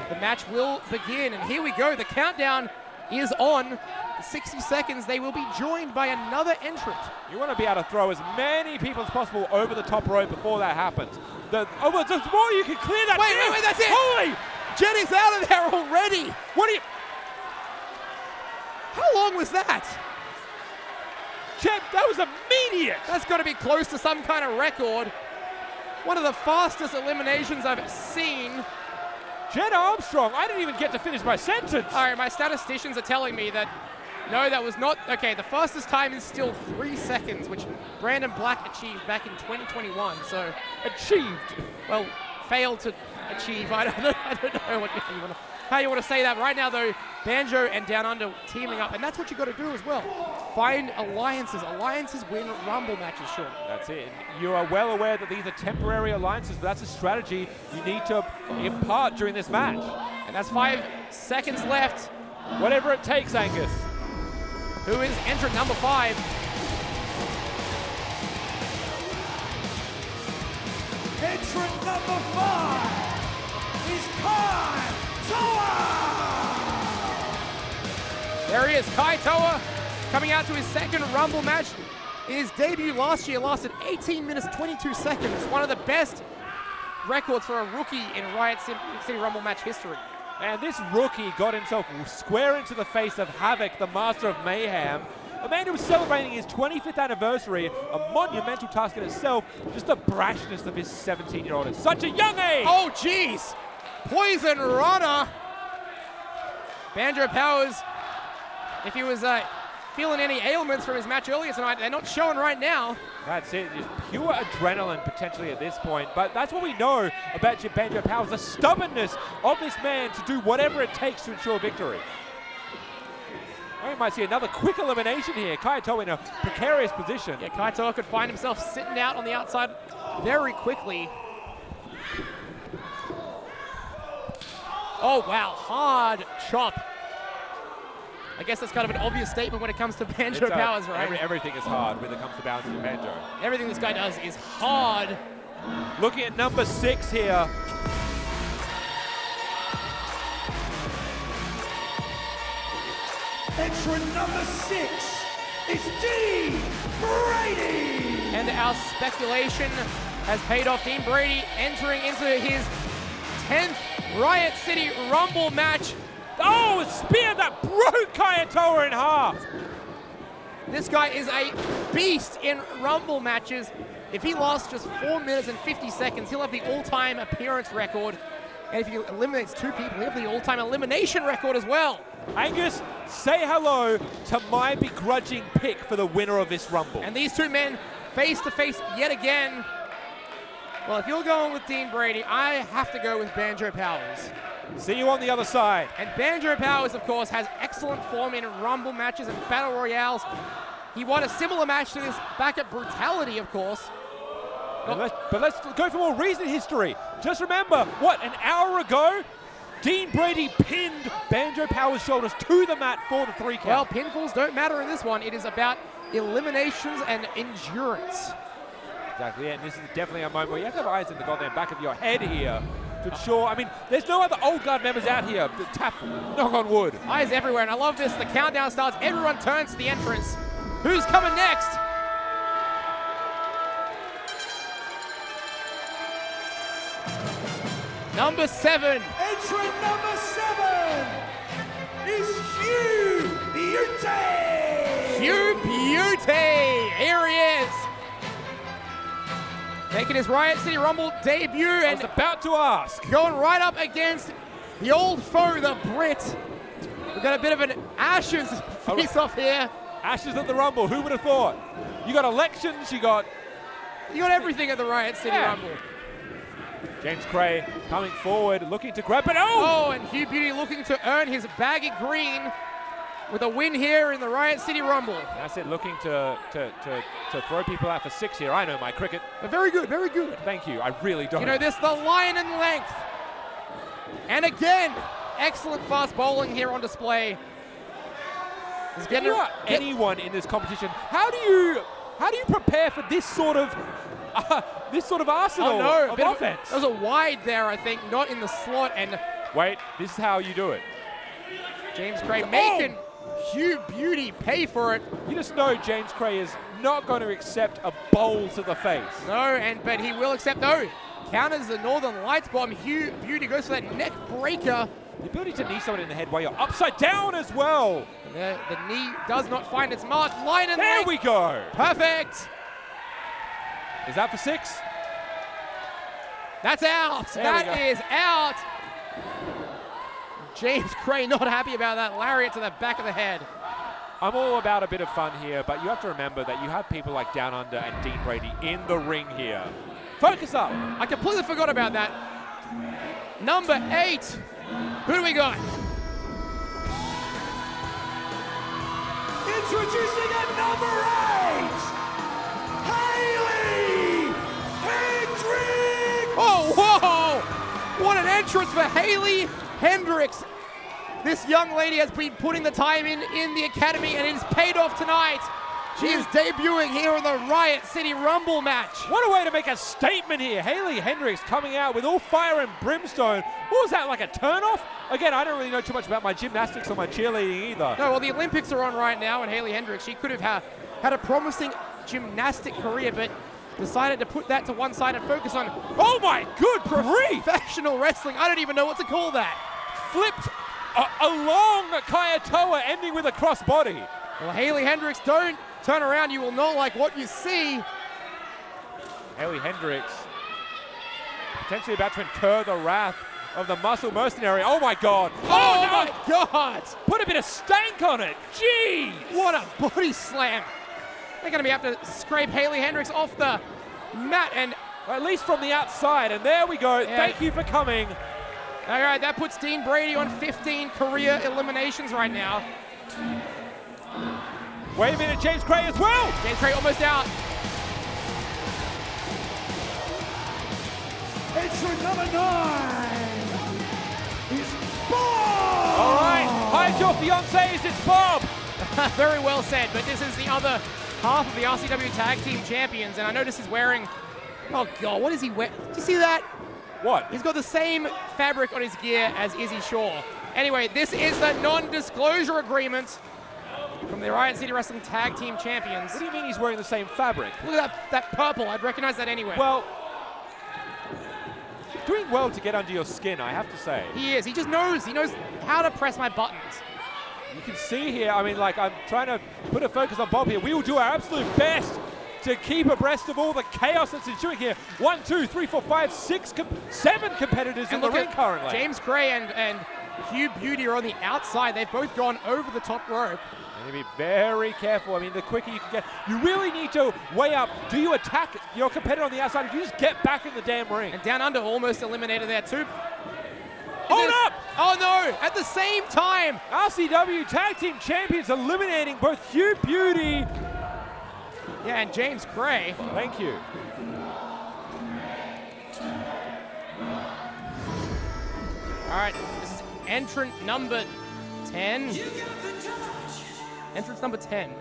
the match will begin. And here we go. The countdown is on. 60 seconds. They will be joined by another entrant. You want to be able to throw as many people as possible over the top rope before that happens. Well, there's more. You can clear that. Wait, that's it. Holy! Jett is out of there already. What are you? How long was that? Jett, that was immediate. That's got to be close to some kind of record. One of the fastest eliminations I've seen. Jett Armstrong, I didn't even get to finish my sentence. All right, my statisticians are telling me that, no, that was not, okay, the fastest time is still 3 seconds, which Brandon Black achieved back in 2021, so. Achieved? Well, failed to achieve, I don't know how you want to say that. Right now, though, Banjo and Downunder teaming up, and that's what you got to do as well. Find alliances. Alliances win Rumble matches, Sean. That's it. You are well aware that these are temporary alliances, but that's a strategy you need to impart during this match. And that's 5 seconds left. Whatever it takes, Angus. Who is entrant number 5? Entrant number 5 is Kaitoa! There he is, Kaitoa, coming out to his second Rumble match. His debut last year lasted 18 minutes, 22 seconds. One of the best records for a rookie in Riot City Rumble match history. And this rookie got himself square into the face of Havoc, the master of mayhem. A man who was celebrating his 25th anniversary, a monumental task in itself, just the brashness of his 17-year-old at such a young age. Oh, jeez. Poison Rana. Banjo Powers, if he was feeling any ailments from his match earlier tonight, they're not showing right now. That's it, just pure adrenaline potentially at this point. But that's what we know about Banjo Powers, the stubbornness of this man to do whatever it takes to ensure victory. We might see another quick elimination here. Kaitoa in a precarious position. Yeah, Kaitoa could find himself sitting out on the outside very quickly. Oh, wow, hard chop. I guess that's kind of an obvious statement when it comes to Banjo Powers, right? Everything is hard when it comes to balancing Banjo. Everything this guy does is hard. Looking at number 6 here. Entrant number 6 is Dean Brady! And our speculation has paid off. Dean Brady entering into his 10th Riot City Rumble match. Oh, a spear that broke Kaitoa in half. This guy is a beast in Rumble matches. If he lasts just 4 minutes and 50 seconds, he'll have the all-time appearance record. And if he eliminates 2 people, he'll have the all-time elimination record as well. Angus, say hello to my begrudging pick for the winner of this Rumble. And these 2 men face to face yet again. Well, if you're going with Dean Brady, I have to go with Banjo Powers. See you on the other side. And Banjo Powers, of course, has excellent form in Rumble matches and Battle Royales. He won a similar match to this back at Brutality, of course. But let's go for more recent history. Just remember, an hour ago, Dean Brady pinned Banjo Powers' shoulders to the mat for the 3 count. Well, pinfalls don't matter in this one. It is about eliminations and endurance. Exactly, and this is definitely a moment where you have to have eyes in the goddamn back of your head here to ensure. I mean, there's no other old guard members out here. Knock on wood. Eyes everywhere, and I love this. The countdown starts. Everyone turns to the entrance. Who's coming next? Number 7. Entrant number 7 is Hugh Beauty! Hugh Beauty! Here he is. Making his Riot City Rumble debut. I was about to ask. Going right up against the old foe, the Brit. We've got a bit of an Ashes face-off here. Ashes at the Rumble, who would have thought? You got elections, you got everything at the Riot City Rumble. James Cray coming forward, looking to grab it. Oh, and Hugh Beauty looking to earn his bag of green with a win here in the Riot City Rumble. That's it, looking to throw people out for 6 here. I know my cricket. But very good, very good. Thank you, I really don't. You know this, the lion in length. And again, excellent fast bowling here on display. If you are anyone in this competition, how do you prepare for this sort of arsenal of offense. There was a wide there, I think, not in the slot. And wait, this is how you do it. James Gray making Hugh Beauty pay for it. You just know James Gray is not going to accept a bowl to the face. No, but he will accept. No, counters the Northern Lights bomb. Hugh Beauty goes for that neck breaker. The ability to knee someone in the head while you're upside down as well. The knee does not find its mark. Line and there leg. We go. Perfect. Is that for 6? That's out. That is out. James Gray not happy about that lariat to the back of the head. I'm all about a bit of fun here, but you have to remember that you have people like Downunder and Dean Brady in the ring here. Focus up. I completely forgot about that. Number 8. Who do we got? Introducing at number 8, Hayley Hendricks! Oh, whoa! What an entrance for Hayley Hendricks. This young lady has been putting the time in the academy, and it has paid off tonight. She is debuting here in the Riot City Rumble match. What a way to make a statement here. Hayley Hendricks coming out with all fire and brimstone. What was that, like a turnoff? Again, I don't really know too much about my gymnastics or my cheerleading either. No, well, the Olympics are on right now, and Hayley Hendricks, she could have had a promising gymnastic career, but decided to put that to one side and focus on, oh my good grief, professional wrestling. I don't even know what to call that. Flipped a long Kayatoa ending with a crossbody. Well, Hayley Hendricks, don't turn around. You will not like what you see. Hayley Hendricks potentially about to incur the wrath of the muscle mercenary. Oh my God. Oh no. My God. Put a bit of stank on it. Jeez. What a body slam. They're going to have to scrape Hayley Hendricks off the mat, and at least from the outside. And there we go. Yeah. Thank you for coming. All right, that puts Dean Brady on 15 career eliminations right now. Wait a minute, James Gray as well. James Gray almost out. Entrant number 9 is Bob. All right, hide your fiancés, it's Bob. Very well said, but this is the other half of the RCW Tag Team Champions, and I notice he's wearing, oh God, what is he wearing? Did you see that? What? He's got the same fabric on his gear as Izzy Shaw. Anyway, this is the non-disclosure agreement from the Riot City Wrestling Tag Team Champions. What do you mean he's wearing the same fabric? Look at that purple. I'd recognize that anywhere. Well, doing well to get under your skin, I have to say. He is. He just knows. He knows how to press my buttons. You can see here, I mean, like, I'm trying to put a focus on Bob here. We will do our absolute best to keep abreast of all the chaos that's ensuing here. 1, 2, 3, 4, 5, 6, 7 competitors in the ring currently. James Gray and Hugh Beauty are on the outside. They've both gone over the top rope. You need to be very careful. I mean, the quicker you can get, you really need to weigh up. Do you attack your competitor on the outside, or do you just get back in the damn ring? And Downunder almost eliminated there too. Hold up! Oh no! At the same time, RCW Tag Team Champions eliminating both Hugh Beauty. Yeah, and James Gray. Thank you. All right, this is entrant number 10. Entrance number 10.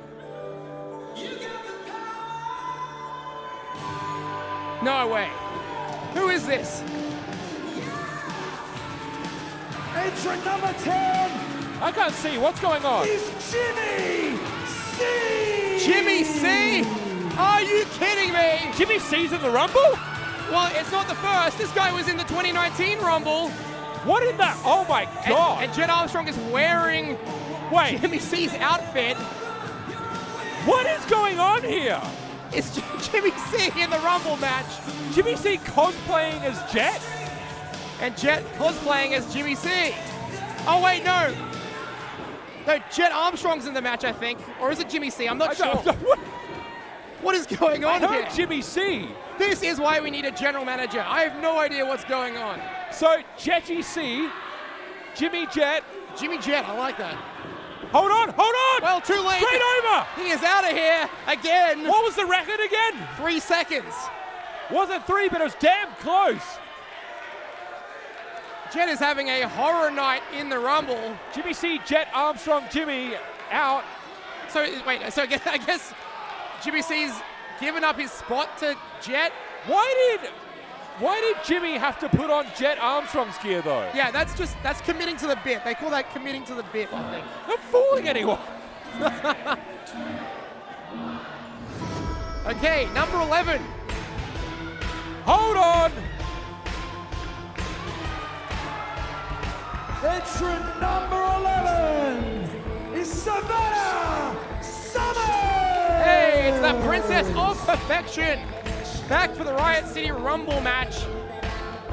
No way. Who is this? Entrant number 10. I can't see. What's going on? Is Jimmy C. Jimmy C? Are you kidding me? Jimmy C's in the Rumble? Well, it's not the first. This guy was in the 2019 Rumble. What in that? Oh my God. And Jett Armstrong is wearing Jimmy C's outfit. What is going on here? It's Jimmy C in the Rumble match. Jimmy C cosplaying as Jett? And Jett cosplaying as Jimmy C. Oh wait, no. No, Jett Armstrong's in the match, I think. Or is it Jimmy C? I'm not sure. What is going on here? Jimmy C. This is why we need a general manager. I have no idea what's going on. So, Jetty C, Jimmy Jett. Jimmy Jett, I like that. Hold on, hold on! Well, too late. Straight over! He is out of here again. What was the record again? 3 seconds. Wasn't 3, but it was damn close. Jett is having a horror night in the Rumble. Jimmy C, Jett, Armstrong, Jimmy out. So, wait, so I guess Jimmy C's given up his spot to Jett. Why did Jimmy have to put on Jett Armstrong's gear though? Yeah, that's committing to the bit. They call that committing to the bit, I think. Not fooling anyone. Okay, number 11. Hold on. Entrant number 11 is Savannah Summers! Hey, it's the Princess of Perfection. Back for the Riot City Rumble match.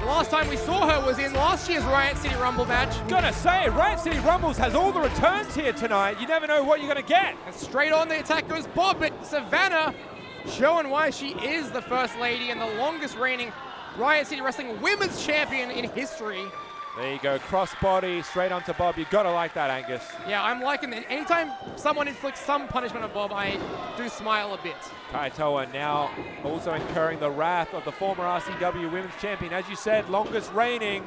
The last time we saw her was in last year's Riot City Rumble match. Gotta say, Riot City Rumbles has all the returns here tonight. You never know what you're gonna get. And straight on the attack goes Bob, but Savannah showing why she is the first lady and the longest reigning Riot City Wrestling Women's Champion in history. There you go, crossbody straight onto Bob. You gotta like that, Angus. Yeah, I'm liking it. Anytime someone inflicts some punishment on Bob, I do smile a bit. Kaitoa now also incurring the wrath of the former RCW Women's Champion. As you said, longest reigning.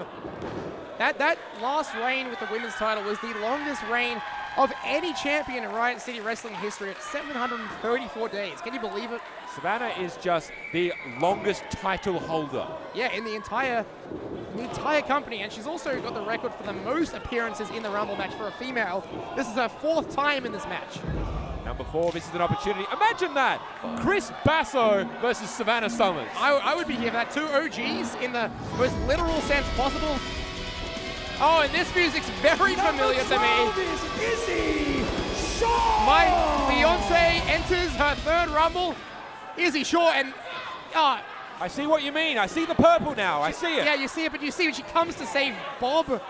That last reign with the women's title was the longest reign of any champion in Riot City Wrestling history at 734 days. Can you believe it? Savannah is just the longest title holder. Yeah, in the entire company, and she's also got the record for the most appearances in the Rumble match for a female. This is her 4th time in this match. Number 4, this is an opportunity. Imagine that! Chris Basso versus Savannah Summers. I would be here for that. 2 OGs in the most literal sense possible. Oh, and this music's very familiar to me. Izzy Shaw! My fiance enters her 3rd Rumble. Izzy Shaw, and I see what you mean. I see the purple now. I see it. Yeah, you see it, but you see when she comes to save Bob.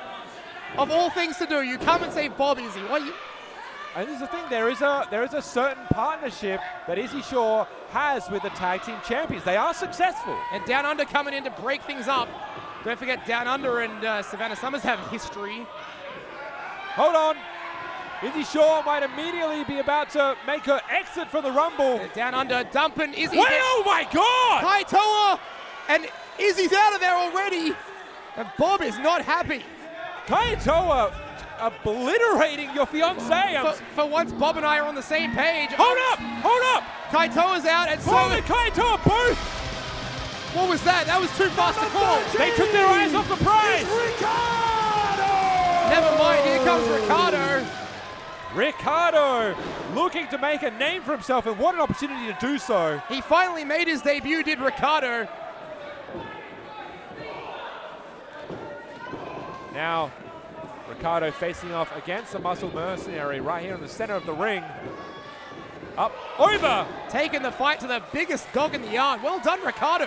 Of all things to do, you come and save Bob, Izzy. And this is the thing, there is a certain partnership that Izzy Shaw has with the tag team champions. They are successful. And Downunder coming in to break things up. Don't forget Downunder and Savannah Summers have history. Hold on. Izzy Shaw might immediately be about to make her exit for the Rumble. Downunder dumping Izzy. Wait, oh my God! Kaitoa, and Izzy's out of there already. And Bob is not happy. Kaitoa obliterating your fiance. For once, Bob and I are on the same page. Hold up! Kaitoa's out, and so Kaitoa both. What was that? That was too fast to call. They took their eyes off the prize. Never mind, here comes Ricardo. Ricardo looking to make a name for himself, and what an opportunity to do so. He finally made his debut, did Ricardo. Now, Ricardo facing off against the Muscle Mercenary right here in the center of the ring. Up, over! Taking the fight to the biggest dog in the yard. Well done, Ricardo.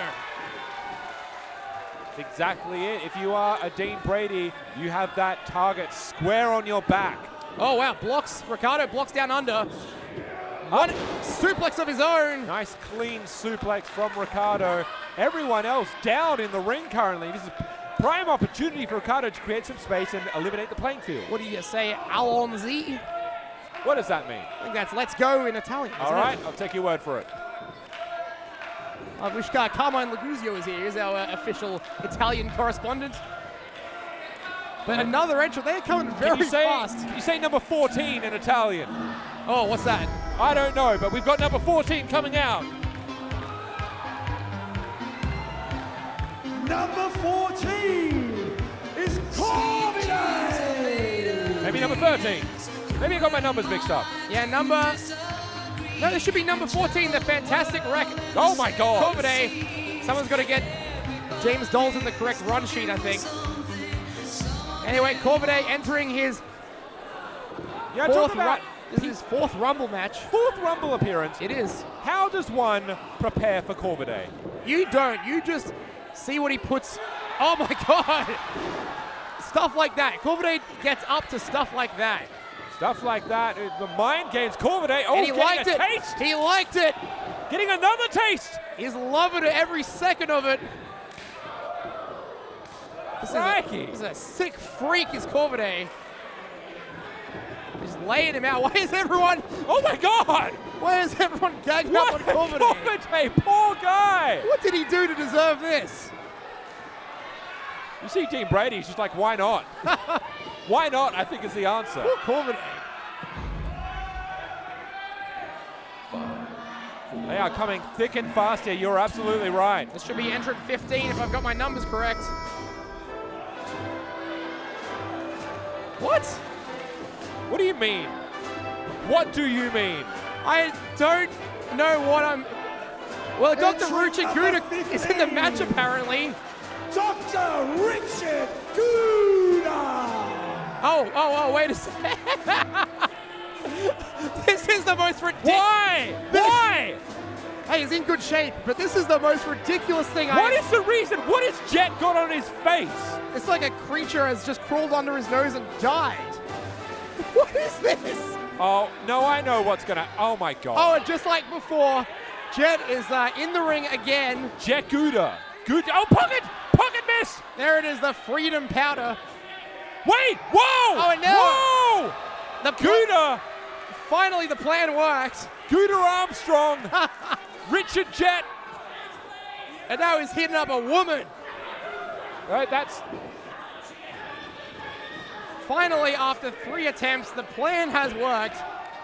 That's exactly it. If you are a Dean Brady, you have that target square on your back. Oh, wow. Ricardo blocks Downunder. One suplex of his own. Nice clean suplex from Ricardo. Everyone else down in the ring currently. This is prime opportunity for Ricardo to create some space and eliminate the playing field. What do you say, Alonzi? What does that mean? I think that's let's go in Italian. All right, I'll take your word for it. I wish Carmine Laguzio is here. He's our official Italian correspondent. But another entrant, they're coming very fast. You say number 14 in Italian. Oh, what's that? I don't know, but we've got number 14 coming out. Number 14 is Corvette. Maybe number 13. Maybe I got my numbers mixed up. Yeah, no, there should be number 14, the Fantastic Wreck. Oh my God. Corvette. Someone's got to get James Dalton the correct run sheet, I think. Anyway, Corvette entering his fourth Rumble match. 4th Rumble appearance. It is. How does one prepare for Corvette? You don't. You just see what he puts. Oh my God. Stuff like that. Corvette gets up to stuff like that. Stuff like that. The mind games. Corvette. Oh, and he liked it. Taste. He liked it. Getting another taste. He's loving it every second of it. This is a sick freak, is Corvette. He's laying him out. Why is everyone... Oh my God! Why is everyone gagging up on Corvette? Corvette, poor guy! What did he do to deserve this? You see Dean Brady, he's just like, why not? Why not, I think is the answer. Poor Corvette. They are coming thick and fast here. You're absolutely right. This should be entrant 15 if I've got my numbers correct. What? What do you mean? What do you mean? I don't know what I'm... Well, Dr. Richard Gouda is in the match apparently. Dr. Richard Gouda! Oh, wait a second. This is the most ridiculous... Why? Why? Hey, he's in good shape, but this is the most ridiculous thing What is the reason? What has Jett got on his face? It's like a creature has just crawled under his nose and died. What is this? Oh, no, I know what's gonna... Oh, my God. Oh, and just like before, Jett is in the ring again. Jett Gouda. Oh, pocket! Pocket missed! There it is, the Freedom Powder. Wait! Whoa! Oh, and now... Whoa! Gouda! Finally, the plan worked. Gouda Armstrong. Richard Jett. And now he's hitting up a woman. Right, that's... Finally, after 3 attempts, the plan has worked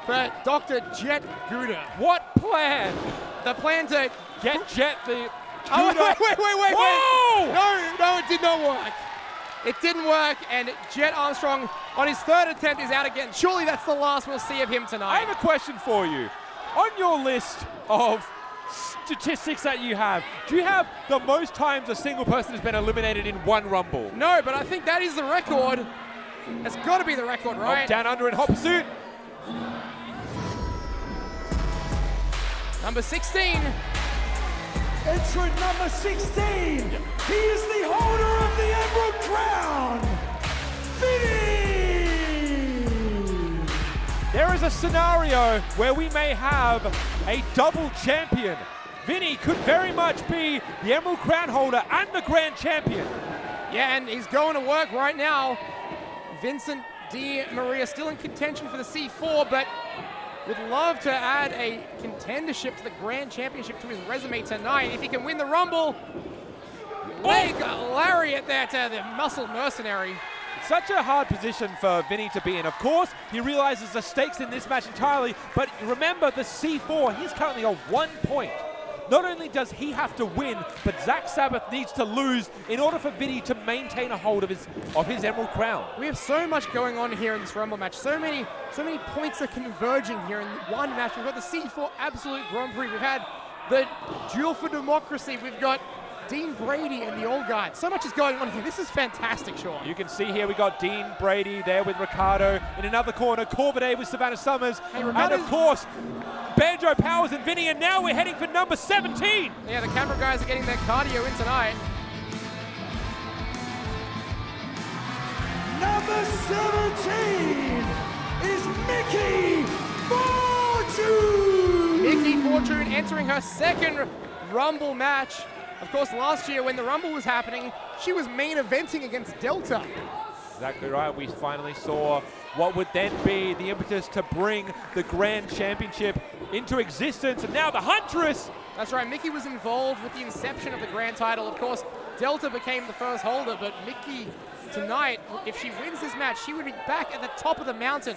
for Dr. Jett Gouda. What plan? The plan to... Get Jett the... Oh, wait. Whoa! No, it did not work. It didn't work, and Jett Armstrong, on his 3rd attempt, is out again. Surely that's the last we'll see of him tonight. I have a question for you. On your list of statistics that you have, do you have the most times a single person has been eliminated in one Rumble? No, but I think that is the record. That's got to be the record, right? Downunder in hot pursuit. Number 16. Entrant number 16. He is the holder of the Emerald Crown, Vinny! There is a scenario where we may have a double champion. Vinny could very much be the Emerald Crown holder and the Grand Champion. Yeah, and he's going to work right now. Vincent Di Maria still in contention for the C4, but would love to add a contendership to the Grand Championship to his resume tonight. If he can win the Rumble, leg lariat there to the Muscle Mercenary. Such a hard position for Vinny to be in. Of course, he realizes the stakes in this match entirely, but remember the C4, he's currently on 1 point. Not only does he have to win, but Zach Sabbath needs to lose in order for Vinny to maintain a hold of his Emerald Crown. We have so much going on here in this Rumble match. So many points are converging here in one match. We've got the C4 Absolute Grand Prix. We've had the Duel for Democracy. We've got Dean Brady and the Old Guard. So much is going on here. This is fantastic, Sean. You can see here we got Dean Brady there with Ricardo. In another corner, Corvidae with Savannah Summers. Hey, and of course, Banjo, Powers, and Vinny. And now we're heading for number 17. Yeah, the camera guys are getting their cardio in tonight. Number 17 is Mickey Fortune! Mickey Fortune entering her 2nd Rumble match. Of course, last year when the Rumble was happening, she was main eventing against Delta. Exactly right. We finally saw what would then be the impetus to bring the Grand Championship into existence. And now the Huntress. That's right. Mickey was involved with the inception of the Grand title. Of course, Delta became the first holder, but Mickey tonight, if she wins this match, she would be back at the top of the mountain.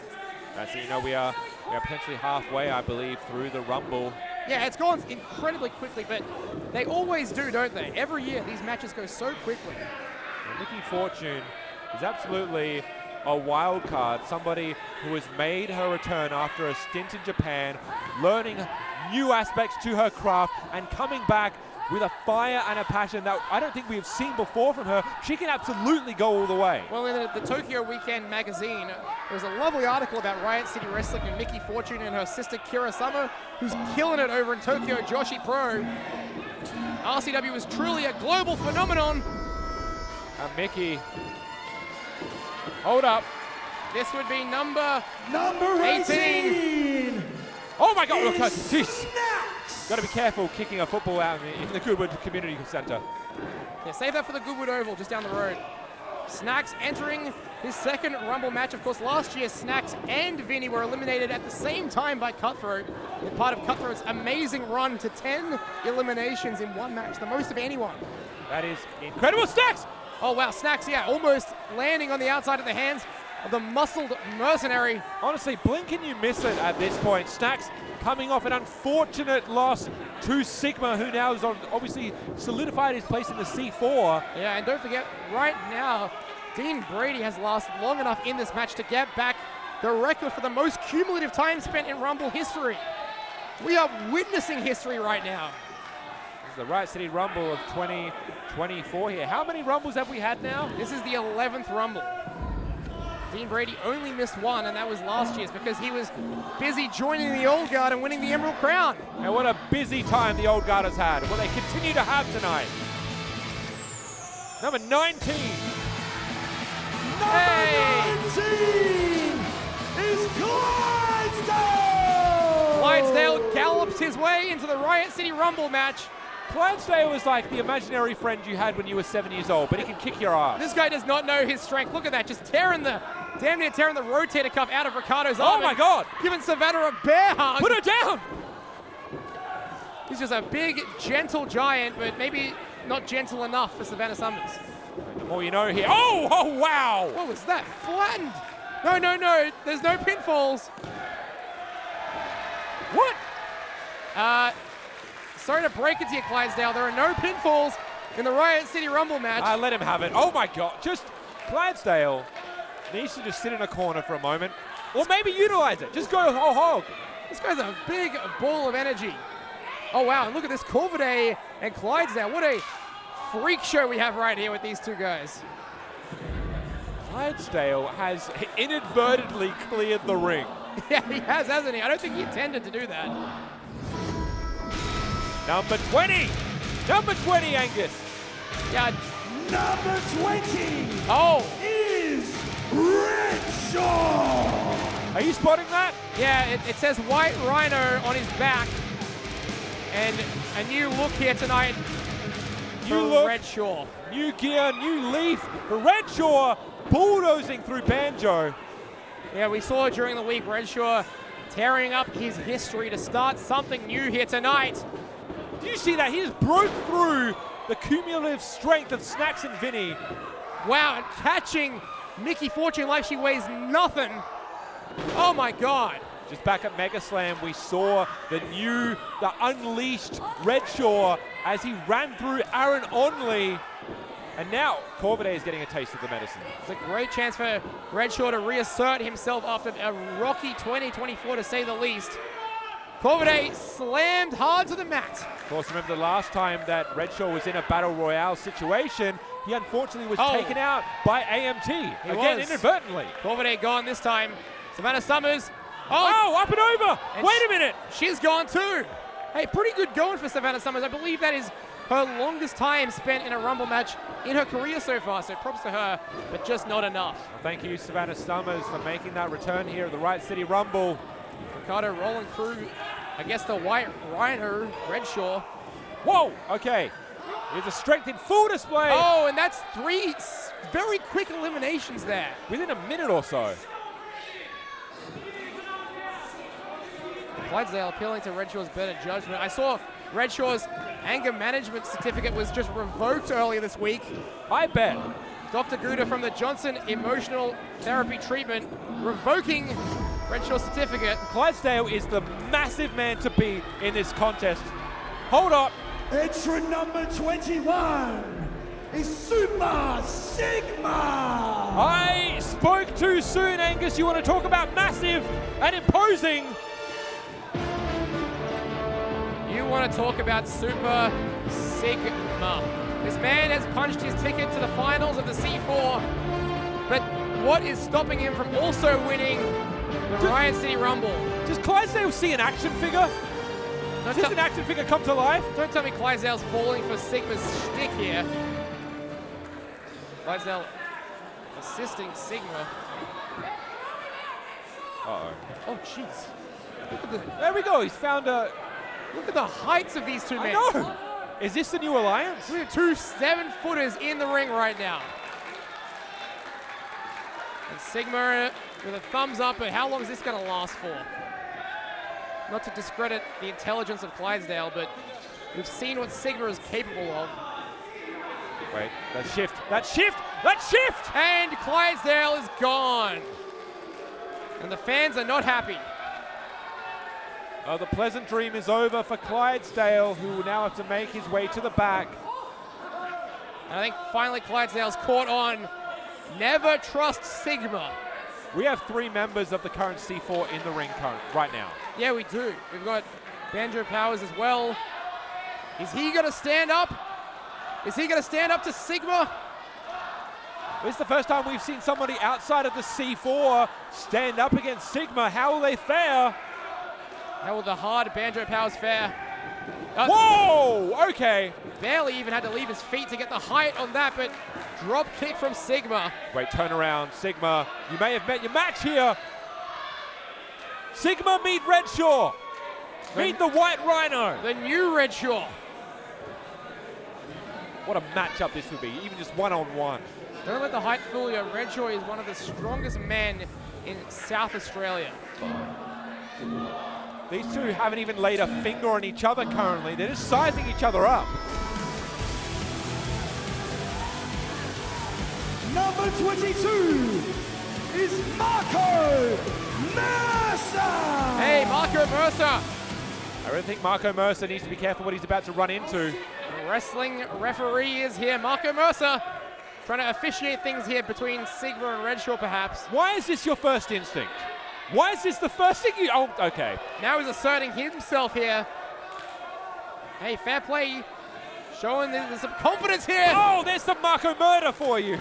So, you know, we are potentially halfway, I believe, through the Rumble. Yeah, it's gone incredibly quickly, but they always do, don't they? Every year, these matches go so quickly. Well, Mickey Fortune is absolutely a wild card, somebody who has made her return after a stint in Japan, learning new aspects to her craft, and coming back with a fire and a passion that I don't think we've seen before from her. She can absolutely go all the way. Well, in the Tokyo Weekend magazine, there was a lovely article about Riot City Wrestling and Mickey Fortune and her sister Kira Summer, who's killing it over in Tokyo Joshi Pro. RCW is truly a global phenomenon. And Mickey, hold up. This would be number 18. Oh my God, look, jeez. Got to be careful kicking a football out in the Goodwood Community Center. Yeah, save that for the Goodwood Oval just down the road. Snaxx entering his 2nd Rumble match. Of course, last year, Snaxx and Vinny were eliminated at the same time by Cutthroat. They're part of Cutthroat's amazing run to 10 eliminations in one match, the most of anyone. That is incredible. Snaxx! Oh, wow, Snaxx, yeah, almost landing on the outside of the hands of the muscled mercenary. Honestly, blink and you miss it at this point. Snaxx coming off an unfortunate loss to Sigma, who now has obviously solidified his place in the C4. Yeah, and don't forget, right now, Dean Brady has lasted long enough in this match to get back the record for the most cumulative time spent in Rumble history. We are witnessing history right now. This is the Riot City Rumble of 2024 here. How many Rumbles have we had now? This is the 11th Rumble. Dean Brady only missed one, and that was last year's because he was busy joining the Old Guard and winning the Emerald Crown. And what a busy time the Old Guard has had. Well, they continue to have tonight. Number 19. Number 19 is Clydesdale! Clydesdale gallops his way into the Riot City Rumble match. Clydesdale is like the imaginary friend you had when you were 7 years old, but he can kick your ass. This guy does not know his strength. Look at that, just damn near tearing the rotator cuff out of Ricardo's arm. Oh my God! Giving Savannah a bear hug. Put her down! He's just a big, gentle giant, but maybe not gentle enough for Savannah Summers. The more you know here. Oh, wow! What was that? Flattened. No. There's no pinfalls. What? Sorry to break it to you, Clydesdale. There are no pinfalls in the Riot City Rumble match. Let him have it. Oh my God. Just Clydesdale needs to just sit in a corner for a moment. Or maybe utilize it. Just go whole hog. This guy's a big ball of energy. Oh wow, and look at this Corvidae and Clydesdale. What a freak show we have right here with these two guys. Clydesdale has inadvertently cleared the ring. Yeah, he has, hasn't he? I don't think he intended to do that. Number 20. Number 20, Angus. Yeah. Number 20 is Redshaw. Are you spotting that? Yeah, it says White Rhino on his back. And a new look here tonight for Redshaw. New gear, new leaf. Redshaw bulldozing through Banjo. Yeah, we saw during the week Redshaw tearing up his history to start something new here tonight. Did you see that? He just broke through the cumulative strength of Snaxx and Vinny. Wow, and catching Mickey Fortune like she weighs nothing. Oh my God. Just back at Mega Slam, we saw the unleashed Redshaw as he ran through Aaron Onley. And now Corvidae is getting a taste of the medicine. It's a great chance for Redshaw to reassert himself after a rocky 2024 to say the least. Corvidae slammed hard to the mat. Of course, remember the last time that Redshaw was in a Battle Royale situation, he unfortunately was taken out by AMT. Again, inadvertently. Corvidae gone this time. Savannah Summers. Oh, up and over. Wait a minute. She's gone too. Hey, pretty good going for Savannah Summers. I believe that is her longest time spent in a Rumble match in her career so far, so props to her, but just not enough. Well, thank you, Savannah Summers, for making that return here at the Riot City Rumble. Ricardo rolling through, I guess, the White Rhino, Redshaw. Whoa, okay. Here's a strength in full display. Oh, and that's 3 very quick eliminations there. Within a minute or so. Clydesdale appealing to Redshaw's better judgment. I saw Redshaw's anger management certificate was just revoked earlier this week. I bet. Dr. Gouda from the Johnson Emotional Therapy Treatment revoking Redshaw's certificate. Clydesdale is the massive man to beat in this contest. Hold up. Entrant number 21 is Super Sigma. I spoke too soon, Angus. You want to talk about massive and imposing? You want to talk about Super Sigma. This man has punched his ticket to the finals of the C4, but what is stopping him from also winning the Riot City Rumble? Does Clydesdale see an action figure? Does an action figure come to life? Don't tell me Clydesdale's falling for Sigma's shtick here. Clydesdale assisting Sigma. Uh-oh. Oh, jeez. There we go. He's found a... Look at the heights of these two men. I know. Is this the new alliance? We have 2 7-footers in the ring right now. And Sigma with a thumbs up, but how long is this going to last for? Not to discredit the intelligence of Clydesdale, but we've seen what Sigma is capable of. Wait, that shift, that shift, that shift! And Clydesdale is gone. And the fans are not happy. The pleasant dream is over for Clydesdale, who will now have to make his way to the back. And I think finally Clydesdale's caught on. Never trust Sigma. We have 3 members of the current C4 in the ring right now. Yeah, we do. We've got Banjo Powers as well. Is he going to stand up? Is he going to stand up to Sigma? This is the first time we've seen somebody outside of the C4 stand up against Sigma. How will they fare? How will the hard Banjo Powers fare? Whoa! Okay. Barely even had to leave his feet to get the height on that, but drop kick from Sigma. Great turnaround. Sigma, you may have met your match here. Sigma meet Redshaw. Meet the White Rhino. The new Redshaw. What a matchup this would be, even just one-on-one. Don't let the height fool you. Redshaw is one of the strongest men in South Australia. These two haven't even laid a finger on each other currently. They're just sizing each other up. Number 22 is Marco Mercer. Hey, Marco Mercer. I really think Marco Mercer needs to be careful what he's about to run into. The wrestling referee is here. Marco Mercer trying to officiate things here between Sigma and Redshaw, perhaps. Why is this your first instinct? Why is this the first thing you... Oh, okay. Now he's asserting himself here. Hey, fair play. Showing there's some confidence here. Oh, there's some Marco murder for you.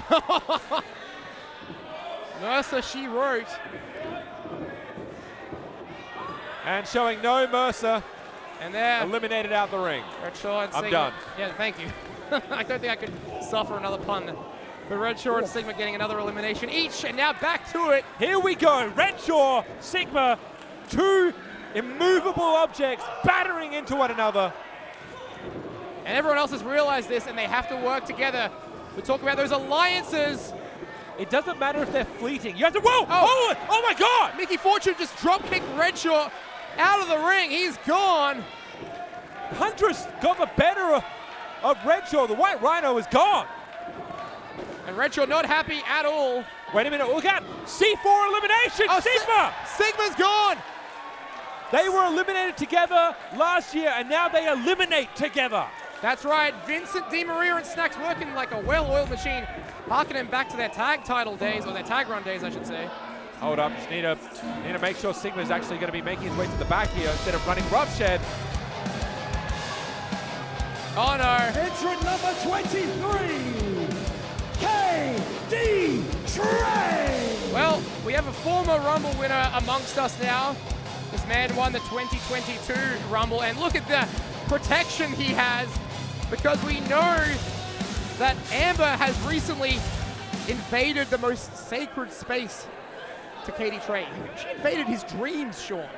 Mercer, she wrote. And showing no Mercer. And there. Eliminated out the ring. Redshaw and Sigma. I'm done. Yeah, thank you. I don't think I could suffer another pun. But Redshaw and Sigma getting another elimination each, and now back to it. Here we go. Redshaw, Sigma, 2 immovable objects battering into one another. And everyone else has realized this, and they have to work together. We talk about those alliances. It doesn't matter if they're fleeting. You have to, whoa, oh my God. Mickey Fortune just drop-kicked Redshaw out of the ring. He's gone. Huntress got the better of Redshaw. The White Rhino is gone. And Redshaw not happy at all. Wait a minute, look out. C4 elimination, Oh, Sigma. Sigma's gone. They were eliminated together last year, and now they eliminate together. That's right. Vincent DiMaria and Snaxx working like a well-oiled machine, harking him back to their tag title days, or their tag run days, I should say. Hold up, just need to make sure Sigma's actually going to be making his way to the back here instead of running roughshed. Oh no. Entrant number 23, KD Trey. Well, we have a former Rumble winner amongst us now. This man won the 2022 Rumble, and look at the protection he has, because we know that Amber has recently invaded the most sacred space to Katie Trey. She invaded his dreams, Sean.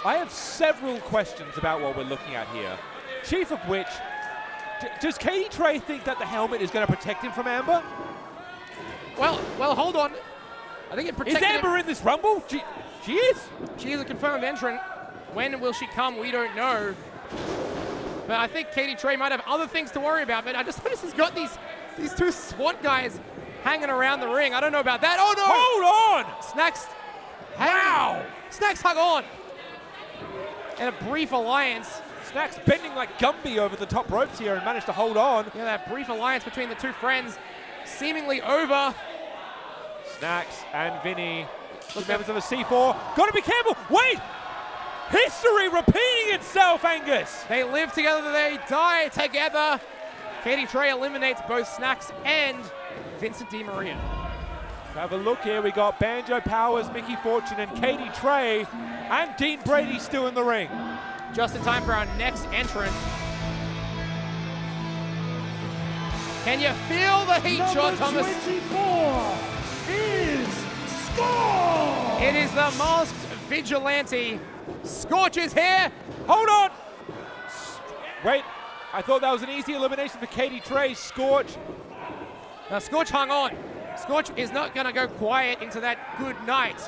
I have several questions about what we're looking at here. Chief of which, does Katie Trey think that the helmet is going to protect him from Amber? Well, hold on. I think it protected him. Is Amber in this Rumble? She is? She is a confirmed entrant. When will she come? We don't know. But I think Katie Trey might have other things to worry about. But I just noticed he's got these 2 SWAT guys hanging around the ring. I don't know about that. Oh, no! Hold on! Snaxx. Wow! Snaxx hung on. And a brief alliance. Snaxx bending like Gumby over the top ropes here and managed to hold on. Yeah, that brief alliance between the 2 friends seemingly over. Snaxx and Vinny, members of the C4. Got to be careful. Wait! History repeating itself, Angus. They live together, they die together. Katie Trey eliminates both Snaxx and Vincent DiMaria. Have a look here. We got Banjo Powers, Mickey Fortune, and Katie Trey, and Dean Brady still in the ring. Just in time for our next entrant. Can you feel the heat, Sean Thomas? 24 is Scorch. It is the masked vigilante. Scorch is here. Hold on. Wait, I thought that was an easy elimination for Katie Trey. Scorch. Now Scorch hung on. Scorch is not going to go quiet into that good night.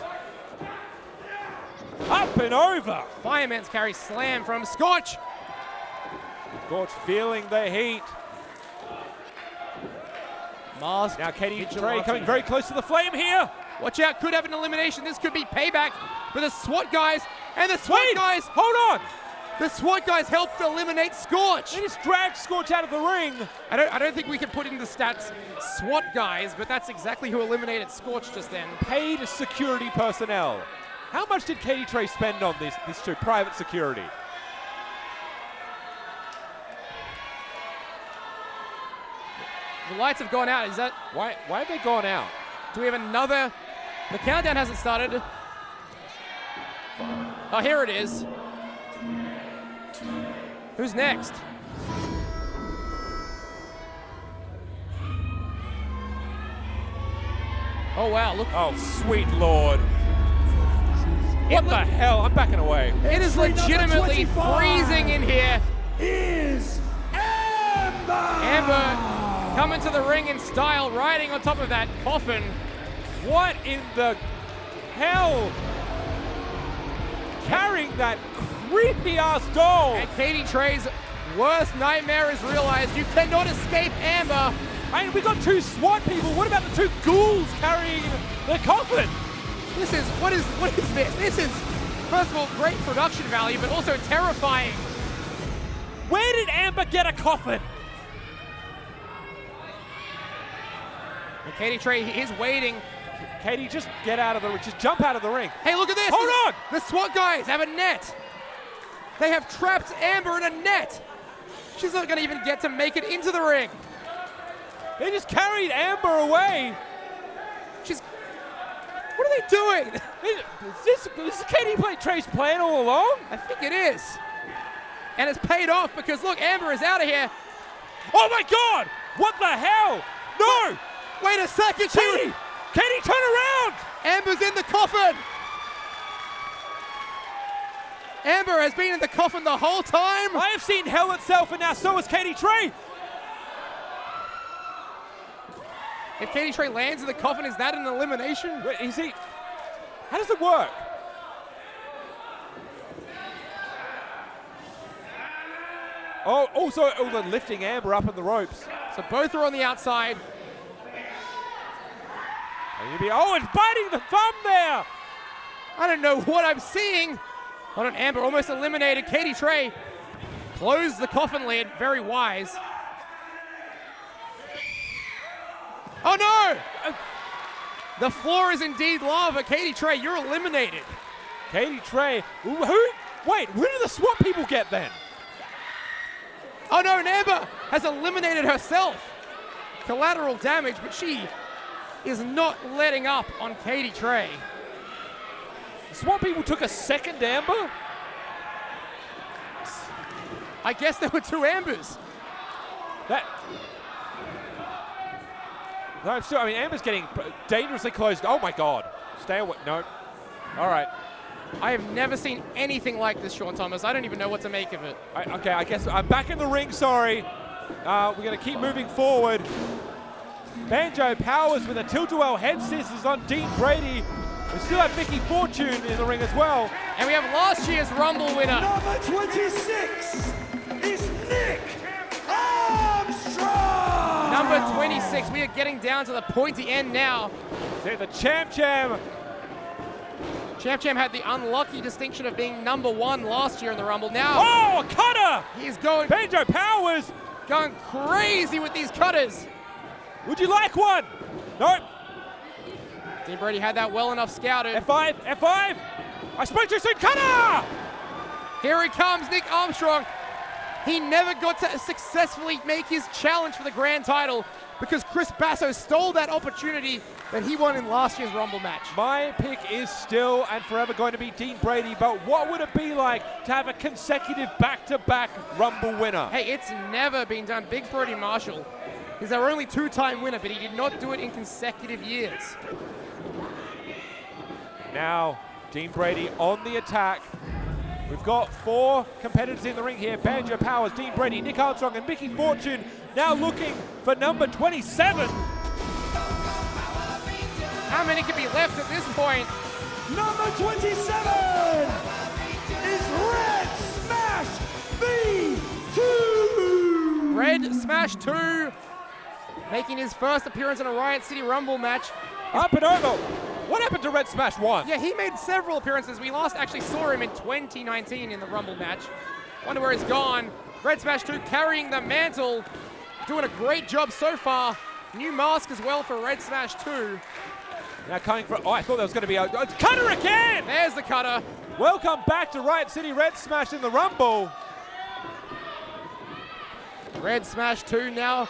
Up and over. Fireman's carry slam from Scorch. Scorch feeling the heat. Masked now Katie vigilante. Trey coming very close to the flame here. Watch out, could have an elimination. This could be payback for the SWAT guys. And the SWAT guys, hold on. The SWAT guys helped eliminate Scorch. They just dragged Scorch out of the ring. I don't think we can put in the stats SWAT guys, but that's exactly who eliminated Scorch just then. Paid security personnel. How much did Katie Trey spend on this to private security? The lights have gone out. Is that why have they gone out? Do we have another? The countdown hasn't started. Oh, here it is. Who's next? Oh wow, look. Oh, sweet Lord. What the hell? I'm backing away. It is legitimately freezing in here. Is Amber! Amber coming to the ring in style, riding on top of that coffin. What in the hell? Carrying that creepy ass doll. And Katie Trey's worst nightmare is realized. You cannot escape Amber. I mean, we got two SWAT people. What about the two ghouls carrying the coffin? What is this? This is, first of all, great production value, but also terrifying. Where did Amber get a coffin? And Katie Trey is waiting. Katie, just get out of the ring. Just jump out of the ring. Hey, look at this. Hold on. The SWAT guys have a net. They have trapped Amber in a net. She's not going to even get to make it into the ring. They just carried Amber away. What are they doing? Is this Katie Trey's plan all along? I think it is. And it's paid off because, look, Amber is out of here. Oh, my God. What the hell? No. Wait a second. Katie, turn around. Amber's in the coffin. Amber has been in the coffin the whole time. I have seen hell itself, and now so has Katie Trey. If Katie Trey lands in the coffin, is that an elimination? Wait, is he? How does it work? Oh, also they're lifting Amber up in the ropes. So both are on the outside. Oh, it's biting the thumb there. I don't know what I'm seeing. Hold on, Amber almost eliminated. Katie Trey closed the coffin lid, very wise. Oh no! The floor is indeed lava. Katie Trey, you're eliminated. Katie Trey, wait, who did the SWAT people get then? Oh no, and Amber has eliminated herself. Collateral damage, but she is not letting up on Katie Trey. The SWAT people took a second Amber? I guess there were two Ambers. No, still, I mean, Amber's getting dangerously close. Oh my God. Stay away. No. All right. I have never seen anything like this, Sean Thomas. I don't even know what to make of it. Okay, I guess I'm back in the ring, sorry. We're going to keep moving forward. Banjo Powers with a tilt-a-well head scissors on Dean Brady. We still have Mickey Fortune in the ring as well. And we have last year's Rumble winner. Number 26 is Nick Armstrong. Number 26. We are getting down to the pointy end now. The Champ Champ had the unlucky distinction of being number one last year in the Rumble. Now, oh, a cutter! He's going. Banjo Powers going crazy with these cutters. Would you like one? Nope. Dean Brady had that well enough scouted. F5, F5. I spoke too soon. Cutter! Here he comes, Nick Armstrong. He never got to successfully make his challenge for the grand title because Chris Basso stole that opportunity that he won in last year's Rumble match. My pick is still and forever going to be Dean Brady, but what would it be like to have a consecutive back-to-back Rumble winner? Hey, it's never been done. Big Brody Marshall is our only two-time winner, but he did not do it in consecutive years. Now, Dean Brady on the attack. We've got four competitors in the ring here. Banjo Powers, Dean Brady, Nick Armstrong, and Mickey Fortune now looking for number 27. How many can be left at this point? Number 27 is Red Smash V2. Red Smash 2 making his first appearance in a Riot City Rumble match. Up and over. What happened to Red Smash 1? Yeah, he made several appearances. We last actually saw him in 2019 in the Rumble match. Wonder where he's gone. Red Smash 2 carrying the mantle. Doing a great job so far. New mask as well for Red Smash 2. Now coming for, I thought there was going to be a cutter again! There's the cutter. Welcome back to Riot City Red Smash in the Rumble. Red Smash 2 now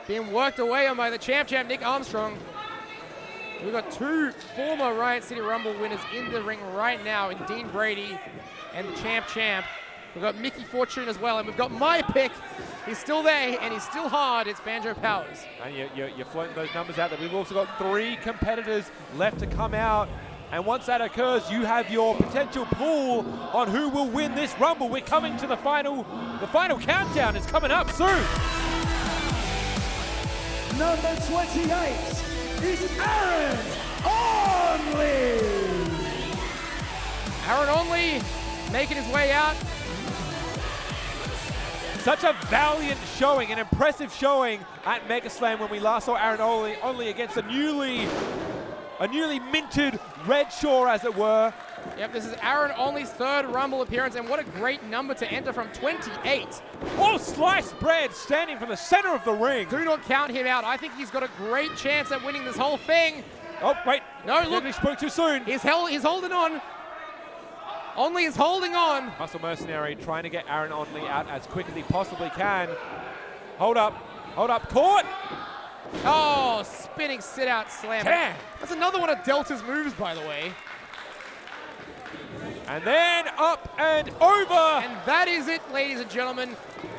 being worked away on by the champ Nick Armstrong. We've got two former Riot City Rumble winners in the ring right now in Dean Brady and the champ. We've got Mickey Fortune as well, and we've got my pick. He's still there, and he's still hard. It's Banjo Powers. And you're floating those numbers out there. We've also got 3 competitors left to come out. And once that occurs, you have your potential pool on who will win this Rumble. We're coming to the final. The final countdown is coming up soon. Number 28 is Aaron Only. Aaron Only making his way out. Such a valiant showing, an impressive showing at Mega Slam when we last saw Aaron Only against a newly minted Red Shore, as it were. Yep, this is Aaron Only's 3rd Rumble appearance, and what a great number to enter from 28. Oh, sliced bread standing from the center of the ring. Do not count him out. I think he's got a great chance at winning this whole thing. Oh, wait. No, look. He spoke too soon. He's holding on. Only is holding on. Muscle Mercenary trying to get Aaron Only out as quick as he possibly can. Hold up, caught. Oh, spinning sit-out slam. Damn. That's another one of Delta's moves, by the way. And then up and over. And that is it, ladies and gentlemen.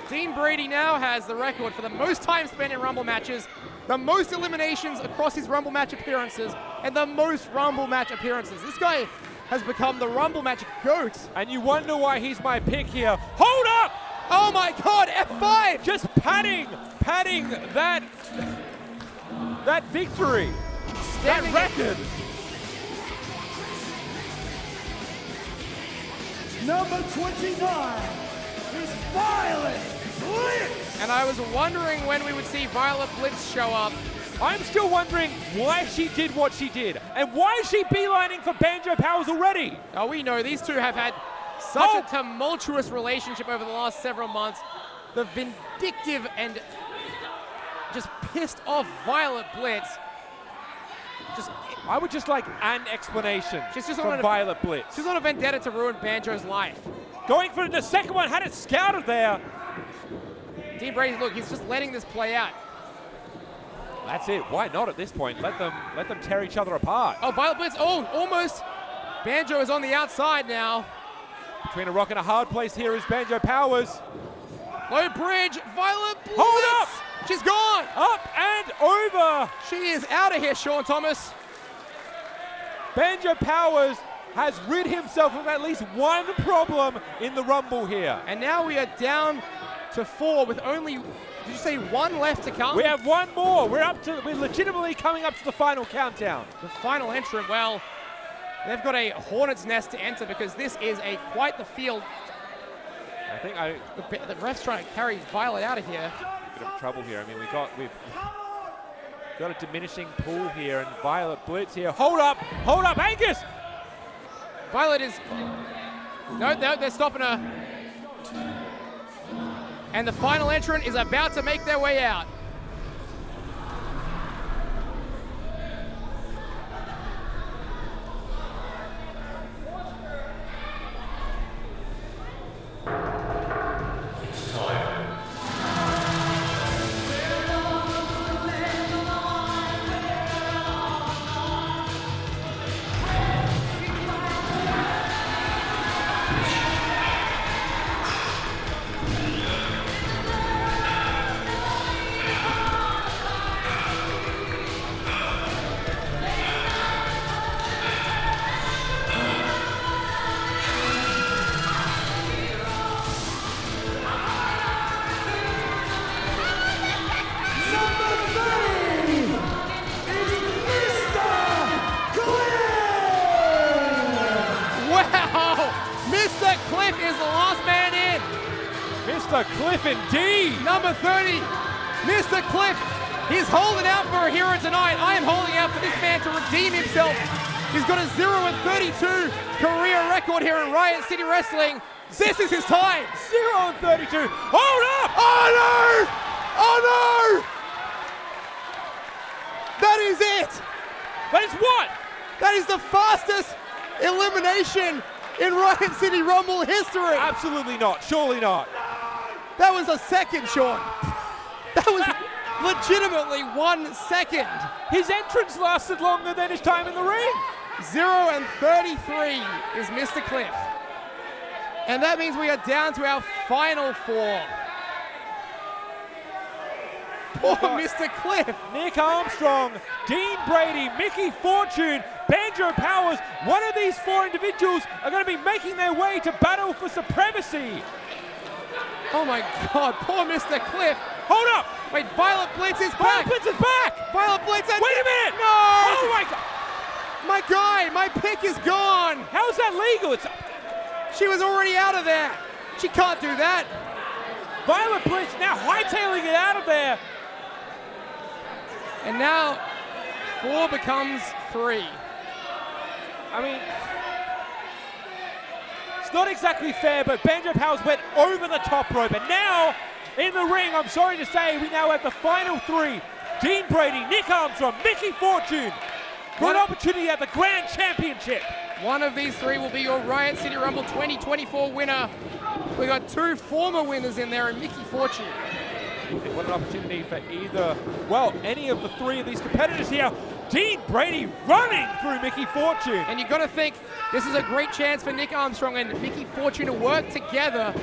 Dean Brady now has the record for the most time spent in Rumble matches, the most eliminations across his Rumble match appearances, and the most Rumble match appearances. This guy has become the Rumble match GOAT. And you wonder why he's my pick here. Hold up! Oh my God, F5! Just padding that victory, that record. Number 29 is Violet Blitz. And I was wondering when we would see Violet Blitz show up. I'm still wondering why she did what she did. And why is she beelining for Banjo Powers already? Oh, we know these two have had such a tumultuous relationship over the last several months. The vindictive and just pissed off Violet Blitz. I would just like an explanation She's just from Violet Blitz. She's on a vendetta to ruin Banjo's life. Going for the second one, had it scouted there. Dean Brady, look, he's just letting this play out. That's it. Why not at this point? Let them tear each other apart. Oh, Violet Blitz. Oh, almost. Banjo is on the outside now. Between a rock and a hard place here is Banjo Powers. Low bridge. Violet Blitz. Hold up. She's gone. Up and over. She is out of here, Sean Thomas. Banjo Powers has rid himself of at least one problem in the Rumble here. And now we are down to 4 with only, did you say 1 left to come? We have 1 more. We're legitimately coming up to the final countdown. The final entrant, well, they've got a hornet's nest to enter because this is quite the field. I think the ref's trying to carry Violet out of here. Bit of trouble here. I mean, we've got a diminishing pool here, and Violet Blitz here. Hold up, Angus! Violet is, no, they're stopping her. And the final entrant is about to make their way out. Mr. Cliff indeed. Number 30, Mr. Cliff He's holding out for a hero tonight. I am holding out for this man to redeem himself. He's got a 0-32 career record here in Riot City Wrestling. This is his time. 0-32. Hold up! Oh no! Oh no! That is it! That is what? That is the fastest elimination in Riot City Rumble history. Absolutely not. Surely not. That was a second, Sean. That was legitimately 1 second. His entrance lasted longer than his time in the ring. 0-33 is Mr. Cliff. And that means we are down to our final 4. Poor Mr. Cliff. Nick Armstrong, Dean Brady, Mickey Fortune, Banjo Powers. One of these 4 individuals are going to be making their way to Battle For Supremacy. Oh my God, poor Mr. Cliff. Hold up. Wait, Violet Blitz is back. Violet Blitz is back. Violet Blitz. Wait a minute. No. Oh my God. My guy, my pick is gone. How is that legal? She was already out of there. She can't do that. Violet Blitz now hightailing it out of there. And now 4 becomes 3. I mean, it's not exactly fair, but Banjo Powers went over the top rope. And now, in the ring, I'm sorry to say, we now have the final 3. Dean Brady, Nick Armstrong, Mickey Fortune. For an opportunity at the Grand Championship. One of these 3 will be your Riot City Rumble 2024 winner. We got 2 former winners in there, and Mickey Fortune. What an opportunity for either, well, any of the 3 of these competitors here. Dean Brady running through Mickey Fortune. And you've got to think, this is a great chance for Nick Armstrong and Mickey Fortune to work together,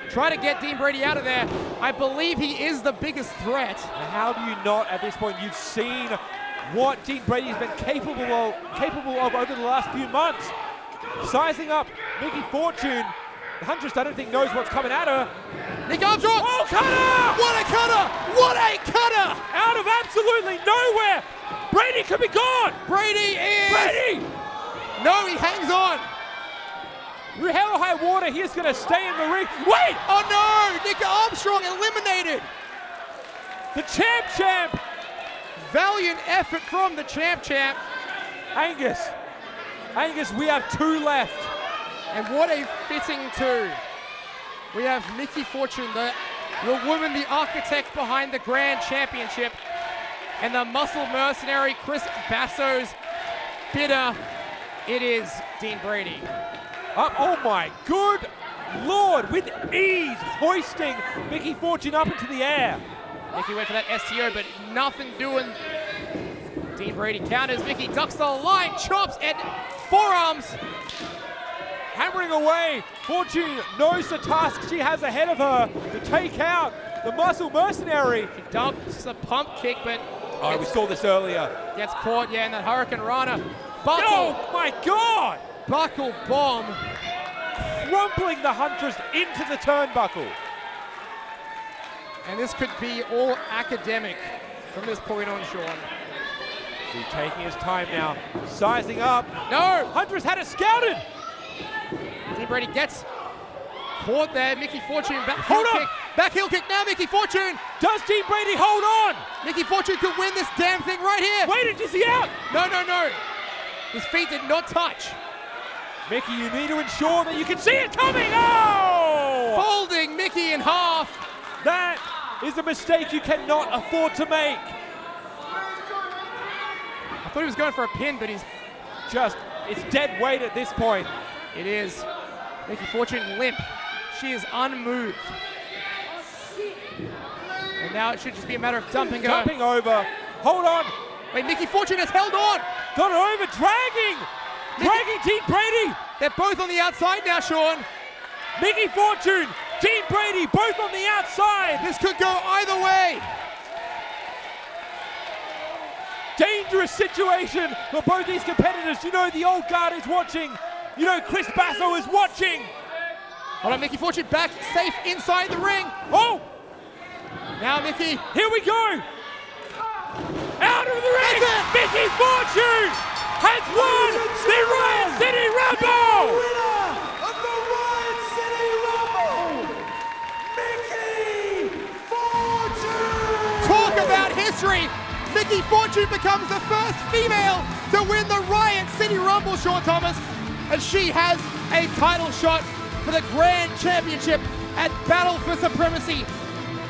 try to get Dean Brady out of there. I believe he is the biggest threat. How do you not, at this point, you've seen what Dean Brady has been capable of over the last few months. Sizing up Mickey Fortune. The Huntress, I don't think, knows what's coming at her. Nick Armstrong! Oh, cutter! What a cutter! What a cutter! Out of absolutely nowhere! Brady could be gone! Brady is... Brady! No, he hangs on. Hell or high water, he's going to stay in the ring. Wait! Oh no! Nick Armstrong eliminated! The champ! Valiant effort from the champ. Angus, we have 2 left. And what a fitting 2. We have Mickey Fortune, the woman, the architect behind the Grand Championship, and the muscle mercenary Chris Basso's bidder. It is Dean Brady. Oh my good Lord, with ease, hoisting Mickey Fortune up into the air. Mickey went for that STO, but nothing doing. Dean Brady counters. Mickey ducks the line, chops, and forearms. Hammering away. Fortune knows the task she has ahead of her to take out the muscle mercenary. She dumps a pump kick, but... Oh, we saw this earlier. Gets caught, in that Hurricane Rana. Buckle. Oh, my God! Buckle bomb. Crumpling the Huntress into the turnbuckle. And this could be all academic from this point on, Sean. He's taking his time now, sizing up. No! Huntress had it scouted! Dean Brady gets caught there. Mickey Fortune, back Hold heel on. kick. Back heel kick now, Mickey Fortune. Does Dean Brady hold on? Mickey Fortune could win this damn thing right here. Wait, is he out? No. His feet did not touch. Mickey, you need to ensure that you can see it coming. Oh! Folding Mickey in half. That is a mistake you cannot afford to make. I thought he was going for a pin, but he's it's dead weight at this point. It is. Mickey Fortune limp. She is unmoved. And now it should just be a matter of dumping her. Dumping over. Hold on. Wait, Mickey Fortune has held on. Got her over, dragging Dean Brady. They're both on the outside now, Sean. Mickey Fortune, Dean Brady, both on the outside. This could go either way. Dangerous situation for both these competitors. You know the old guard is watching. You know Chris Basso is watching. Hold on, Mickey Fortune back safe inside the ring. Oh! Now Mickey. Here we go. Out of the ring. Mickey Fortune has won the Riot City Rumble. Winner of the Riot City Rumble, Mickey Fortune. Talk about history. history. Mickey Fortune becomes the first female to win the Riot City Rumble, Sean Thomas, and she has a title shot for the Grand Championship at Battle For Supremacy.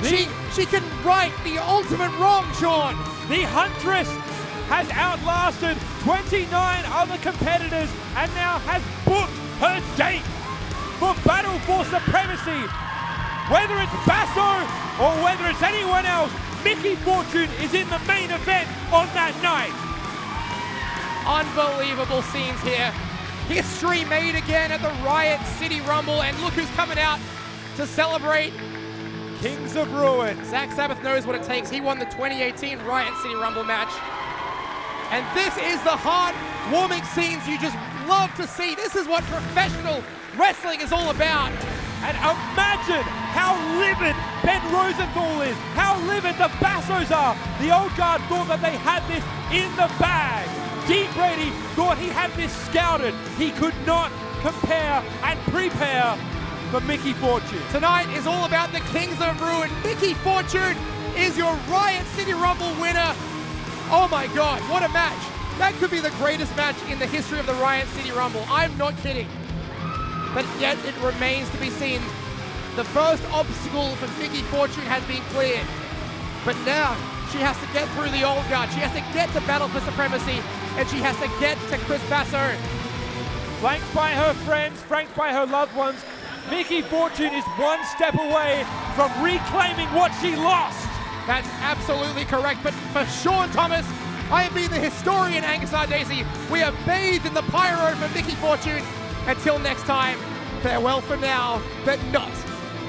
She can right the ultimate wrong, Sean. The Huntress has outlasted 29 other competitors and now has booked her date for Battle For Supremacy. Whether it's Basso or whether it's anyone else, Mickey Fortune is in the main event on that night. Unbelievable scenes here. History made again at the Riot City Rumble, and look who's coming out to celebrate. Kings of Ruin. Zach Sabbath knows what it takes. He won the 2018 Riot City Rumble match. And this is the heart-warming scenes you just love to see. This is what professional wrestling is all about. And imagine how livid Ben Rosenthal is, how livid the Bassos are. The old guard thought that they had this in the bag. Dean Brady thought he had this scouted. He could not compare and prepare for Mickey Fortune. Tonight is all about the Kings of Ruin. Mickey Fortune is your Riot City Rumble winner. Oh my God, what a match. That could be the greatest match in the history of the Riot City Rumble. I'm not kidding. But yet it remains to be seen. The first obstacle for Mickey Fortune has been cleared. But now she has to get through the old guard. She has to get to Battle For Supremacy, and she has to get to Chris Basso. Flanked by her friends, flanked by her loved ones, Mickey Fortune is one step away from reclaiming what she lost. That's absolutely correct. But for Sean Thomas, I have been the historian, Angus Ardesi. We are bathed in the pyro for Mickey Fortune. Until next time, farewell for now, but not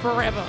forever.